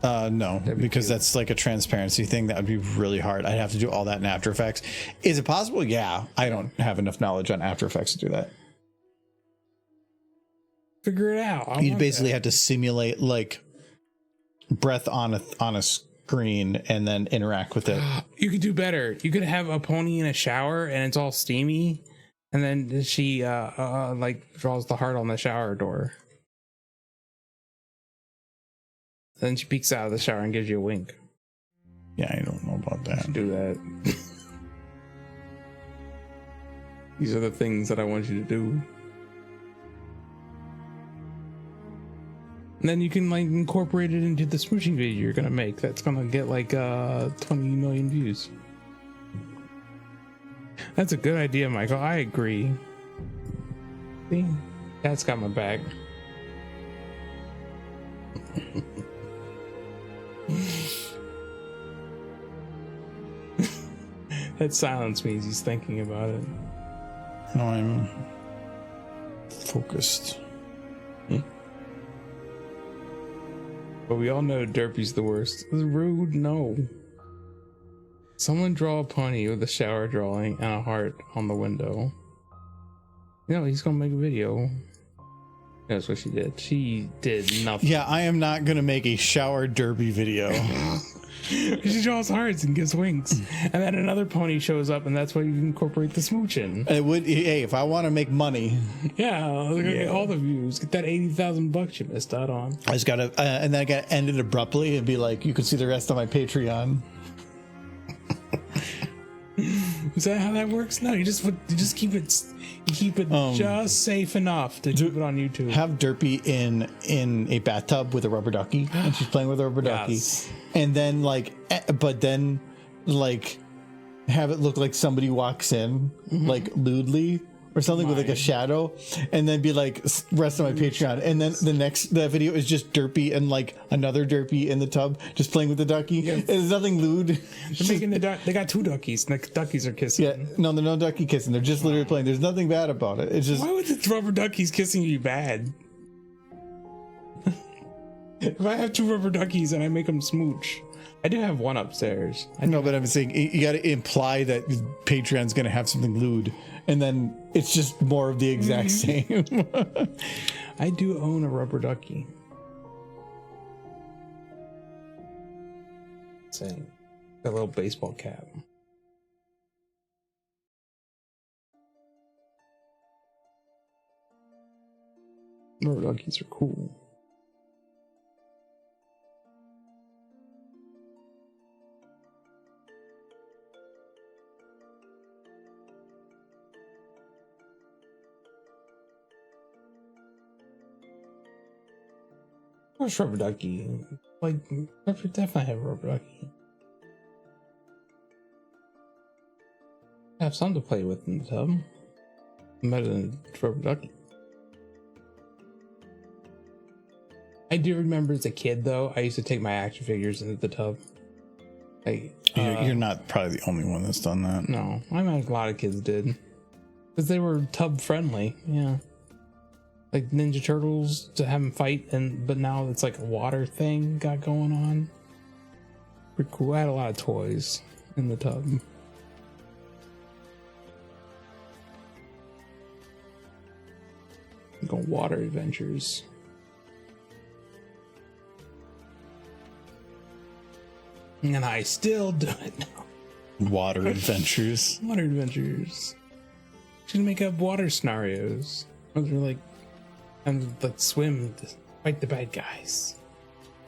No, because that's like a transparency thing. That would be really hard. I'd have to do all that in After Effects. Is it possible? Yeah, I don't have enough knowledge on After Effects to do that. Figure it out. You'd basically have to simulate like breath on a screen and then interact with it. You could do better. You could have a pony in a shower and it's all steamy, and then she like draws the heart on the shower door. Then she peeks out of the shower and gives you a wink. Yeah, I don't know about that. Do that. These are the things that I want you to do. And then you can like incorporate it into the smooching video you're gonna make. That's gonna get like 20 million views. That's a good idea, Michael. I agree. See? Cat's got my back. That silence means he's thinking about it. No, I'm focused. But we all know Derpy's the worst. It's rude, no. Someone draw a pony with a shower drawing and a heart on the window. You know, he's gonna make a video. That's what she did. She did nothing. Yeah, I am not gonna make a shower derby video. She draws hearts and gives winks. And then another pony shows up, and that's why you incorporate the smooch in. It would, hey, if I want to make money. Yeah, get all the views. Get that $80,000 you missed out on. I just gotta, and then I gotta end it abruptly and be like, you can see the rest on my Patreon. Is that how that works? No, you just keep it. You keep it just safe enough to keep it on YouTube. Have Derpy in a bathtub with a rubber ducky, and she's playing with a rubber ducky, and then but then have it look like somebody walks in like lewdly or something with like a shadow, and then be like rest on my Patreon, and then the video is just Derpy and like another Derpy in the tub just playing with the ducky. Yeah. There's nothing lewd. They're making they got two duckies. And the duckies are kissing. Yeah, no, they're no ducky kissing. They're just literally playing. There's nothing bad about it. It's just Why would the rubber duckies kissing you bad? If I have two rubber duckies and I make them smooch, I do have one upstairs. I know, but I'm saying you got to imply that Patreon's going to have something lewd, and then it's just more of the exact same. I do own a rubber ducky. Same. A little baseball cap. Rubber duckies are cool. Where's rubber ducky? Like, I definitely have a rubber ducky. I have something to play with in the tub. Better than a rubber ducky. I do remember as a kid, though, I used to take my action figures into the tub. Like, You're not probably the only one that's done that. no, I mean, a lot of kids did. Because they were tub friendly, yeah. Like Ninja Turtles to have them fight, but now it's like a water thing got going on. Pretty cool. I had a lot of toys in the tub. Go water adventures. And I still do it now. Water adventures. Water adventures. Just gonna make up water scenarios. Those are like, and like swim to fight the bad guys.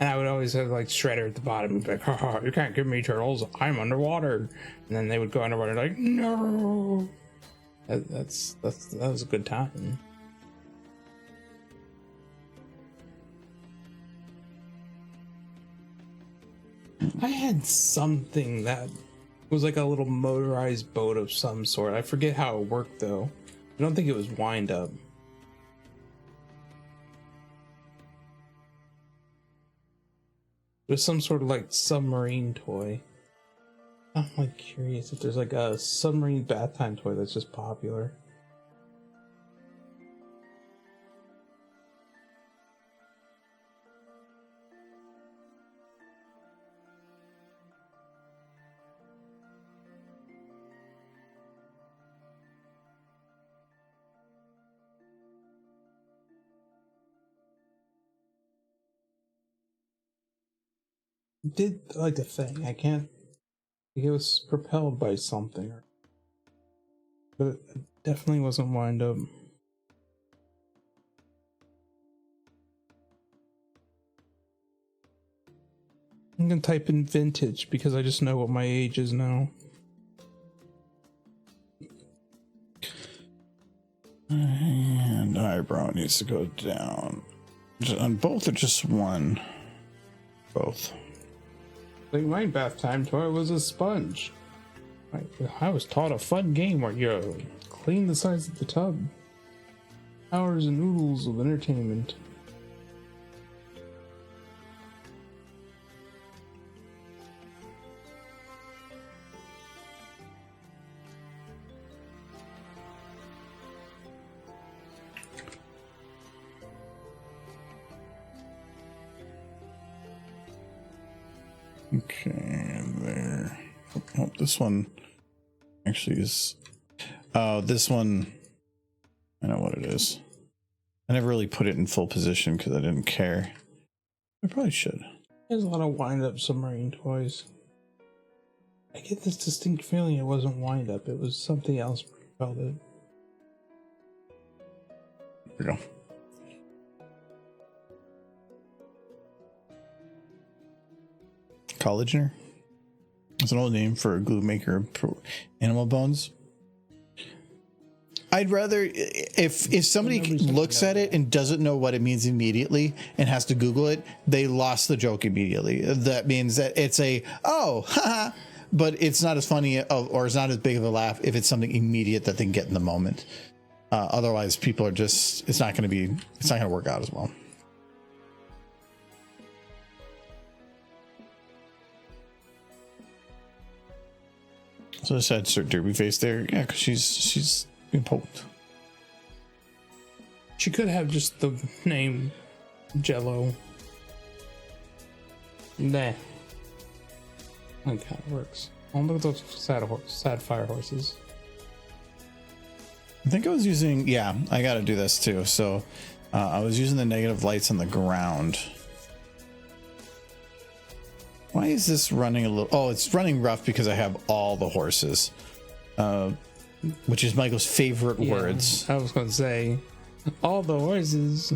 And I would always have like Shredder at the bottom and be like, haha, you can't give me turtles, I'm underwater. And then they would go underwater like, no. That was a good time. I had something that was like a little motorized boat of some sort. I forget how it worked though. I don't think it was wind up. There's some sort of like submarine toy. I'm like curious if there's like a submarine bath time toy that's just popular. Did like a thing. I can't. It was propelled by something, but it definitely wasn't wind up. I'm gonna type in vintage because I just know what my age is now. And eyebrow needs to go down. On both or just one? Both. Like my bath time toy was a sponge. I was taught a fun game where you clean the sides of the tub. Hours and oodles of entertainment. Okay, there. Oh, this one actually is. Oh, this one. I know what it is. I never really put it in full position because I didn't care. I probably should. There's a lot of wind-up submarine toys. I get this distinct feeling it wasn't wind-up. It was something else propelled it. There we go. Collagener. It's an old name for a glue maker for animal bones. I'd rather if somebody looks at it and doesn't know what it means immediately and has to Google it, they lost the joke immediately. That means that it's a haha, but it's not as funny or it's not as big of a laugh if it's something immediate that they can get in the moment. Otherwise, people are just, it's not going to work out as well. So I said, "Sir Derpy face there, yeah, because she's being poked." She could have just the name Jello. Nah. That kind of works. Oh, look at those sad fire horses. I think I was using, yeah, I got to do this too. So I was using the negative lights on the ground. Why is this running a little? Oh, it's running rough because I have all the horses, which is Michael's favorite words. I was going to say, all the horses.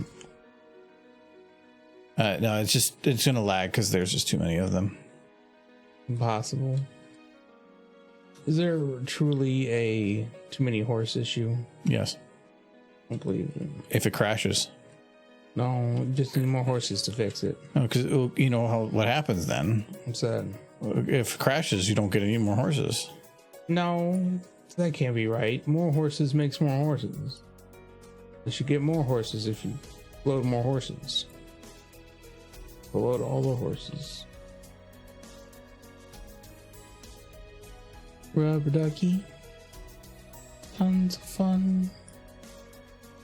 No, it's going to lag because there's just too many of them. Impossible. Is there truly a too many horse issue? Yes. I don't believe it. If it crashes. No, just need more horses to fix it. Oh, because you know what happens then. What's that? If it crashes, you don't get any more horses. No, that can't be right. More horses makes more horses. You should get more horses if you load more horses. Load all the horses. Rubber ducky. Tons of fun.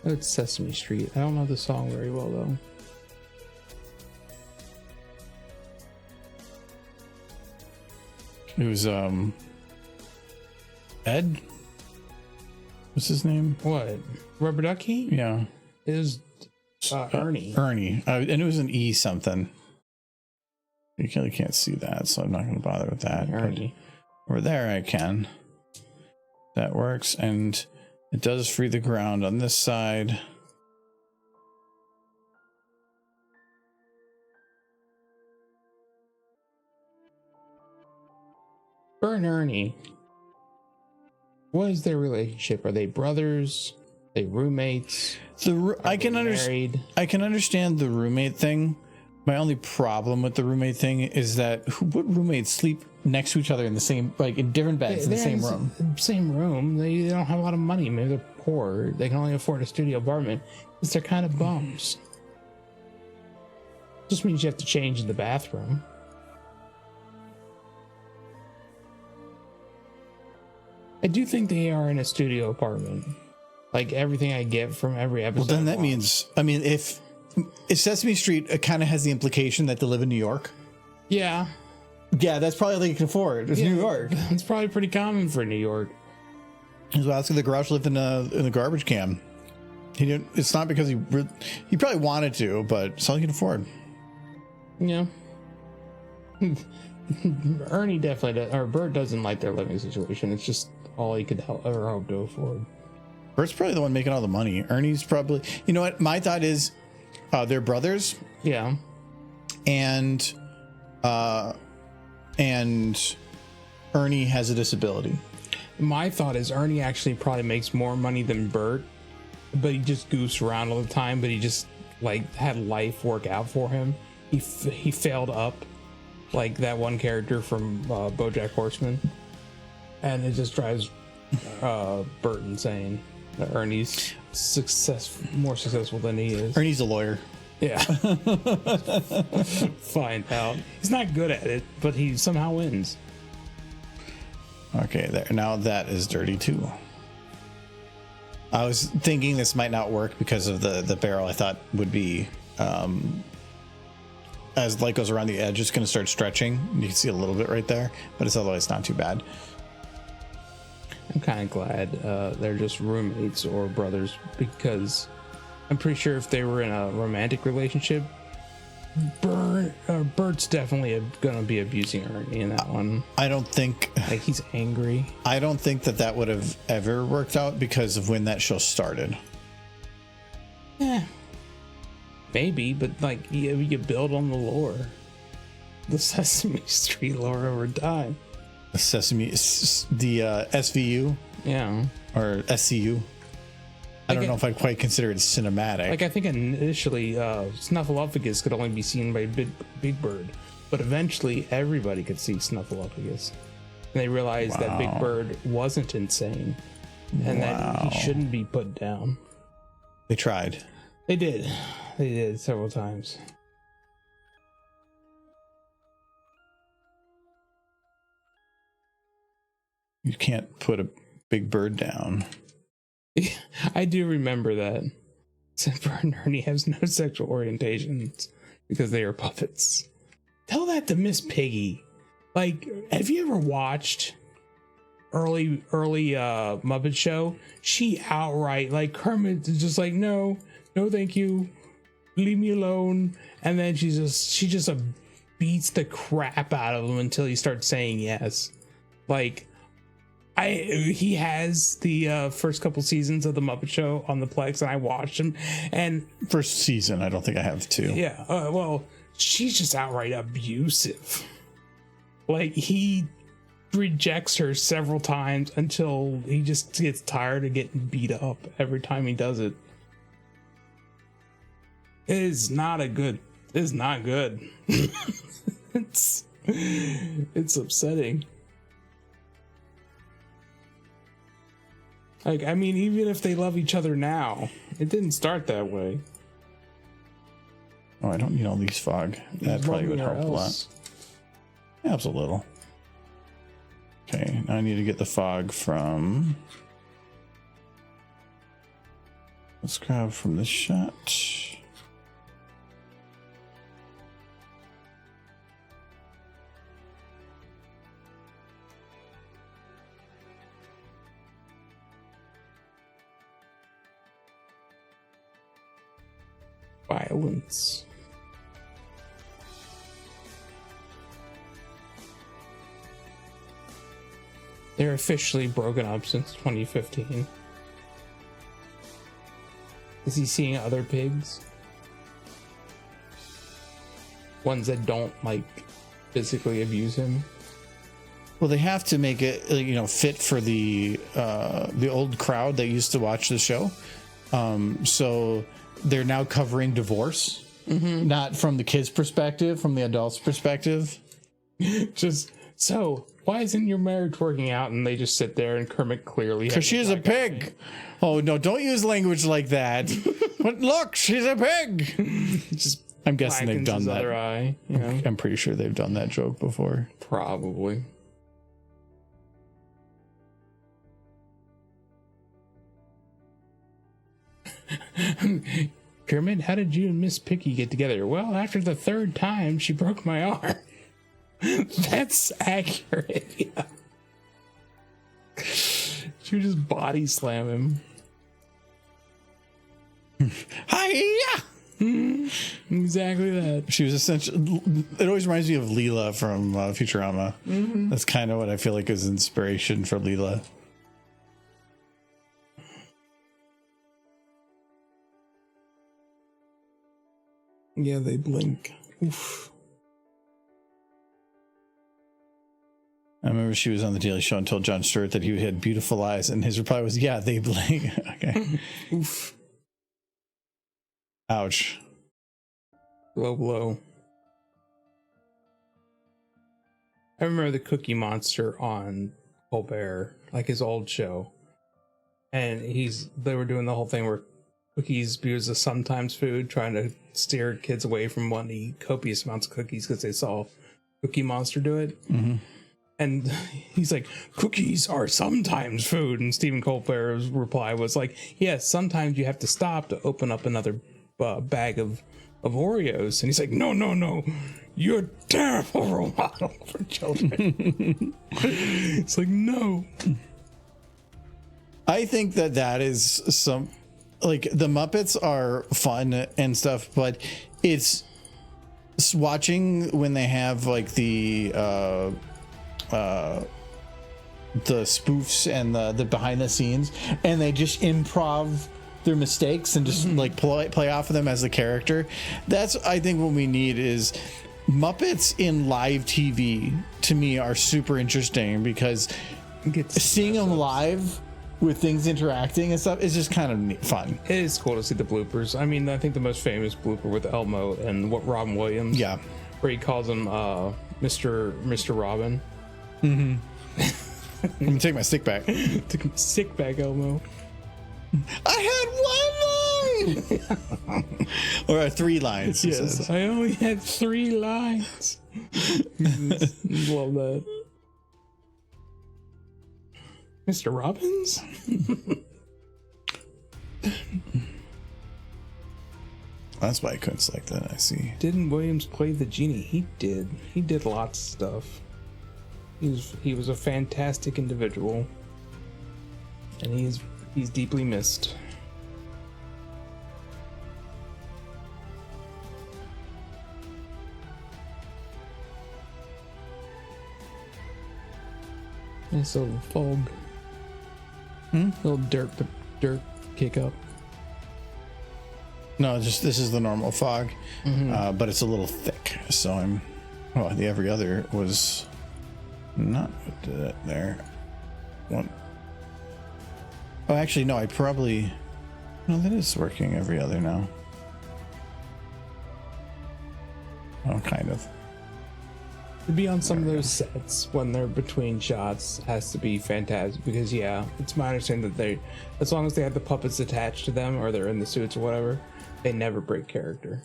Oh, it's Sesame Street. I don't know the song very well though. It was Ed. What's his name? What? Rubber ducky? Yeah. It was Ernie. Ernie. And it was an E something. You really can't see that, so I'm not going to bother with that. Ernie. Over there I can. That works, and it does free the ground on this side. Bert and Ernie. What is their relationship? Are they brothers? Are they roommates? I can understand the roommate thing. My only problem with the roommate thing is that what roommates sleep next to each other in the same, like in different beds in the same room? Same room. They don't have a lot of money. Maybe they're poor. They can only afford a studio apartment. Because they're kind of bums. Just means you have to change in the bathroom. I do think they are in a studio apartment. Like everything I get from every episode. Well, then that means, I mean, if Sesame Street kind of has the implication that they live in New York. Yeah. Yeah, that's probably all they can afford. It's New York. It's probably pretty common for New York. His last the garage lived in a garbage can. He didn't. It's not because he probably wanted to, but it's all he can afford. Yeah. Ernie definitely does, or Bert doesn't like their living situation. It's just all he could ever hope to afford. Bert's probably the one making all the money. Ernie's probably. You know what? My thought is, they're brothers. Yeah. And Ernie has a disability. My thought is Ernie actually probably makes more money than Bert, but he just goofs around all the time. But he just like had life work out for him. He failed up, like that one character from BoJack Horseman, and it just drives Bert insane. Ernie's more successful than he is. Ernie's a lawyer. Yeah. Find out. He's not good at it, but he somehow wins. Okay, there. Now that is dirty too. I was thinking this might not work because of the barrel. I thought would be, as light goes around the edge, it's going to start stretching. You can see a little bit right there, but it's otherwise not too bad. I'm kind of glad they're just roommates or brothers, because I'm pretty sure if they were in a romantic relationship, Bert's definitely gonna be abusing Ernie in that one. I don't think, like, he's angry. I don't think that would have ever worked out because of when that show started. Yeah, maybe, but like you build on the lore, the Sesame Street lore over time. The SVU, yeah, or SCU. I don't know if I'd quite consider it cinematic. Like, I think initially Snuffleupagus could only be seen by Big Bird, but eventually everybody could see Snuffleupagus. And they realized that Big Bird wasn't insane. and that he shouldn't be put down. They tried. They did several times. You can't put a big bird down. I do remember that. Except for Ernie has no sexual orientations because they are puppets. Tell that to Miss Piggy. Like, have you ever watched early Muppet Show? She outright, like, Kermit is just like, no, thank you, leave me alone. And then she just beats the crap out of him until he starts saying yes. Like, he has the first couple seasons of the Muppet Show on the Plex, and I watched them. And first season, I don't think I have two. Yeah, well, she's just outright abusive. Like, he rejects her several times until he just gets tired of getting beat up every time he does it. It is not good. It's upsetting. Like, I mean, even if they love each other now, it didn't start that way. Oh, I don't need all these fog. That probably would help a lot. Helps a little. Okay, now I need to get the fog from... Let's grab from this shot. Violence. They're officially broken up since 2015. Is he seeing other pigs? Ones that don't, like, physically abuse him? Well, they have to make it, fit for the old crowd that used to watch the show. So they're now covering divorce, not from the kids' perspective, from the adults' perspective. Just so, why isn't your marriage working out? And they just sit there, and Kermit clearly because she's a pig. Oh no! Don't use language like that. But look, she's a pig. Just I'm guessing they've done that. Other eye, you know? I'm pretty sure they've done that joke before. Probably. Kermit, how did you and Miss Piggy get together? Well, after the third time, she broke my arm. That's accurate. Yeah. She would just body slam him. Hiya! Exactly that. She was essentially. It always reminds me of Leela from Futurama. That's kind of what I feel like is inspiration for Leela. Yeah, they blink. Oof. I remember she was on the Daily Show and told Jon Stewart that he had beautiful eyes, and his reply was, "Yeah, they blink." Okay. Oof. Ouch. Low blow. I remember the Cookie Monster on Colbert, like his old show, and they were doing the whole thing where cookies used as sometimes food, trying to steer kids away from wanting to eat copious amounts of cookies because they saw Cookie Monster do it. And he's like, cookies are sometimes food. And Stephen Colbert's reply was like, yes, sometimes you have to stop to open up another bag of Oreos. And he's like, no, you're a terrible role model for children. It's like, no. I think that is some, like, the Muppets are fun and stuff, but it's watching when they have like the spoofs and the behind the scenes, and they just improv their mistakes and just like play off of them as the character. That's, I think, what we need is Muppets in live TV. To me, are super interesting because seeing them live with things interacting and stuff is just kind of fun. It is cool to see the bloopers. I mean, I think the most famous blooper with Elmo and what Robin Williams. Yeah, where he calls him Mr. Robin. I'm gonna take my stick back. Took my sick back, Elmo. I had 1 line! Or 3 lines, he Yes, says. I only had 3 lines. Love that. Mr. Robbins? That's why I couldn't select that, I see. Didn't Williams play the genie? He did. He did lots of stuff. He was a fantastic individual. And he's deeply missed. Nice little fog. Little dirt kick up. No, just this is the normal fog, but it's a little thick. So the every other was not what did it there. One. Oh, actually, no. No, that is working every other now. Oh, kind of. To be on some of those sets when they're between shots has to be fantastic because it's my understanding that they, as long as they have the puppets attached to them or they're in the suits or whatever, they never break character.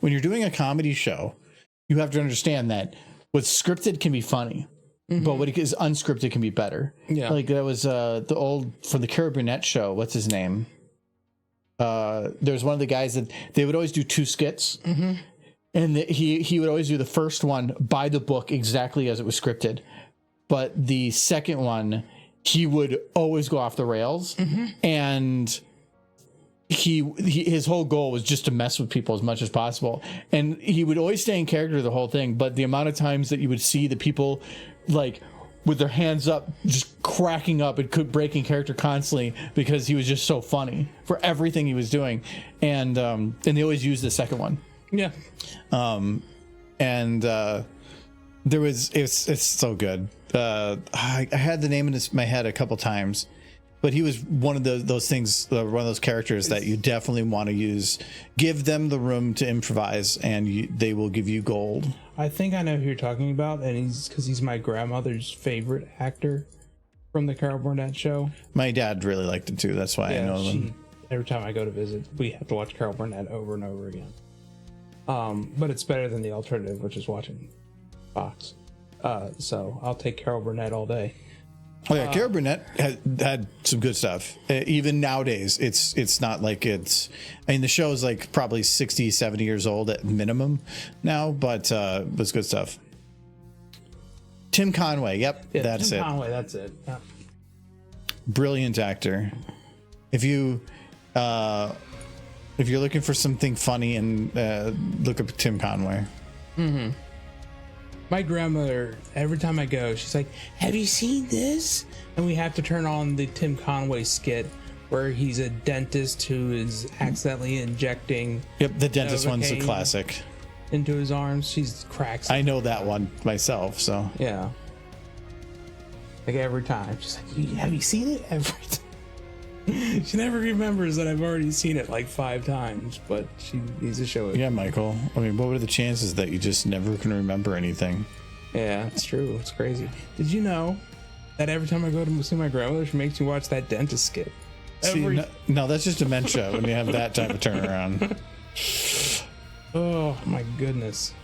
When you're doing a comedy show, you have to understand that what's scripted can be funny, but what is unscripted can be better. Yeah. Like that was the old from the Carol Burnett show. What's his name? There's one of the guys that they would always do 2 skits, and he would always do the first one by the book exactly as it was scripted, but the second one he would always go off the rails, and his whole goal was just to mess with people as much as possible, and he would always stay in character the whole thing. But the amount of times that you would see the people like with their hands up, just cracking up and breaking character constantly because he was just so funny for everything he was doing. And they always use the second one. Yeah. It's so good. I had the name in my head a couple times, but he was one of those things, one of those characters that you definitely want to use. Give them the room to improvise, and they will give you gold. I think I know who you're talking about, and he's my grandmother's favorite actor from the Carol Burnett show. My dad really liked it too. That's why I know them. Every time I go to visit, we have to watch Carol Burnett over and over again. But it's better than the alternative, which is watching Fox. So I'll take Carol Burnett all day. Oh yeah, Carol Burnett had some good stuff. Even nowadays, it's not like it's. I mean, the show is like probably 60, 70 years old at minimum now, but it's good stuff. Tim Conway, yep, Yeah, that's Tim it. Conway, that's it. Yeah. Brilliant actor. If you're looking for something funny, and look up Tim Conway. My grandmother, every time I go, she's like, "Have you seen this?" And we have to turn on the Tim Conway skit where he's a dentist who is accidentally injecting. Yep, the dentist one's a Novocaine classic. into his arms. She cracks. I know that one myself, so. Yeah. Like every time, she's like, "Have you seen it?" Every time. She never remembers that I've already seen it like 5 times, but she needs to show it. Yeah, Michael. I mean, what were the chances that you just never can remember anything? Yeah, it's true. It's crazy. Did you know that every time I go to see my grandmother, she makes me watch that dentist skit? See, no, that's just dementia when you have that type of turnaround. Oh my goodness.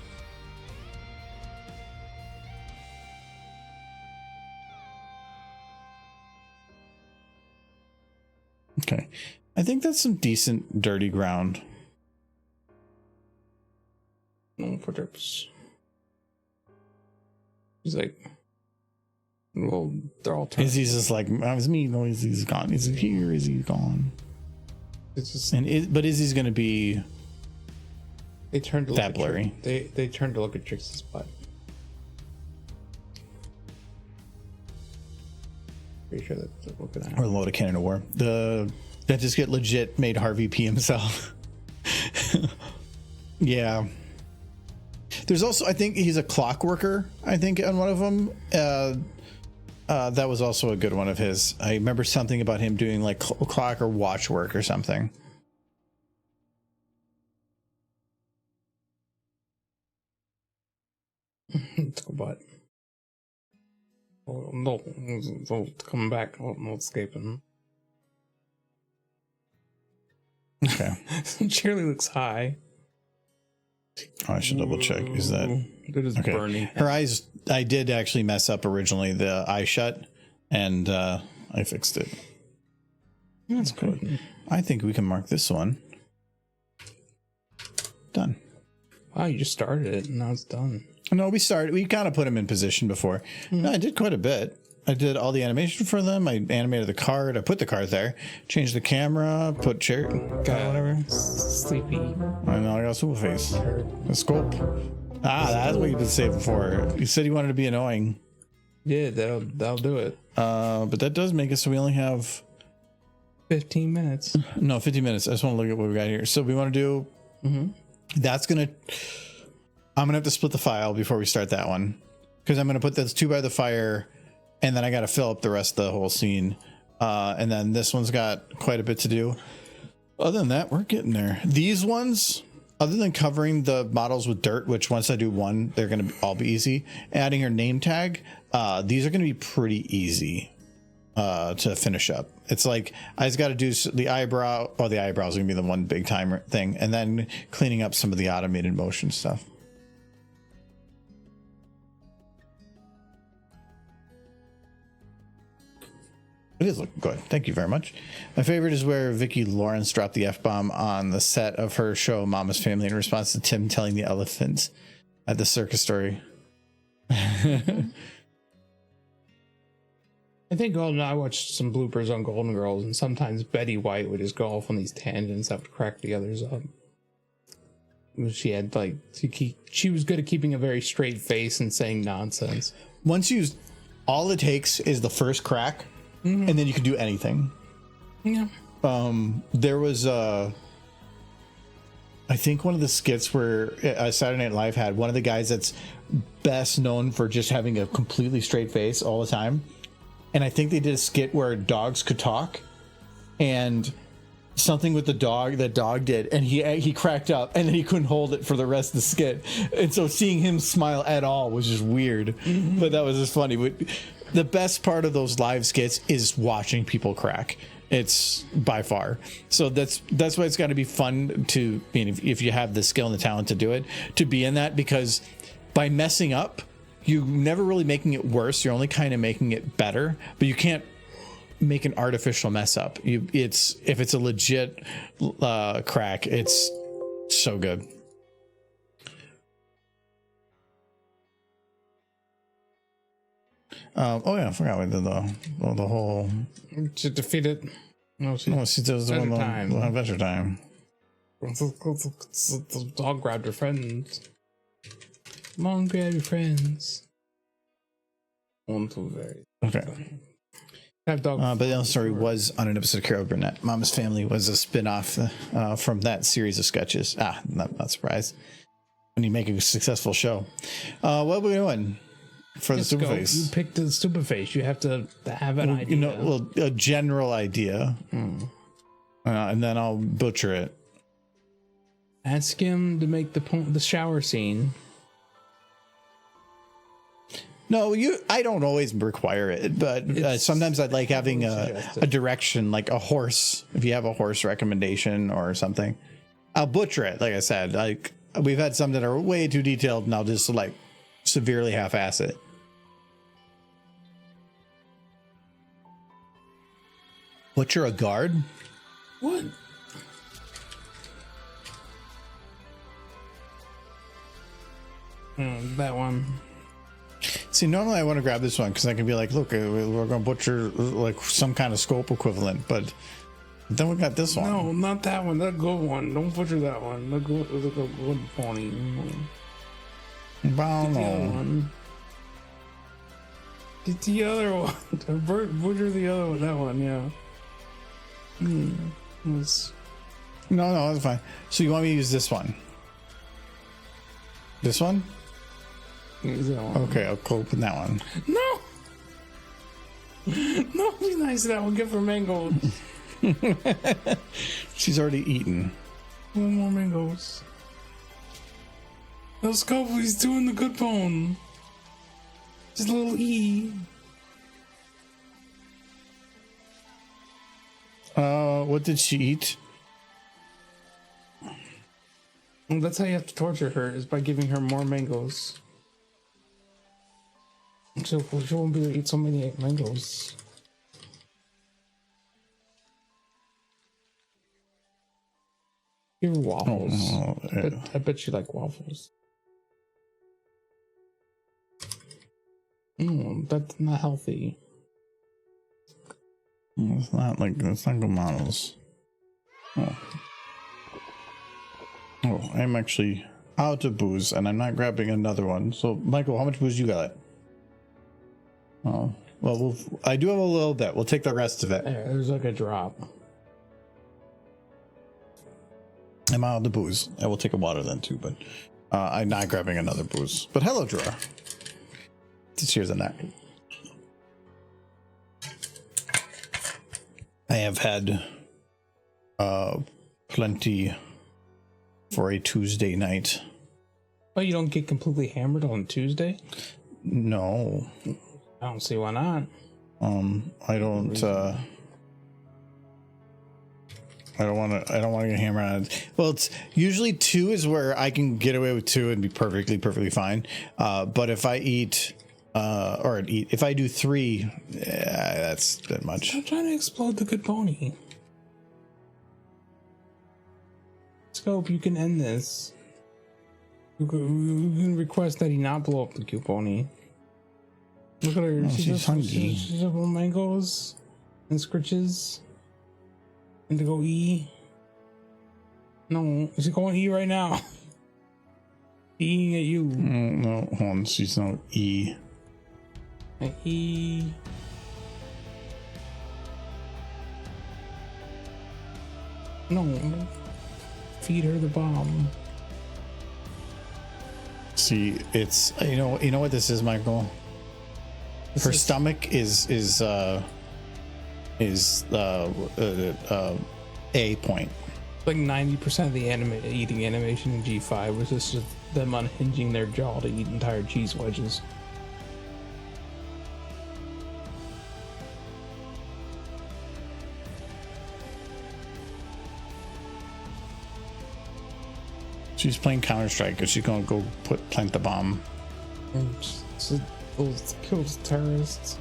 Okay. I think that's some decent dirty ground. For Derpy. He's like, well, they're all trying. Izzy's just like, I was me. No, Izzy's gone. Is he here? Is he gone? It's just But Izzy's going to be they turned to look that at blurry. They turned to look at Trixie's butt. Pretty sure that they're looking at. Or load a cannon of war. The dentist get legit made Harvey pee himself. Yeah. There's also, I think he's a clock worker, I think, on one of them. That was also a good one of his. I remember something about him doing like clock or watch work or something. Let's go, butt. Oh, no, coming back. Oh, no escaping. Okay. Shirley looks high. Oh, I should double check. Is that They're just okay? burning. Her eyes. I did actually mess up originally. The eye shut, and I fixed it. That's good. I think we can mark this one. Done. Wow, you just started it and now it's done. No, we kind of put them in position before. No, I did quite a bit. I did all the animation for them. I animated the card. I put the card there. Changed the camera. Put chair. Whatever. Sleepy. I know. I got super face. The scope. That's what you've been saying before. You said you wanted to be annoying. Yeah, that'll do it. But that does make it so we only have 15 minutes. No, 50 minutes. I just want to look at what we got here. So we want to do. I'm gonna have to split the file before we start that one, because I'm gonna put those two by the fire, and then I gotta fill up the rest of the whole scene. And then this one's got quite a bit to do. Other than that, we're getting there. These ones, other than covering the models with dirt, which once I do one, they're gonna all be easy. Adding your name tag, these are gonna be pretty easy to finish up. It's like I just got to do the eyebrow. Oh, the eyebrow is gonna be the one big time thing, and then cleaning up some of the automated motion stuff. It is looking good. Thank you very much. My favorite is where Vicki Lawrence dropped the F-bomb on the set of her show Mama's Family in response to Tim telling the elephant at the circus story. I think I watched some bloopers on Golden Girls, and sometimes Betty White would just go off on these tangents that would crack the others up. She had she was good at keeping a very straight face and saying nonsense. Once all it takes is the first crack, and then you can do anything. Yeah. There was I think one of the skits where Saturday Night Live had one of the guys that's best known for just having a completely straight face all the time. And I think they did a skit where dogs could talk, and something with the dog that dog did, and he cracked up, and then he couldn't hold it for the rest of the skit. And so seeing him smile at all was just weird, but that was just funny. But the best part of those live skits is watching people crack. It's by far. So that's why it's got to be fun to, if you have the skill and the talent to do it, to be in that, because by messing up, you're never really making it worse. You're only kind of making it better, but you can't make an artificial mess up. If it's a legit crack, it's so good. Oh yeah, I forgot we did the whole. To defeat it. No, she does the one on Adventure Time. The dog grabbed her friends. Mom, grab your friends. 1, 2, very. Okay. That dog. But the story was on an episode of Carol Burnett. Mama's Family was a spin-off from that series of sketches. Not surprised when you make a successful show. What are we doing for the stupid face? You picked the stupid face. You have to have an idea. A general idea, and then I'll butcher it. Ask him to make the shower scene. No, I don't always require it, but sometimes I'd like having a direction, like a horse. If you have a horse recommendation or something, I'll butcher it. Like I said, like we've had some that are way too detailed, and I'll just severely half-ass it. Butcher a guard? What? That one. See, normally I want to grab this one because I can be like, look, we're going to butcher some kind of scope equivalent, but then we got this one. No, not that one. That good one. Don't butcher that one. The good pony. The other one. Get the other one. Butcher the other one. That one, yeah. No, that's fine. So you want me to use this one? This one? Use that one. Okay, I'll open that one. No! No, be nice to that one. Give her mangoes. She's already eaten. One more mangoes. Let's go, he's doing the good bone. Just a little E. What did she eat? Well, that's how you have to torture her, is by giving her more mangoes. So she won't be able to eat so many mangoes. Give her waffles. Oh, yeah. I bet she like waffles. That's not healthy. It's not good models. Oh. Oh, I'm actually out of booze and I'm not grabbing another one. So, Michael, how much booze you got? Oh, well, I do have a little bit. We'll take the rest of it. There's like a drop. I'm out of the booze. I will take a water then too, but I'm not grabbing another booze. But hello, drawer. Cheers on that. I have had plenty for a Tuesday night. Oh, you don't get completely hammered on Tuesday? No. I don't see why not. I don't want to get hammered on it. Well, it's usually 2 is where I can get away with 2 and be perfectly fine. But if I if I do 3, that's a bit much. I'm trying to explode the good pony. Scope, you can end this. You can request that he not blow up the cute pony. Look at her. Oh, she's hungry. She's up on mangoes and scritches. And to go E. No, she's going E right now. Eating at you. No, hold on. She's not E. E. No. Feed her the bomb. See, it's you know what this is, Michael. Her stomach is A point. Like 90% of the eating animation in G5 was just them unhinging their jaw to eat entire cheese wedges. She's playing Counter-Strike because she's gonna go plant the bomb. Those kills terrorists.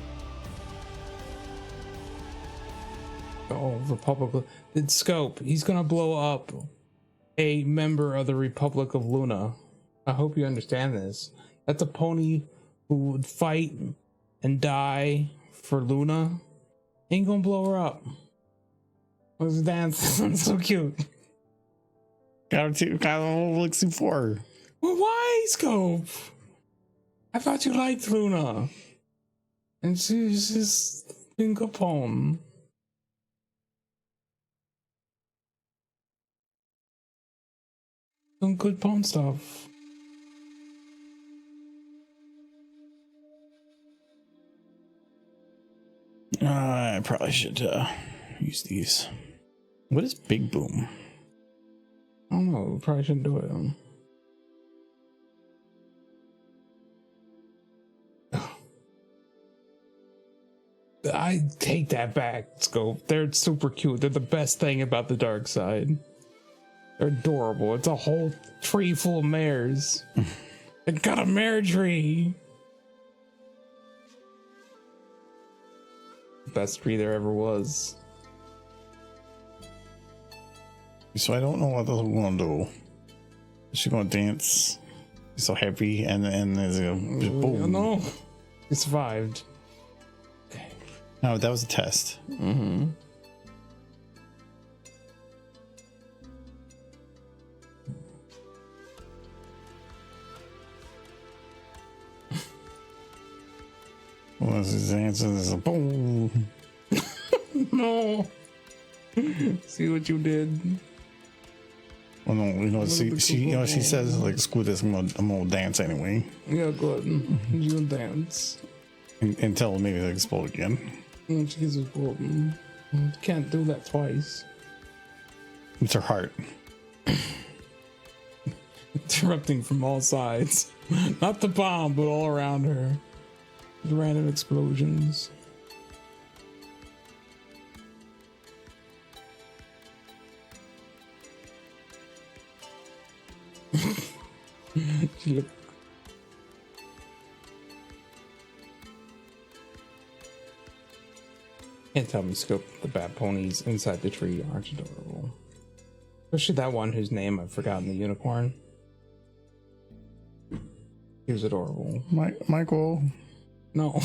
Oh, Republic. It's Scope. He's gonna blow up a member of the Republic of Luna. I hope you understand this. That's a pony who would fight and die for Luna. Ain't gonna blow her up. Let's dance. That's so cute. Got her looking for her. Well, why, Scope? I thought you liked Luna. And she's just being Capone. Some good pawn stuff. I probably should use these. What is Big Boom? I don't know. Probably shouldn't do it. I take that back, Scope. They're super cute. They're the best thing about the dark side. They're adorable. It's a whole tree full of mares. It got a mare tree. Best tree there ever was. So I don't know what they're gonna do. Is she gonna dance? She's so happy, and there's a boom. No, he survived. Okay. No, that was a test. Mm-hmm. Well, his answer is a boom. No. See what you did. Well, no, she says like, screw this, I'm gonna dance anyway. Yeah, good. You dance. Until maybe they explode again. She gets exploded. Can't do that twice. It's her heart. Interrupting from all sides. Not the bomb, but all around her. Random explosions. Look. Can't tell me Scope the bat ponies inside the tree aren't adorable. Especially that one whose name I've forgotten, the unicorn. He was adorable. Michael. No.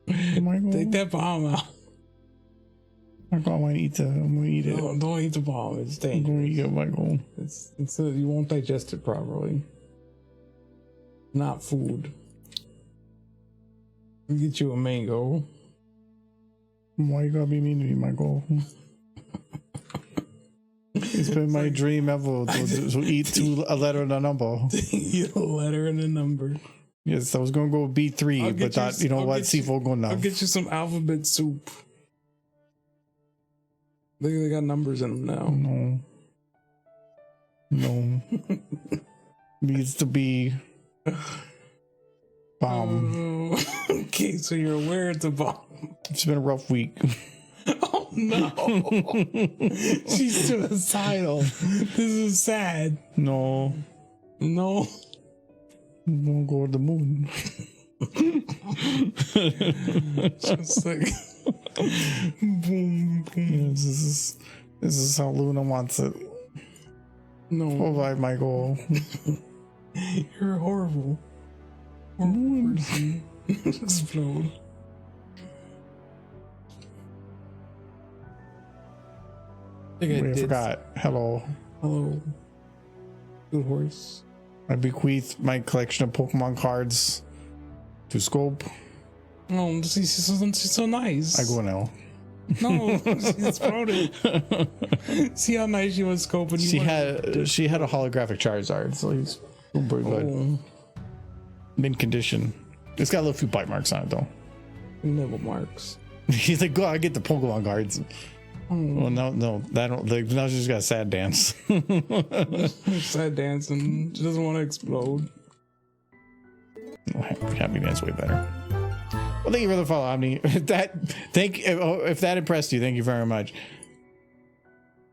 Michael. Take that bomb out. Michael, I want to eat it. No, don't eat the bomb. It's I'm dangerous. going to eat it, Michael. It's you won't digest it properly. Not food. I'll get you a mango. Why you gotta be mean to me, Michael? It's been my dream ever to eat a letter and a number. Eat a letter and a number. Yes, I was gonna go B3, but that, you know what, C4 going now. I'll get you some alphabet soup. They got numbers in them now. No. Needs to be bomb. Okay, so you're aware it's a bomb. It's been a rough week. Oh no. She's suicidal. This is sad. No. No. I'm gonna go to the moon. Just like boom, boom. Yeah, this is how Luna wants it. No. Oh, bye, Michael. You're horrible. Horrible person. Explode. I think I We did. forgot. Hello. Hello. Good horse. I bequeath my collection of Pokemon cards to Scope. Oh, she's so nice. I go now. No, she exploded. See how nice she was scoping. She had a holographic Charizard, so he's doing pretty good. Oh, Mint condition. It's got a little few bite marks on it though. nibble marks. He's like, go, I get the Pokemon cards. Oh, Well, no, that don't. Like, now she's got a sad dance. sad dancing. She doesn't want to explode. Happy dance way better. Well, thank you for the follow, Omni. If that impressed you, thank you very much.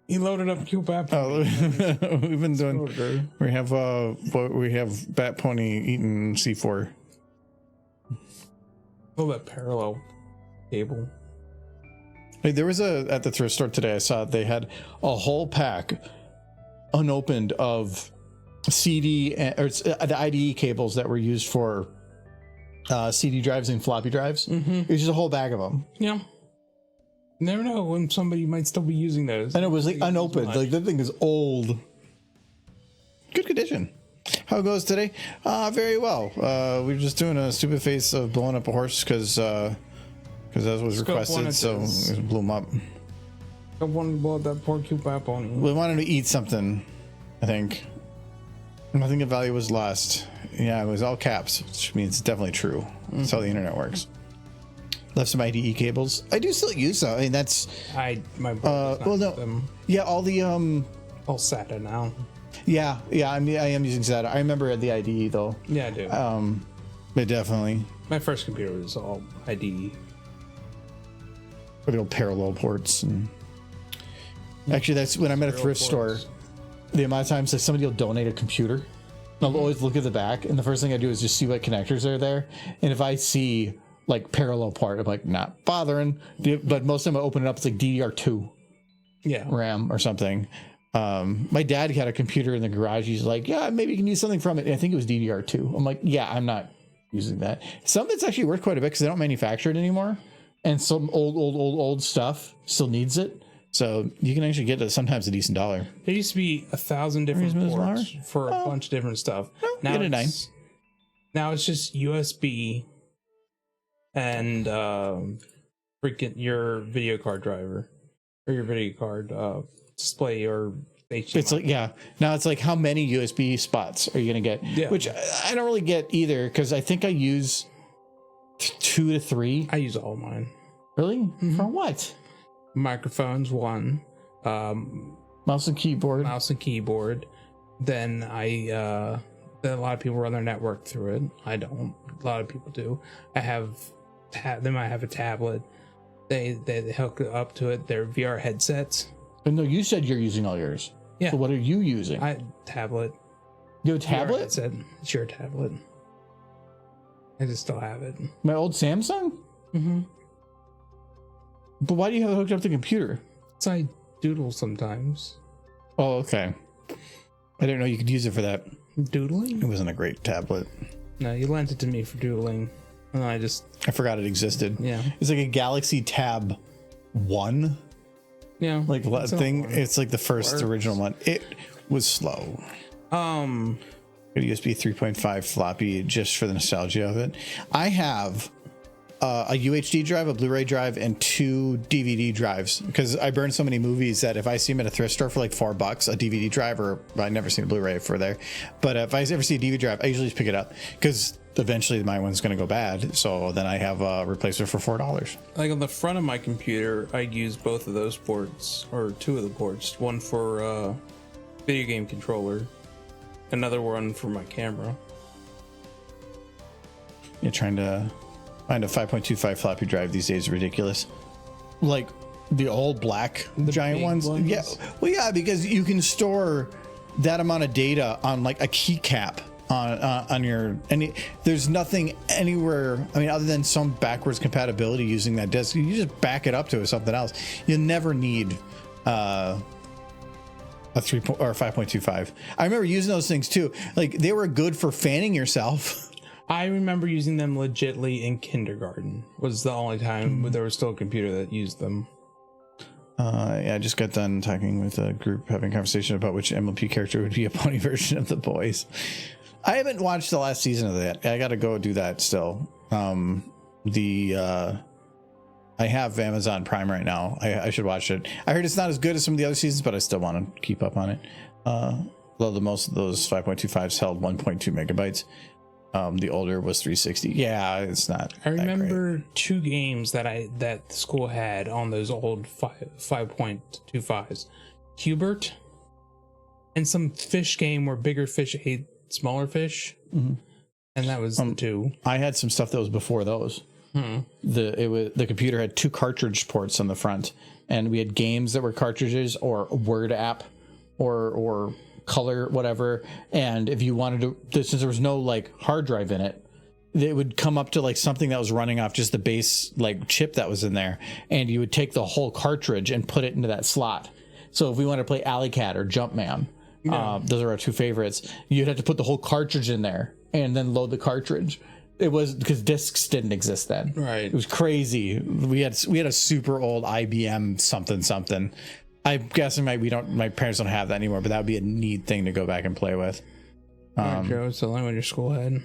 He loaded up Cupap. Oh, we've been doing. We have Bat Pony eating C4. Oh, that parallel cable. Hey, there was at the thrift store today. I saw they had a whole pack unopened of CD or the IDE cables that were used for CD drives and floppy drives. It was just a whole bag of them. Yeah. Never know when somebody might still be using those. And it was like unopened. Like that thing is old. Good condition. How it goes today? Very well. We were just doing a stupid face of blowing up a horse because that was requested, so we blew him up. I wanted to blow up that poor Cupap pony. We wanted to eat something, I think. I think the value was lost. Yeah, it was all caps, which means it's definitely true. That's how the internet works. Left some IDE cables. I do still use them. I mean, that's My brother's not them. yeah, all the All SATA now. yeah. I am using SATA. I remember the IDE though. Yeah, I do. But definitely My first computer was all IDE. for the old parallel ports. And actually, that's when I'm at a thrift store. The amount of times that somebody will donate a computer, I'll always look at the back, and the first thing I do is just see what connectors are there. And if I see like parallel part, I'm like, not bothering. But most of them I open it up, it's like DDR2 RAM or something. My dad had a computer in the garage. He's like, yeah, maybe you can use something from it. And I think it was DDR2. I'm like, yeah, I'm not using that. Some of it's actually worth quite a bit because they don't manufacture it anymore. And some old stuff still needs it. So you can actually get sometimes a decent $1. There used to be 1,000 different ports for a bunch of different stuff. Now get a 9. Now it's just USB and freaking your video card driver or your video card display or HDMI. It's like, yeah. Now it's like, how many USB spots are you going to get? Yeah. Which I don't really get either because I think I use 2 to 3. I use all mine. Really? For what? Microphones, one. Mouse and keyboard. Mouse and keyboard. Then I A lot of people run their network through it. I don't. A lot of people do. I have. They might have a tablet. They hook up to it. Their VR headsets. But no, you said you're using all yours. Yeah. So what are you using? Tablet. You have a VR tablet? headset. It's your tablet. I just still have it. My old Samsung? Mm-hmm. But why do you have it hooked up to the computer? So I doodle sometimes. Oh, okay. I didn't know you could use it for that. Doodling? It wasn't a great tablet. No, you lent it to me for doodling. And I forgot it existed. Yeah. It's like a Galaxy Tab 1. Yeah. Like thing. It's like the first original one. It was slow. Got a USB 3.5 floppy just for the nostalgia of it. I have a UHD drive, a Blu-ray drive, and 2 DVD drives because I burn so many movies that if I see them at a thrift store for like $4, a DVD drive, or I never seen a Blu-ray for there, but if I ever see a DVD drive, I usually just pick it up because eventually my one's going to go bad. So then I have a replacement for $4. Like on the front of my computer, I use both of those ports, or 2 of the ports. One for video game controller, another one for my camera. You're trying to find a 5.25 floppy drive these days is ridiculous. Like the old black giant ones. Yeah. Well, yeah, because you can store that amount of data on like a keycap on your, and there's nothing anywhere. I mean, other than some backwards compatibility using that disk, you just back it up to something else. You never need a 3 or 5.25. I remember using those things too. Like they were good for fanning yourself. I remember using them legitly in kindergarten. Was the only time there was still a computer that used them. Yeah, I just got done talking with a group, having a conversation about which MLP character would be a pony version of The Boys. I haven't watched the last season of that. I got to go do that still. I have Amazon Prime right now. I should watch it. I heard it's not as good as some of the other seasons, but I still want to keep up on it. Although the most of those 5.25s held 1.2 megabytes. The older was 360. Yeah, it's not. I remember 2 games that the school had on those old 5.25s. Hubert and some fish game where bigger fish ate smaller fish. Mm-hmm. And that was the 2. I had some stuff that was before those. The computer had 2 cartridge ports on the front, and we had games that were cartridges or a Word app or color, whatever. And if you wanted to, since there was no like hard drive in it, it would come up to like something that was running off just the base like chip that was in there, and you would take the whole cartridge and put it into that slot. So if we want to play Alley Cat or Jumpman, those are our 2 favorites, you'd have to put the whole cartridge in there and then load the cartridge. It was because discs didn't exist then. Right. It was crazy. We had a super old IBM something. I'm guessing my parents don't have that anymore, but that would be a neat thing to go back and play with. Joe, it's the only one your school had.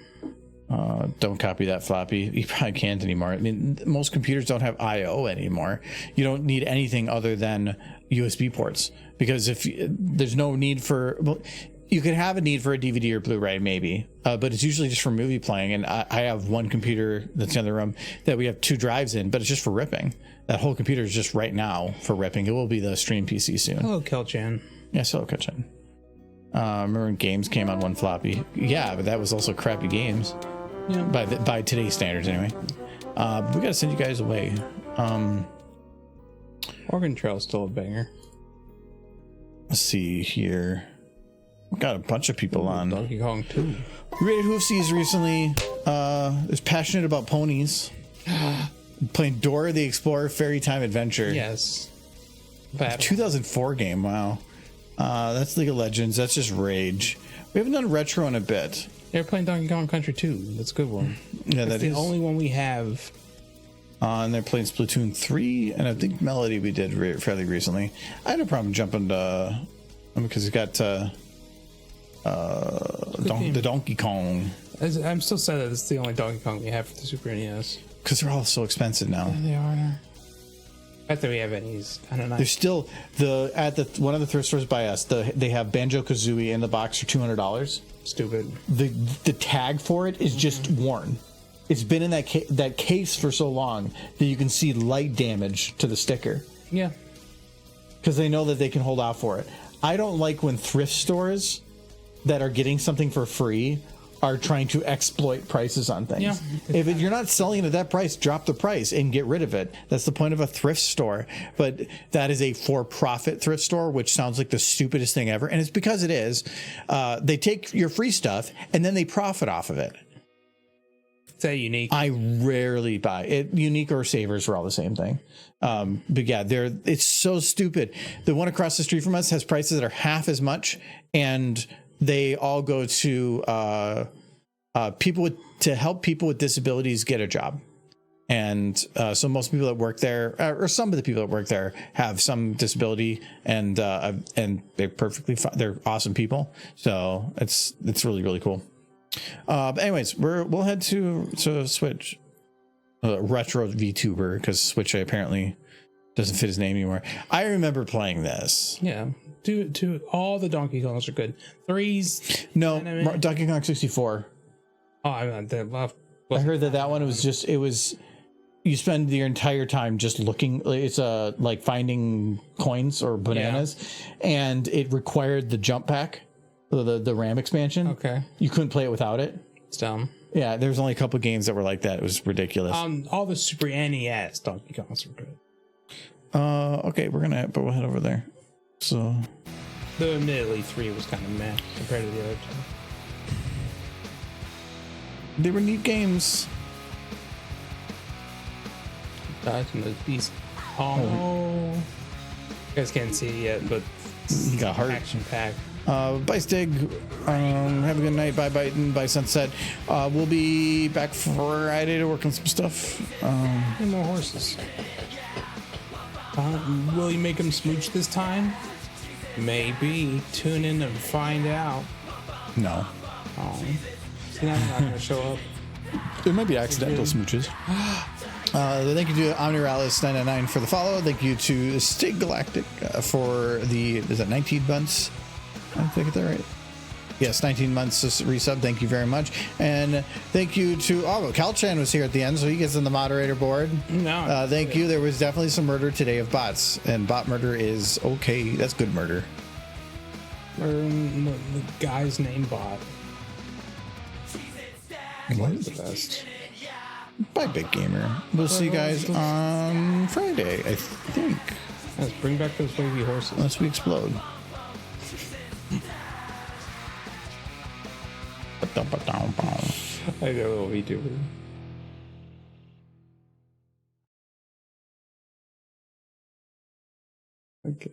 Don't copy that floppy. You probably can't anymore. I mean, most computers don't have I/O anymore. You don't need anything other than USB ports, because there's no need for. Well, you could have a need for a DVD or Blu-ray maybe, but it's usually just for movie playing. And I have one computer that's in the room that we have 2 drives in, but it's just for ripping. That whole computer is just right now for ripping. It will be the stream PC soon. Hello, Kelchan. Yes, hello, Kelchan. Remember when games came on 1 floppy? Yeah, but that was also crappy games. Yeah. By today's standards, anyway. We gotta send you guys away. Oregon Trail's still a banger. Let's see here. We got a bunch of people on. Donkey Kong 2. We rated Hoofsies recently. Is passionate about ponies. Playing Dora the Explorer Fairy Time Adventure. Yes. 2004 game. Wow. That's League of Legends. That's just Rage. We haven't done retro in a bit. They're playing Donkey Kong Country 2. That's a good one. Yeah, that's the only one we have. And they're playing Splatoon 3, and I think Melody we did fairly recently. I had a problem jumping to because it got the Donkey Kong. I'm still sad that it's the only Donkey Kong we have for the Super NES. Because they're all so expensive now. Yeah, they are. I think we have any. Kind of nice. There's still at one of the thrift stores by us. They have Banjo-Kazooie in the box for $200. Stupid. The tag for it is just worn. It's been in that case for so long that you can see light damage to the sticker. Yeah. Because they know that they can hold out for it. I don't like when thrift stores that are getting something for free are trying to exploit prices on things. Yeah. If you're not selling it at that price, drop the price and get rid of it. That's the point of a thrift store. But that is a for-profit thrift store, which sounds like the stupidest thing ever. And it's because it is. They take your free stuff and then they profit off of it. Is that unique? I rarely buy it. Unique or Savers are all the same thing. But yeah, it's so stupid. The one across the street from us has prices that are half as much, and they all go to to help people with disabilities get a job. And so most people that work there, or some of the people that work there, have some disability, and they're perfectly fine. They're awesome people. So it's really, really cool. But anyways, we'll head to Switch, retro VTuber, because Switch apparently doesn't fit his name anymore. I remember playing this. Yeah. Two, all the Donkey Kongs are good. 3's No, anime. Donkey Kong 64. Oh, I meant that. I heard that one was you spend your entire time just looking. It's like finding coins or bananas, and it required the jump pack, the RAM expansion. Okay. You couldn't play it without it. It's dumb. Yeah, there's only a couple games that were like that. It was ridiculous. All the Super NES Donkey Kongs were good. Okay, we'll head over there. So, Though admittedly 3 was kind of meh compared to the other two. they were neat games. These. Oh. You guys can't see it yet, but He got hurt. action packed. Bye, Stig. Have a good night. Bye, Biden. Bye, Sunset. We'll be back Friday to work on some stuff. And more horses. Will you make them smooch this time? Maybe. Tune in and find out. No. Oh. See, I'm not gonna show up. There might be accidental smooches. Thank you to OmniRalis999 for the follow. Thank you to Stig Galactic for is that 19 months? I think I get that right. Yes, 19 months resub. Thank you very much. And thank you to, Calchan was here at the end, so he gets on the moderator board. No. Thank you. There was definitely some murder today of bots, and bot murder is okay. That's good murder. The guy's name bot. What? The best. Bye, Big Gamer. We'll see you guys on Friday, I think. Let's bring back those wavy horses. Unless we explode. I know what we do. Okay.